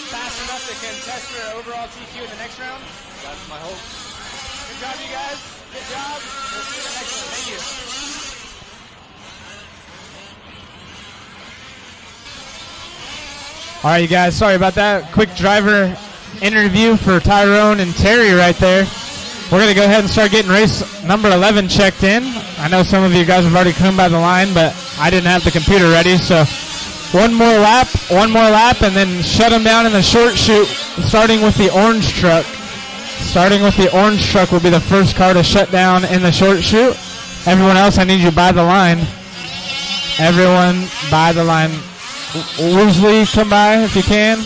fast enough to contest your overall TQ in the next round? That's my hope. Good job, you guys. Good job. We'll see you in the next one. Thank you. All right, you guys, sorry about that. Quick driver interview for Tyrone and Terry right there. We're going to go ahead and start getting race number 11 checked in. I know some of you guys have already come by the line, but I didn't have the computer ready, so one more lap, and then shut them down in the short chute, starting with the orange truck. Starting with the orange truck will be the first car to shut down in the short chute. Everyone else, I need you by the line. Everyone by the line. Woosley, come by if you can.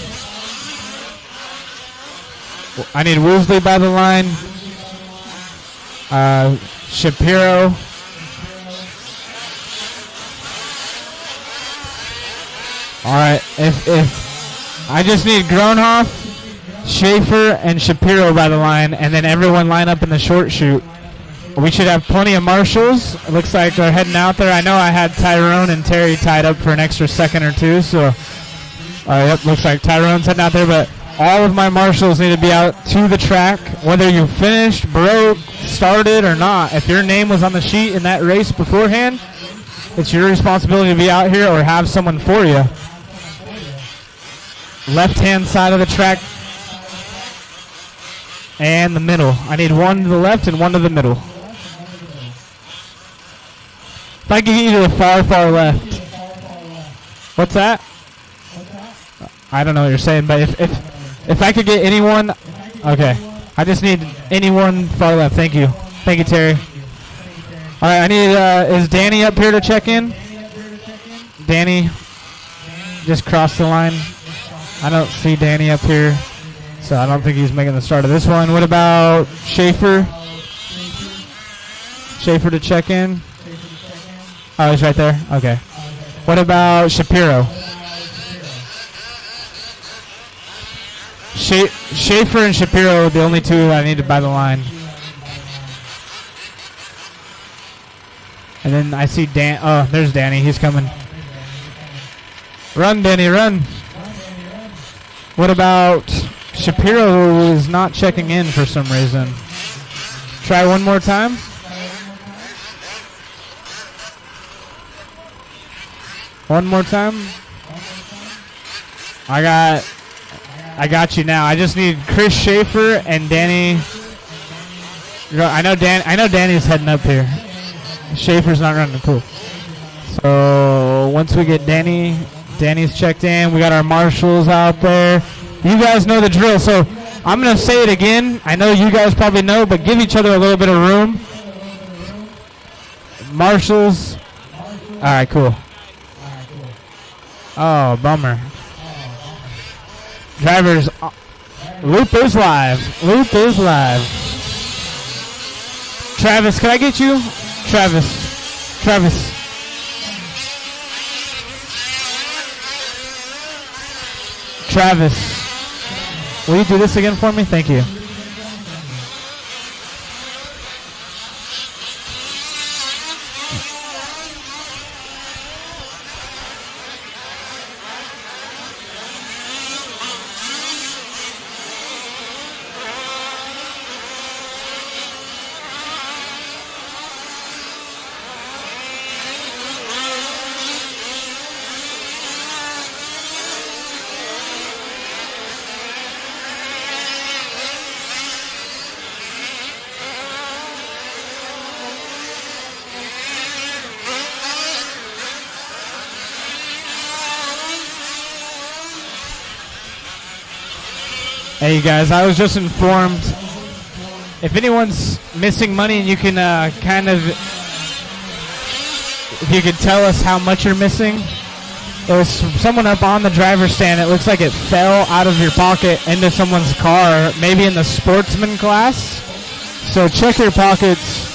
I need Woosley by the line. Shapiro. All right, if I just need Gronhoff, Schaefer, and Shapiro by the line, and then everyone line up in the short chute. We should have plenty of marshals. It looks like they're heading out there. I know I had Tyrone and Terry tied up for an extra second or two, so yep, looks like Tyrone's heading out there, but all of my marshals need to be out to the track, whether you finished, broke, started, or not. If your name was on the sheet in that race beforehand, it's your responsibility to be out here or have someone for you. Left-hand side of the track and the middle. I need one to the left and one to the middle. If I can get you to the far, far left. What's that? I don't know what you're saying, but if If I could get anyone, okay. I just need anyone far left. Thank you. Thank you, Terry. All right, I need, is Danny up here to check in? Danny just crossed the line. I don't see Danny up here, so I don't think he's making the start of this one. What about Schaefer? Schaefer to check in? Oh, he's right there? Okay. What about Shapiro? Schaefer and Shapiro are the only two I needed by the line. And then I see Dan. Oh, there's Danny. He's coming. Run, Danny, run. What about Shapiro, who is not checking in for some reason? Try one more time. One more time. I got you now. I just need Chris Schaefer and Danny. I know Danny's heading up here. Schaefer's not running. Cool. So once we get Danny's checked in. We got our marshals out there. You guys know the drill. So I'm going to say it again. I know you guys probably know, but give each other a little bit of room. Marshals. All right, cool. Oh, bummer. Drivers. Loop is live. Loop is live. Travis, can I get you? Travis. Travis, will you do this again for me? Thank you. Hey, you guys, I was just informed. If anyone's missing money and you can if you could tell us how much you're missing. There was someone up on the driver's stand. It looks like it fell out of your pocket into someone's car, maybe in the sportsman class. So check your pockets.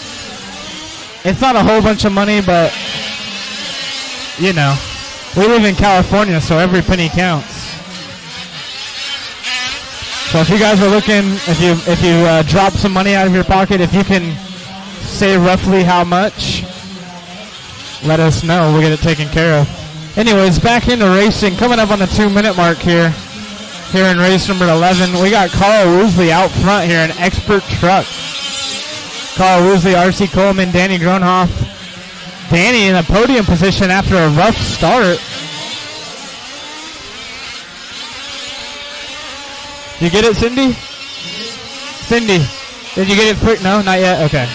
It's not a whole bunch of money, but, you know, we live in California, so every penny counts. So if you guys are looking, if you drop some money out of your pocket, if you can say roughly how much, let us know. We'll get it taken care of. Anyways, back into racing. Coming up on the 2-minute mark here in race number 11. We got Carl Woosley out front here, an expert truck. Carl Woosley, R.C. Coleman, Danny Gronhoff. Danny in a podium position after a rough start. You get it, Cindy? Cindy, did you get it quick? No, not yet? Okay.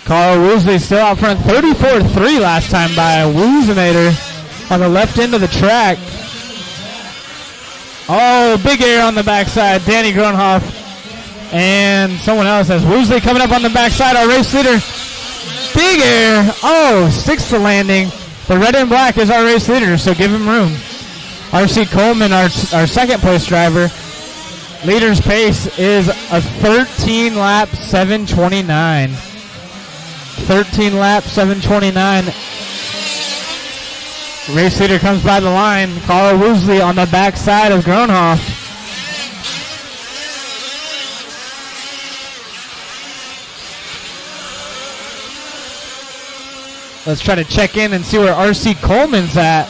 Carl Woosley still out front. 34-3 last time by Woozinator on the left end of the track. Oh, big air on the backside. Danny Gronhoff and someone else has Woosley coming up on the backside. Our race leader. Big air. Oh, sticks the landing. The red and black is our race leader, so give him room. R.C. Coleman, our second place driver. Leader's pace is a 13-lap 7:29. 13-lap 7:29. Race leader comes by the line. Carl Woosley on the backside of Gronhoff. Let's try to check in and see where R.C. Coleman's at.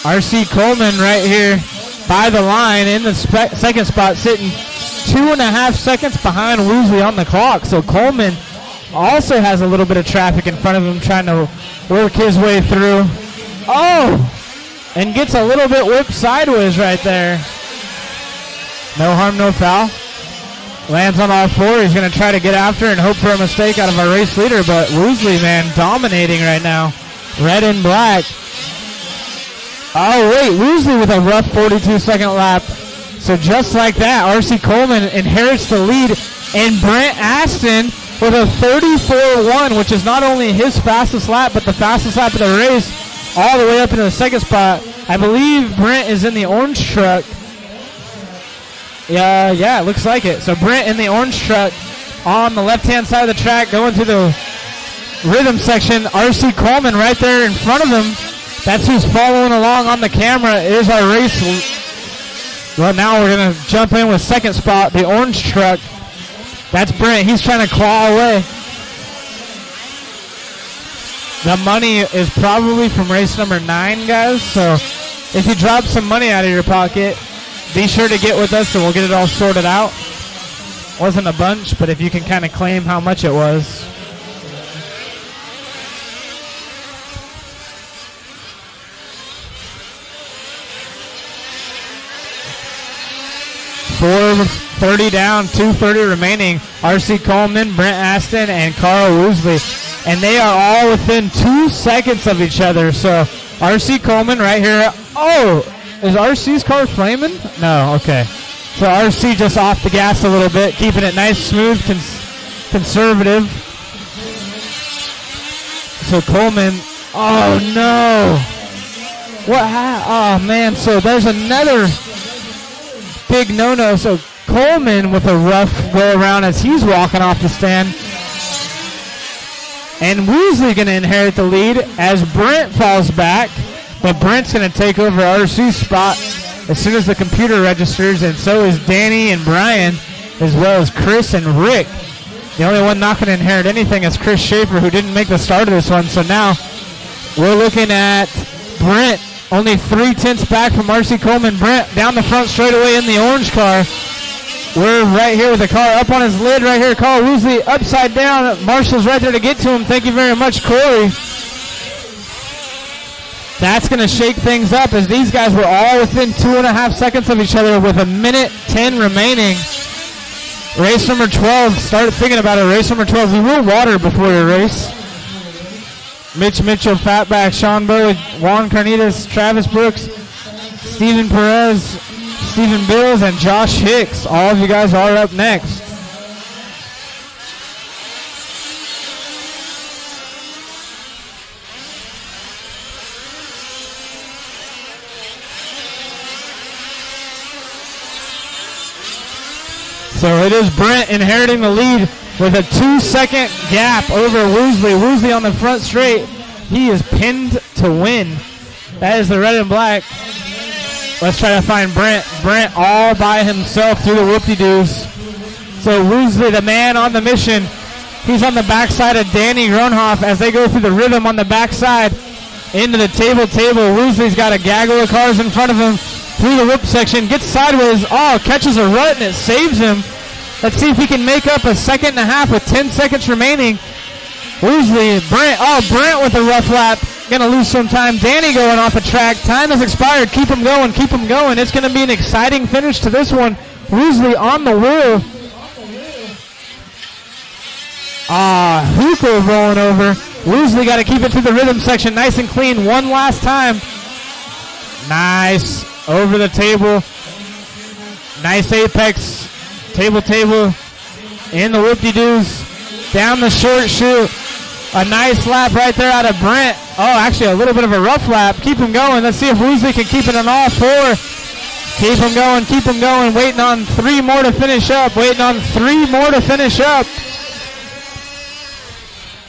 R.C. Coleman right here by the line in the second spot, sitting 2.5 seconds behind Woosley on the clock. So Coleman also has a little bit of traffic in front of him trying to work his way through. Oh, and gets a little bit whipped sideways right there. No harm, no foul. Lands on all four. He's going to try to get after and hope for a mistake out of our race leader, but Woosley, man, dominating right now. Red and black. Oh, wait, Woosley with a rough 42-second lap. So just like that, R.C. Coleman inherits the lead, and Brent Aston with a 34.1, which is not only his fastest lap, but the fastest lap of the race, all the way up into the second spot. I believe Brent is in the orange truck. Yeah, it looks like it. So Brent in the orange truck on the left-hand side of the track going through the rhythm section. R.C. Coleman right there in front of him. That's who's following along on the camera. Is our race. Well, now we're going to jump in with second spot, the orange truck. That's Brent. He's trying to claw away. The money is probably from race number 9, guys. So if you drop some money out of your pocket, be sure to get with us and we'll get it all sorted out. Wasn't a bunch, but if you can kind of claim how much it was. .430 down, 2:30 remaining. R.C. Coleman, Brent Aston, and Carl Woosley. And they are all within 2 seconds of each other. So R.C. Coleman right here. Oh, is R.C.'s car flaming? No, okay. So R.C. just off the gas a little bit, keeping it nice, smooth, conservative. So Coleman, oh no. Oh man, so there's another big no-no. So Coleman with a rough go around as he's walking off the stand. And Woosley going to inherit the lead as Brent falls back. But Brent's going to take over RC's spot as soon as the computer registers. And so is Danny and Brian, as well as Chris and Rick. The only one not going to inherit anything is Chris Schaefer, who didn't make the start of this one. So now we're looking at Brent only 3/10 back from R.C. Coleman. Brent down the front straightaway in the orange car. We're right here with the car up on his lid right here. Carl Woosley upside down. Marshall's right there to get to him. Thank you very much, Corey. That's going to shake things up as these guys were all within 2.5 seconds of each other with 1:10 remaining. Race number 12. Start thinking about it. Race number 12. You will water before your race. Mitch Mitchell, Fatback, Sean Bowie, Juan Carnitas, Travis Brooks, Steven Perez, Stephen Bills, and Josh Hicks. All of you guys are up next. So it is Brent inheriting the lead with a 2-second gap over Woosley. Woosley on the front straight. He is pinned to win. That is the red and black. Let's try to find Brent. Brent all by himself through the whoop-de-doos. So Woosley, the man on the mission. He's on the backside of Danny Gronhoff as they go through the rhythm on the backside into the table. Woosley's got a gaggle of cars in front of him through the whoop section. Gets sideways. Oh, catches a rut and it saves him. Let's see if he can make up a 1.5 seconds with 10 seconds remaining. Woosley, Brent. Oh, Brent with a rough lap. Going to lose some time. Danny going off the track. Time has expired. Keep him going. Keep him going. It's going to be an exciting finish to this one. Woosley on the wheel. Hooker rolling over. Woosley got to keep it through the rhythm section nice and clean one last time. Nice. Over the table. Nice apex. Table. In the whoop-de-doos. Down the short chute. A nice lap right there out of Brent. Oh, actually a little bit of a rough lap. Keep him going. Let's see if Woosley can keep it on all four. Keep him going. Waiting on 3 more to finish up.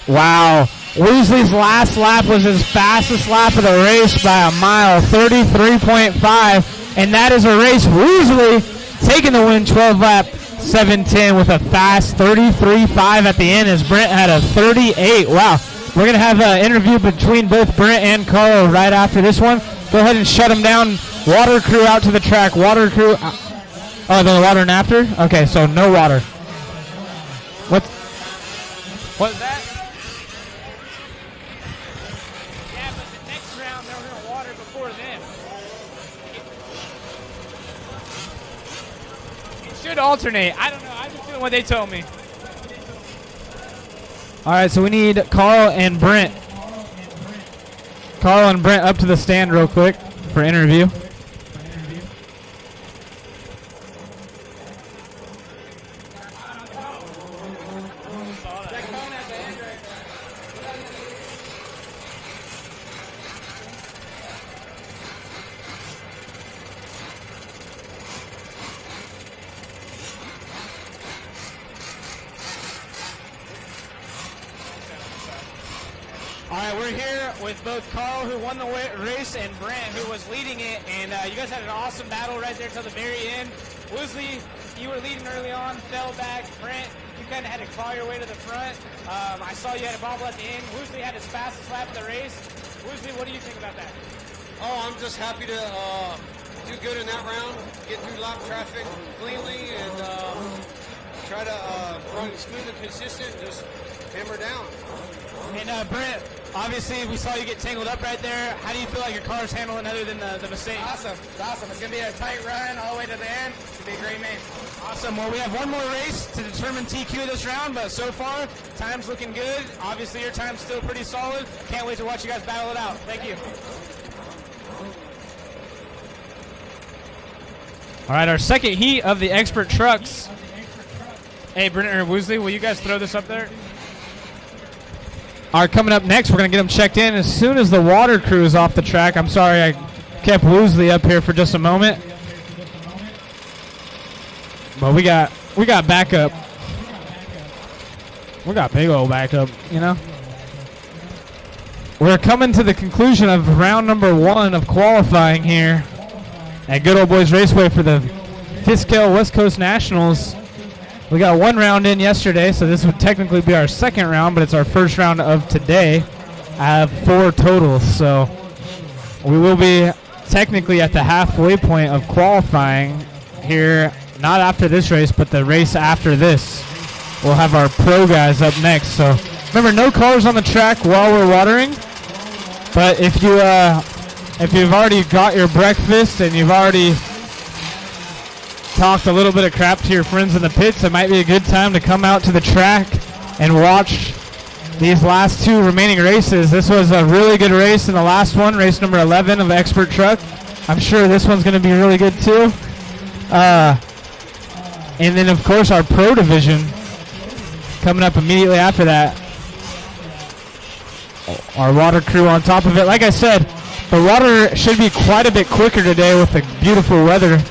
Wow. Woosley's last lap was his fastest lap of the race by a mile, 33.5. And that is a race. Woosley taking the win, 12 lap, 7:10 with a fast 33.5 at the end as Brent had a 38. Wow. We're going to have an interview between both Brent and Carl right after this one. Go ahead and shut them down. Water crew out to the track. Water crew. Oh, the water and after? Okay, so no water. What's that? Yeah, but the next round they're going to water before then. It should alternate. I don't know. I'm just doing what they told me. All right, so we need Carl and Brent. Carl and Brent up to the stand real quick. for interview. All right, we're here with both Carl, who won the race, and Brent, who was leading it. And you guys had an awesome battle right there till the very end. Woosley, you were leading early on, fell back. Brent, you kind of had to claw your way to the front. I saw you had a bobble at the end. Woosley had his fastest lap of the race. Woosley, what do you think about that? Oh, I'm just happy to do good in that round, get through lap traffic cleanly, and try to run smooth and consistent, just hammer down. And Brent, obviously we saw you get tangled up right there. How do you feel like your car's handling other than the mistake? Awesome. It's awesome. It's going to be a tight run all the way to the end. It's going to be a great main. Awesome. Well, we have one more race to determine TQ this round, but so far, time's looking good. Obviously, your time's still pretty solid. Can't wait to watch you guys battle it out. Thank you. All right, our second heat of the expert trucks. Hey, Brent or Woosley, will you guys throw this up there? Are coming up next. We're going to get them checked in as soon as the water crew is off the track. I'm sorry I kept Woosley up here for just a moment. But we got backup. We got big old backup, you know. We're coming to the conclusion of round number 1 of qualifying here at Good Old Boys Raceway for the Fiskell West Coast Nationals. We got one round in yesterday, so this would technically be our second round, but it's our first round of today. I have 4 totals, so we will be technically at the halfway point of qualifying here, not after this race, but the race after this. We'll have our pro guys up next. So remember, no cars on the track while we're watering, but if you've already got your breakfast and you've already talked a little bit of crap to your friends in the pits, it might be a good time to come out to the track and watch these last 2 remaining races. This was a really good race in the last one, race number 11 of Expert Truck. I'm sure this one's going to be really good too. And then, of course, our pro division coming up immediately after that. Our water crew on top of it. Like I said, the water should be quite a bit quicker today with the beautiful weather.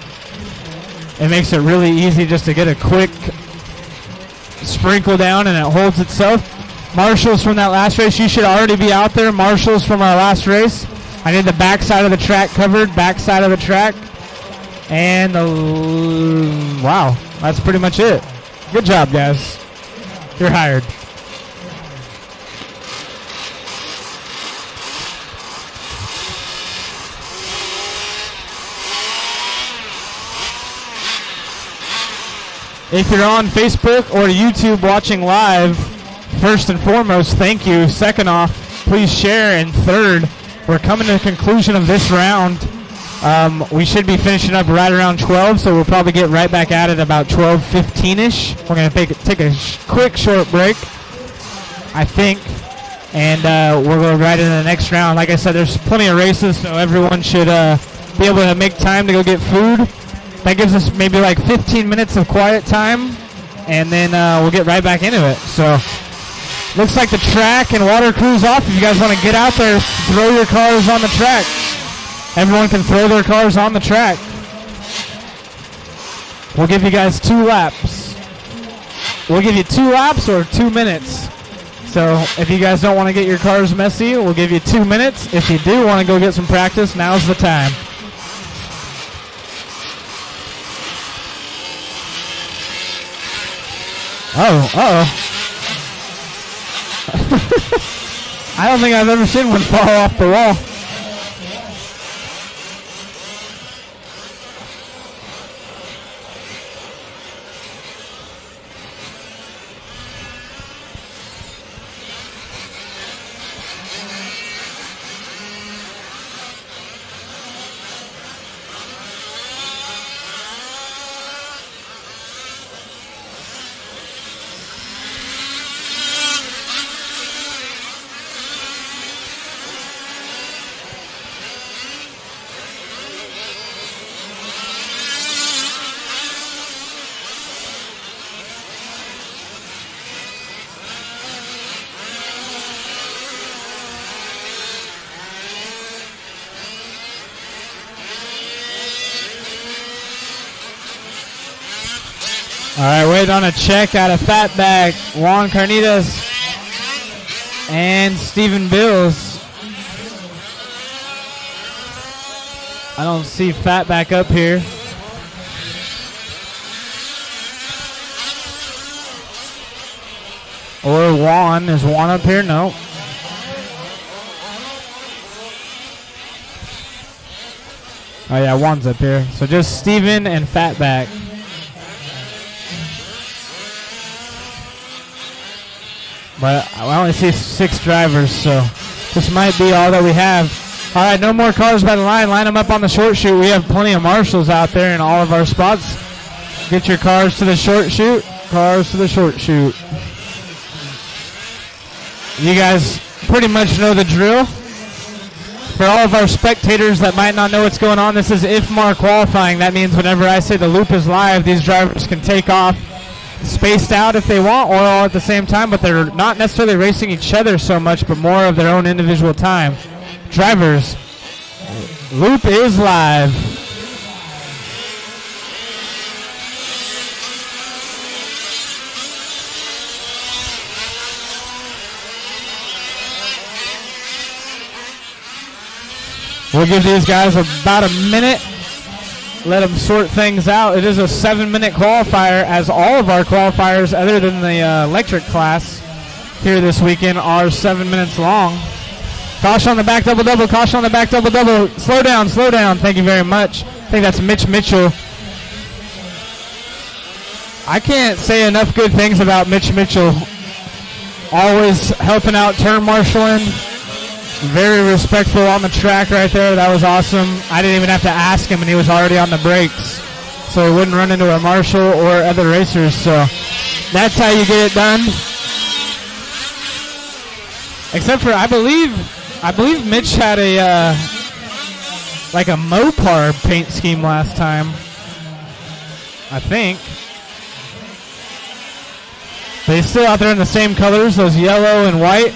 It makes it really easy just to get a quick sprinkle down, and it holds itself. Marshals from that last race, you should already be out there. Marshals from our last race. I need the back side of the track covered, back side of the track. And wow, that's pretty much it. Good job, guys. You're hired. If you're on Facebook or YouTube watching live, first and foremost, thank you. Second off, please share. And third, we're coming to the conclusion of this round. We should be finishing up right around 12, so we'll probably get right back at it about 12:15-ish. We're going to take a quick short break, I think, and we'll go right into the next round. Like I said, there's plenty of races, so everyone should be able to make time to go get food. That gives us maybe like 15 minutes of quiet time, and then we'll get right back into it. So, looks like the track and water crew's off. If you guys want to get out there, throw your cars on the track. Everyone can throw their cars on the track. We'll give you guys 2 laps. We'll give you 2 laps or 2 minutes. So, if you guys don't want to get your cars messy, we'll give you 2 minutes. If you do want to go get some practice, now's the time. Uh-oh. I don't think I've ever seen one fall off the wall. All right, waiting on a check out of Fatback, Juan Carnitas and Stephen Bills. I don't see Fatback up here. Or Juan. Is Juan up here? No. Oh, yeah, Juan's up here. So just Steven and Fatback. But I only see 6 drivers, so this might be all that we have. All right, no more cars by the line. Line them up on the short chute. We have plenty of marshals out there in all of our spots. Get your cars to the short chute. Cars to the short chute. You guys pretty much know the drill. For all of our spectators that might not know what's going on, this is IFMAR qualifying. That means whenever I say the loop is live, these drivers can take off spaced out if they want, or all at the same time, but they're not necessarily racing each other so much, but more of their own individual time. Drivers, loop is live. We'll give these guys about a minute. Let them sort things out. It is a 7-minute qualifier, as all of our qualifiers, other than the electric class here this weekend, are 7 minutes long. Caution on the back double-double. Caution on the back double-double. Slow down, slow down. Thank you very much. I think that's Mitch Mitchell. I can't say enough good things about Mitch Mitchell. Always helping out turn marshaling. Very respectful on the track right there. That was awesome. I didn't even have to ask him, and he was already on the brakes, so he wouldn't run into a marshal or other racers. So that's how you get it done. Except for I believe Mitch had a like a Mopar paint scheme last time. I think. But he's still out there in the same colors, those yellow and white.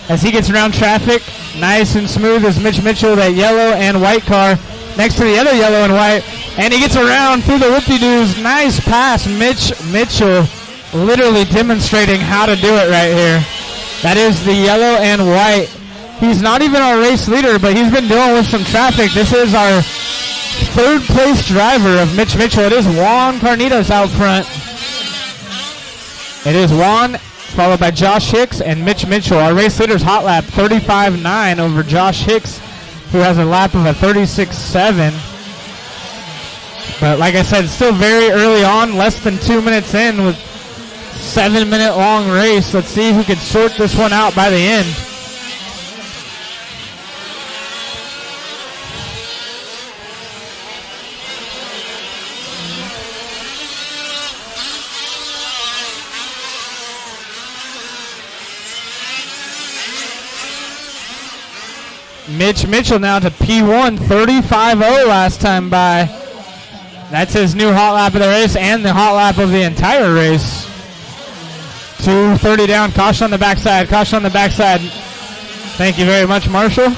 As he gets around traffic, nice and smooth as Mitch Mitchell, that yellow and white car next to the other yellow and white. And he gets around through the whoop-de-doos. Nice pass. Mitch Mitchell literally demonstrating how to do it right here. That is the yellow and white. He's not even our race leader, but he's been dealing with some traffic. This is our 3rd place driver of Mitch Mitchell. It is Juan Carnitas out front. It is Juan, followed by Josh Hicks and Mitch Mitchell. Our race leader's hot lap 35.9 over Josh Hicks, who has a lap of a 36.7. But like I said, it's still very early on, less than 2 minutes in with 7-minute long race. Let's see who can sort this one out by the end. Mitch Mitchell now to P1, 35.0 last time by. That's his new hot lap of the race and the hot lap of the entire race. 2:30 down, caution on the backside, caution on the backside. Thank you very much, Marshall.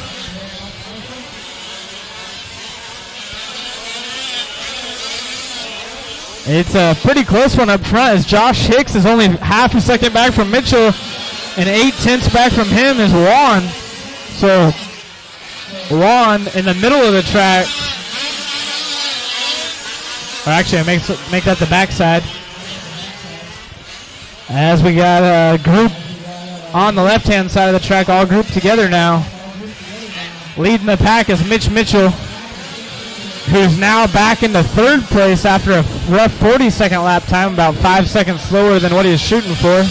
It's a pretty close one up front, as Josh Hicks is only half a second back from Mitchell, and 0.8 back from him is Juan. So Juan in the middle of the track. Or actually, make that the backside. As we got a group on the left-hand side of the track, all grouped together now. Leading the pack is Mitch Mitchell, who's now back into 3rd place after a rough 40-second lap time, about 5 seconds slower than what he was shooting for.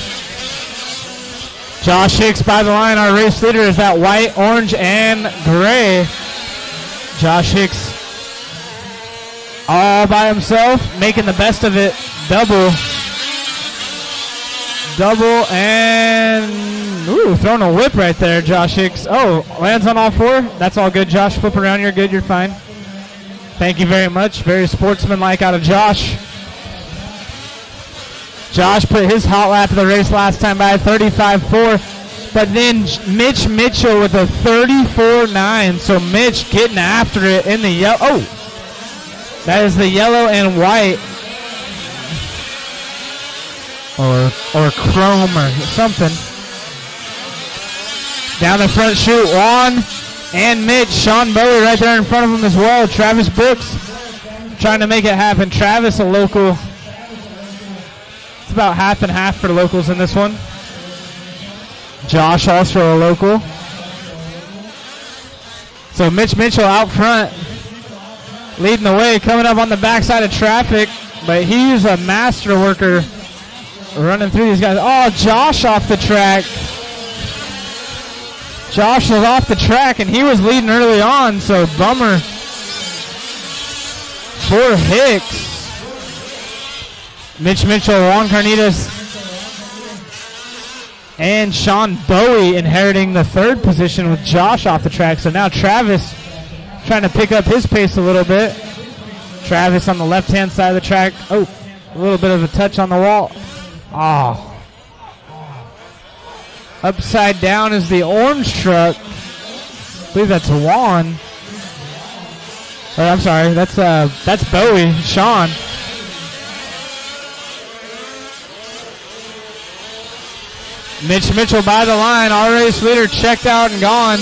Josh Hicks by the line. Our race leader is that white, orange, and gray. Josh Hicks all by himself, making the best of it. Double, and throwing a whip right there, Josh Hicks. Oh, lands on all 4. That's all good, Josh. Flip around. You're good. You're fine. Thank you very much. Very sportsmanlike out of Josh. Josh put his hot lap of the race last time by 35.4, but then Mitch Mitchell with a 34.9. So Mitch getting after it in the yellow. Oh, that is the yellow and white. or chrome or something. Down the front chute, Juan and Mitch. Sean Bowie right there in front of him as well. Travis Brooks trying to make it happen. Travis, a local. It's about half and half for the locals in this one. Josh, also a local. So Mitch Mitchell out front, leading the way, coming up on the backside of traffic. But he's a master worker running through these guys. Oh, Josh off the track. Josh was off the track, and he was leading early on, so bummer for Hicks. Mitch Mitchell, Juan Carnitas, and Sean Bowie inheriting the third position with Josh off the track. So now Travis trying to pick up his pace a little bit. Travis on the left-hand side of the track. Oh, a little bit of a touch on the wall. Oh. Upside down is the orange truck. I believe that's Juan. Or I'm sorry, that's Bowie, Sean. Mitch Mitchell by the line. Our race leader checked out and gone.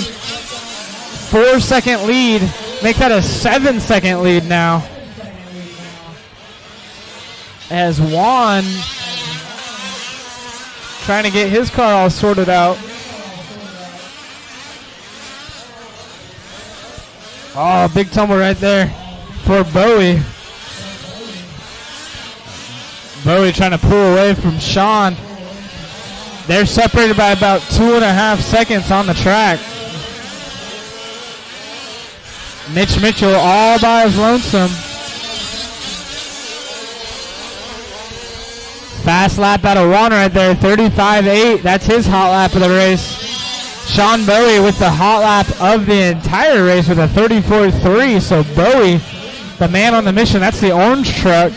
4-second lead. Make that a 7-second lead now. As Juan trying to get his car all sorted out. Oh, big tumble right there for Bowie. Bowie trying to pull away from Sean. They're separated by about 2.5 seconds on the track. Mitch Mitchell all by his lonesome. Fast lap out of Juan right there, 35.8. That's his hot lap of the race. Sean Bowie with the hot lap of the entire race with a 34.3. So Bowie, the man on the mission. That's the orange truck.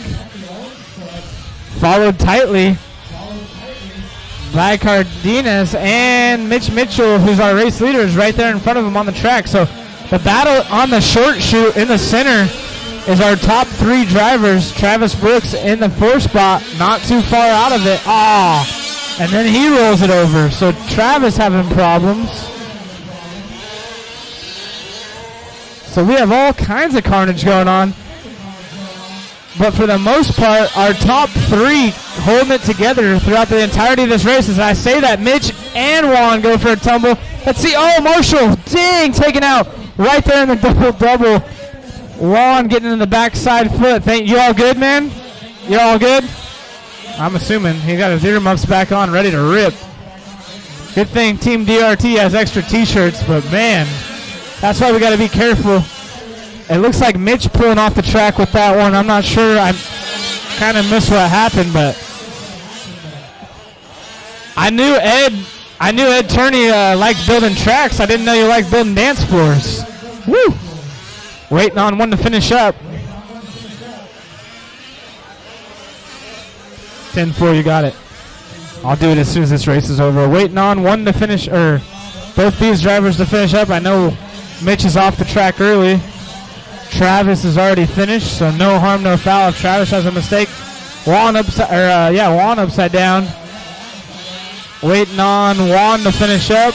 Followed tightly by Cardenas, and Mitch Mitchell, who's our race leader, is right there in front of him on the track. So the battle on the short chute in the center is our top three drivers. Travis Brooks in the 4th spot, not too far out of it. And then he rolls it over. So Travis having problems. So we have all kinds of carnage going on. But for the most part, our top three holding it together throughout the entirety of this race. As I say that, Mitch and Juan go for a tumble. Let's see. Oh, Marshall, dang, taken out right there in the double-double. Juan getting in the backside foot. You all good, man? You all good? I'm assuming he got his earmuffs back on, ready to rip. Good thing Team DRT has extra T-shirts, but man, that's why we got to be careful. It looks like Mitch pulling off the track with that one. I'm not sure. I kind of missed what happened, but I knew Ed Turney liked building tracks. I didn't know you liked building dance floors. Woo! Waiting on one to finish up. 10-4, you got it. I'll do it as soon as this race is over. Waiting on one to finish, or both these drivers to finish up. I know Mitch is off the track early. Travis is already finished, so no harm, no foul. If Travis has a mistake, Juan upside down. Waiting on Juan to finish up.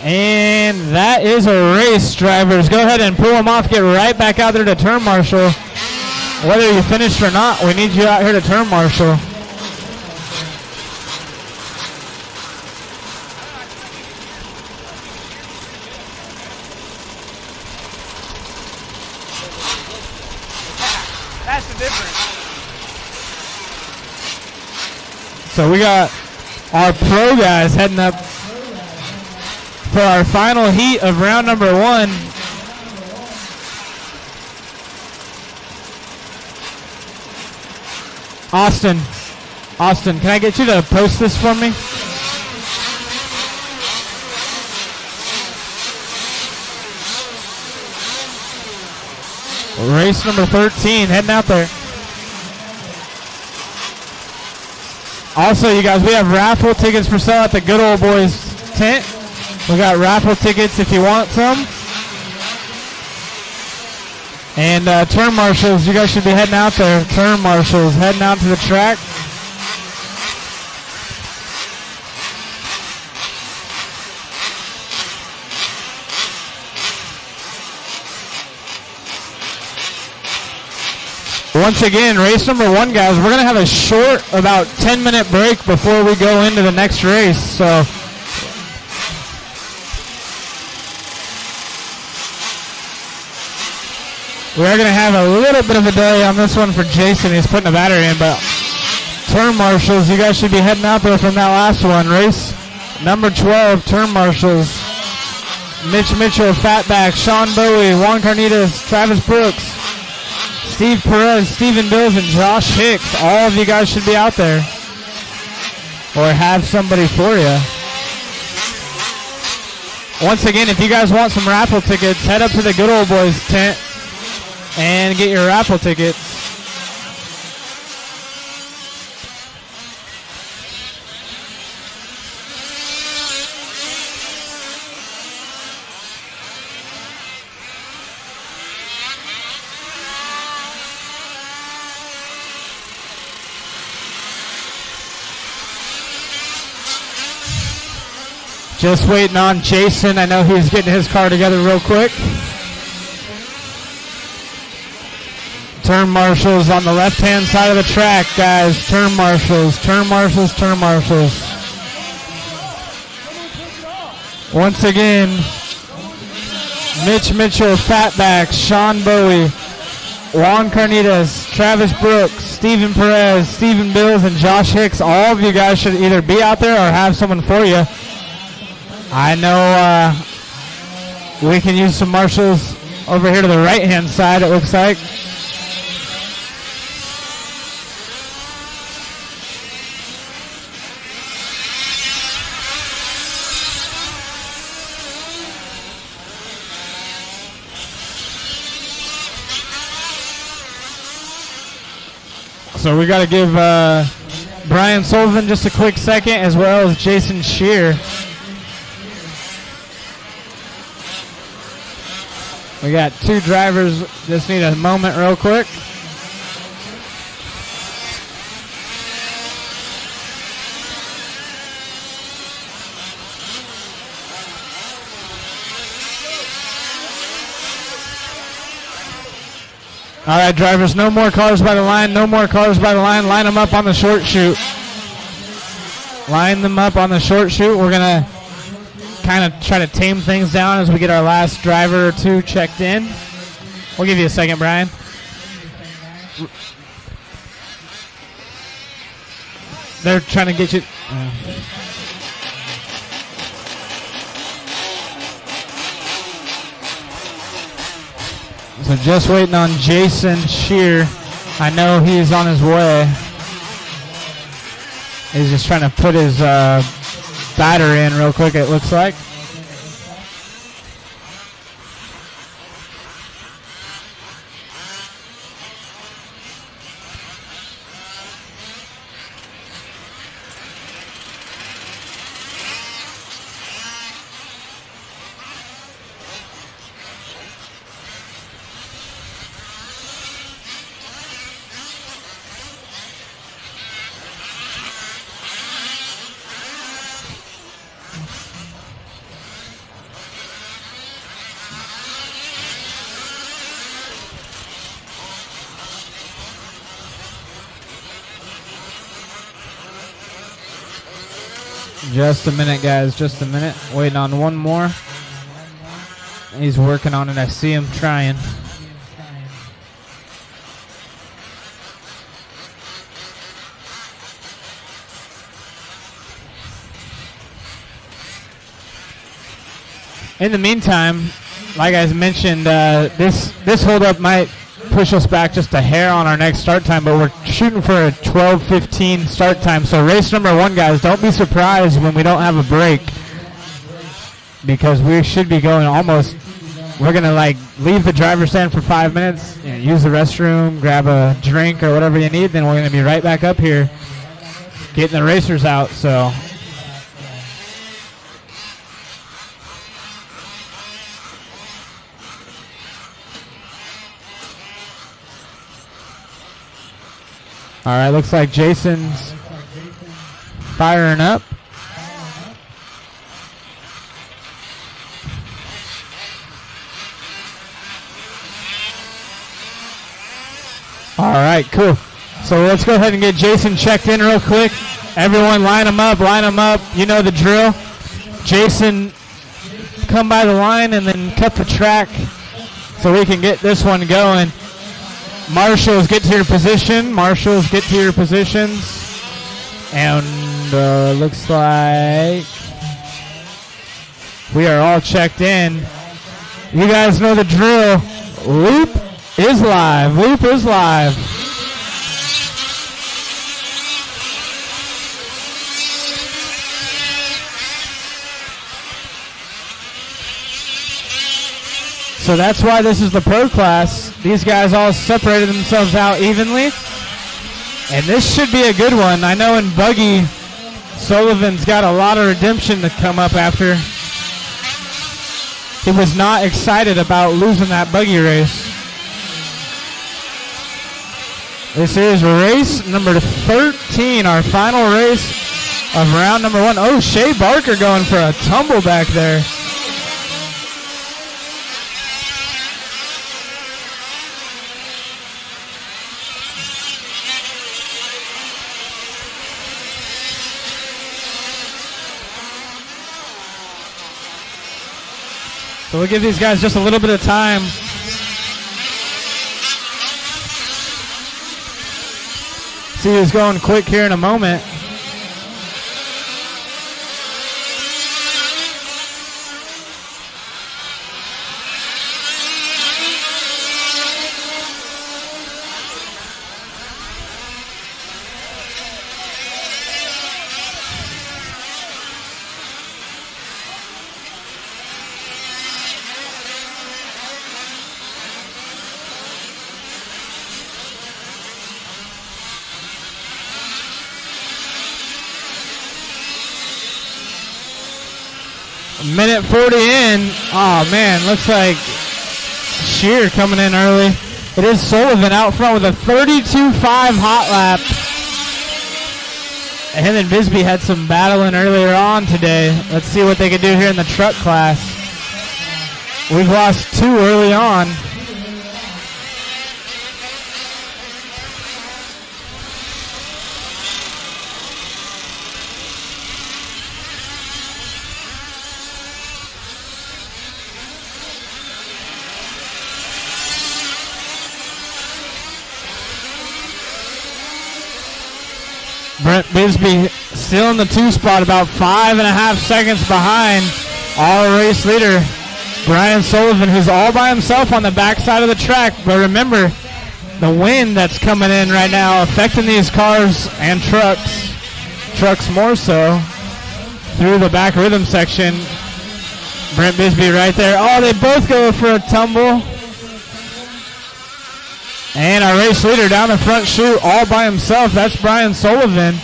And that is a race, drivers. Go ahead and pull them off. Get right back out there to turn marshal. Whether you finished or not, we need you out here to turn marshal. That's the difference. So we got our pro guys heading up for our final heat of round number 1. Austin, can I get you to post this for me? Race number 13, heading out there. Also, you guys, we have raffle tickets for sale at the Good Old Boys tent. We got raffle tickets if you want some. And turn marshals, you guys should be heading out there. Turn marshals heading out to the track. Once again, race number 1, guys, we're going to have a short, about 10-minute break before we go into the next race. So we are going to have a little bit of a delay on this one for Jason. He's putting a battery in, but turn marshals, you guys should be heading out there from that last one. Race number 12, turn marshals. Mitch Mitchell, Fatback, Sean Bowie, Juan Carnitas, Travis Brooks, Steve Perez, Stephen Bills, and Josh Hicks. All of you guys should be out there or have somebody for you. Once again, if you guys want some raffle tickets, head up to the Good Old Boys tent and get your raffle tickets. Just waiting on Jason. I know he's getting his car together real quick. Turn marshals on the left-hand side of the track, guys. Turn marshals, turn marshals, turn marshals. Once again, Mitch Mitchell, Fatback, Sean Bowie, Juan Carnitas, Travis Brooks, Stephen Perez, Stephen Bills, and Josh Hicks. All of you guys should either be out there or have someone for you. I know we can use some marshals over here to the right-hand side, it looks like. So we got to give Brian Sullivan just a quick second, as well as Jason Shear. We got 2 drivers, just need a moment real quick. All right, drivers, no more cars by the line, no more cars by the line. Line them up on the short chute. Line them up on the short chute. We're going to kind of try to tame things down as we get our last driver or 2 checked in. We'll give you a second, Brian. They're trying to get you. So just waiting on Jason Shear. I know he's on his way. He's just trying to put his battery in real quick, it looks like. Just a minute, guys. Just a minute. Waiting on one more. He's working on it. I see him trying. In the meantime, like I mentioned, this holdup might push us back just a hair on our next start time, but we're shooting for a 12:15 start time. So race number 1, guys, don't be surprised when we don't have a break, because we should be going almost. We're gonna leave the driver's stand for 5 minutes, use the restroom, grab a drink or whatever you need. Then we're gonna be right back up here, getting the racers out. So. All right, looks like Jason's firing up. All right, cool. So let's go ahead and get Jason checked in real quick. Everyone line them up, line them up. You know the drill. Jason, come by the line and then cut the track so we can get this one going. Marshals, get to your position. Marshals, get to your positions. And looks like we are all checked in. You guys know the drill. Loop is live. Loop is live. So that's why this is the pro class. These guys all separated themselves out evenly. And this should be a good one. I know in buggy, Sullivan's got a lot of redemption to come up after. He was not excited about losing that buggy race. This is race number 13, our final race of round number 1. Oh, Shea Barker going for a tumble back there. So we'll give these guys just a little bit of time. See who's going quick here in a moment. Minute 40 in. Oh, man, looks like Shear coming in early. It is Sullivan out front with a 32.5 hot lap. And him and Bisbee had some battling earlier on today. Let's see what they can do here in the truck class. We've lost 2 early on. Brent Bisbee still in the 2 spot, about 5.5 seconds behind our race leader, Brian Sullivan, who's all by himself on the backside of the track. But remember, the wind that's coming in right now affecting these cars and trucks more so, through the back rhythm section. Brent Bisbee right there. Oh, they both go for a tumble. And our race leader down the front chute all by himself. That's Brian Sullivan.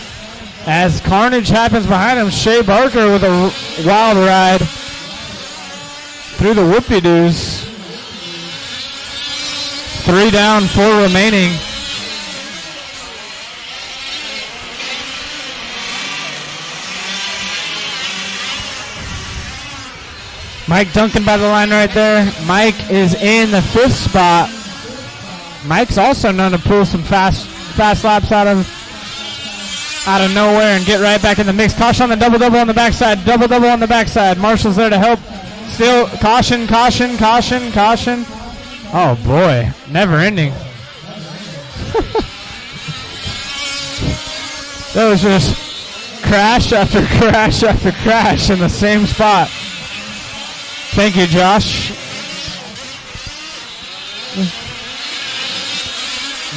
As carnage happens behind him, Shea Barker with a wild ride through the whoopie-doos. 3 down, 4 remaining. Mike Duncan by the line right there. Mike is in the 5th spot. Mike's also known to pull some fast laps out of nowhere and get right back in the mix. Caution on the double on the backside. Double on the backside. Marshall's there to help. Still caution. Oh boy, never ending. That was just crash after crash after crash in the same spot. Thank you, Josh.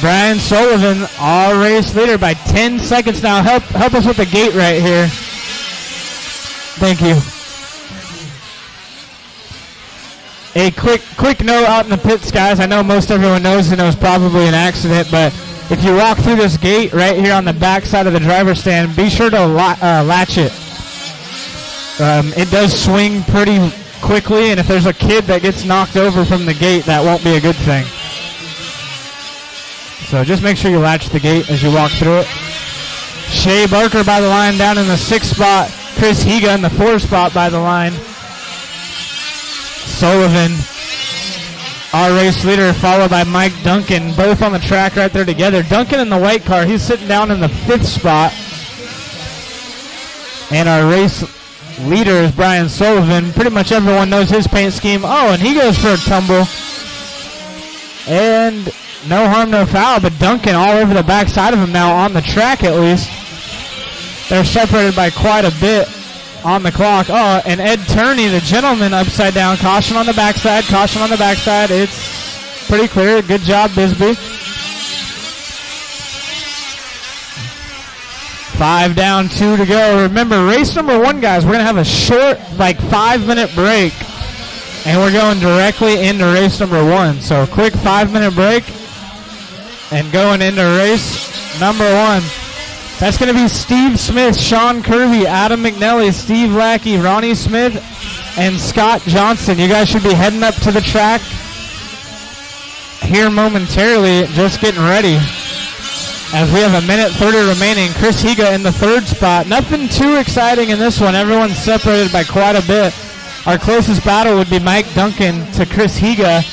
Brian Sullivan, our race leader, by 10 seconds now. Help us with the gate right here. Thank you. A quick note out in the pits, guys. I know most everyone knows and it was probably an accident, but if you walk through this gate right here on the back side of the driver's stand, be sure to latch it. It does swing pretty quickly, and if there's a kid that gets knocked over from the gate, that won't be a good thing. So just make sure you latch the gate as you walk through it. Shea Barker by the line down in the 6th spot. Chris Higa in the 4th spot by the line. Sullivan, our race leader, followed by Mike Duncan, both on the track right there together. Duncan in the white car, he's sitting down in the 5th spot. And our race leader is Brian Sullivan. Pretty much everyone knows his paint scheme. Oh, and he goes for a tumble. And no harm, no foul, but Duncan all over the backside of him now, on the track at least. They're separated by quite a bit on the clock. Oh, and Ed Turney, the gentleman, upside down. Caution on the backside, caution on the backside. It's pretty clear. Good job, Bisbee. 5 down, 2 to go. Remember, race number 1, guys, we're going to have a short, 5-minute break. And we're going directly into race number 1. So quick 5-minute break. And going into race number 1. That's going to be Steve Smith, Sean Kirby, Adam McNally, Steve Lackey, Ronnie Smith, and Scott Johnson. You guys should be heading up to the track here momentarily, just getting ready. As we have 1:30 remaining. Chris Higa in the 3rd spot. Nothing too exciting in this one. Everyone's separated by quite a bit. Our closest battle would be Mike Duncan to Chris Higa,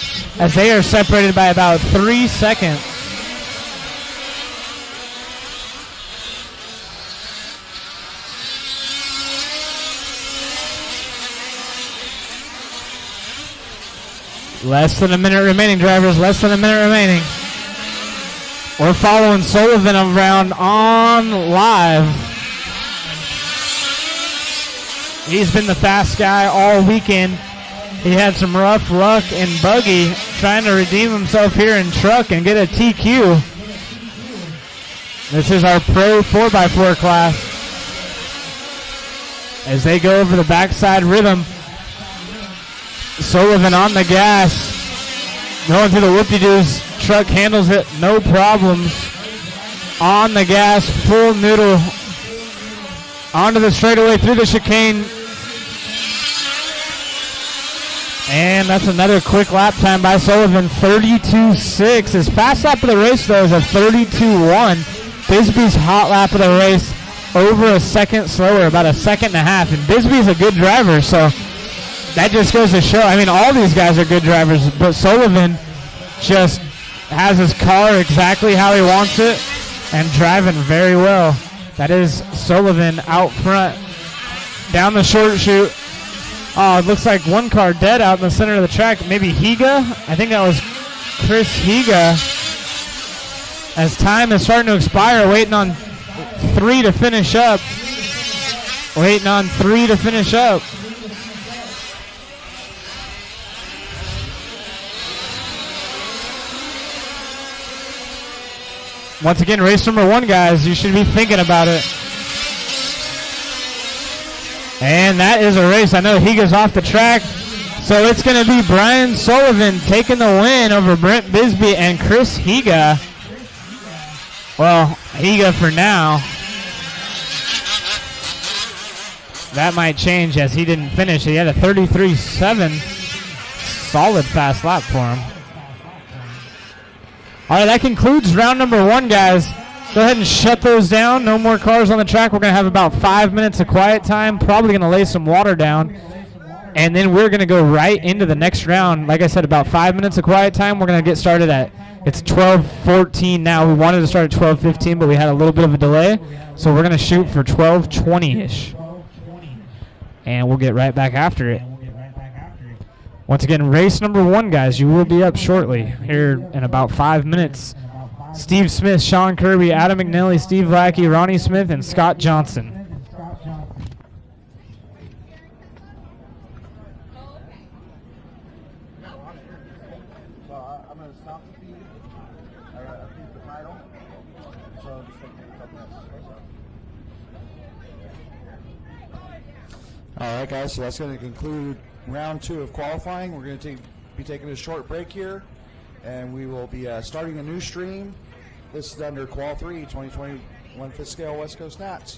as they are separated by about 3 seconds. Less than a minute remaining, drivers. Less than a minute remaining. We're following Sullivan around on live. He's been the fast guy all weekend. He had some rough luck in buggy, trying to redeem himself here in truck and get a TQ. This is our pro 4x4 class. As they go over the backside rhythm, Sullivan on the gas, going through the whoop-de-doos. Truck handles it, no problems. On the gas, full noodle. Onto the straightaway, through the chicane. And that's another quick lap time by Sullivan, 32.6. His fast lap of the race, though, is a 32.1. Bisbee's hot lap of the race, over a second slower, about a second and a half. And Bisbee's a good driver, so that just goes to show. I mean, all these guys are good drivers, but Sullivan just has his car exactly how he wants it and driving very well. That is Sullivan out front. Down the short chute. Oh, it looks like one car dead out in the center of the track. Maybe Higa? I think that was Chris Higa. As time is starting to expire, waiting on 3 to finish up. Waiting on 3 to finish up. Once again, race number 1, guys. You should be thinking about it. And that is a race. I know Higa's off the track. So it's going to be Brian Sullivan taking the win over Brent Bisbee and Chris Higa. Well, Higa for now. That might change as he didn't finish. He had a 33.7. Solid fast lap for him. All right, that concludes round number 1, guys. Go ahead and shut those down. No more cars on the track. We're going to have about 5 minutes of quiet time. Probably going to lay some water down. And then we're going to go right into the next round. Like I said, about 5 minutes of quiet time. We're going to get started at, it's 12:14 now. We wanted to start at 12:15, but we had a little bit of a delay. So we're going to shoot for 12:20-ish. And we'll get right back after it. Once again, race number 1, guys. You will be up shortly here in about 5 minutes. Steve Smith, Sean Kirby, Adam McNally, Steve Lackey, Ronnie Smith, and Scott Johnson. So I'm going to stop the feed. I feed the title. So just take a couple minutes. All right, guys. So that's going to conclude round 2 of qualifying. We're going to be taking a short break here, and we will be starting a new stream. This is under Qual 3 2021 5th Scale West Coast Nats.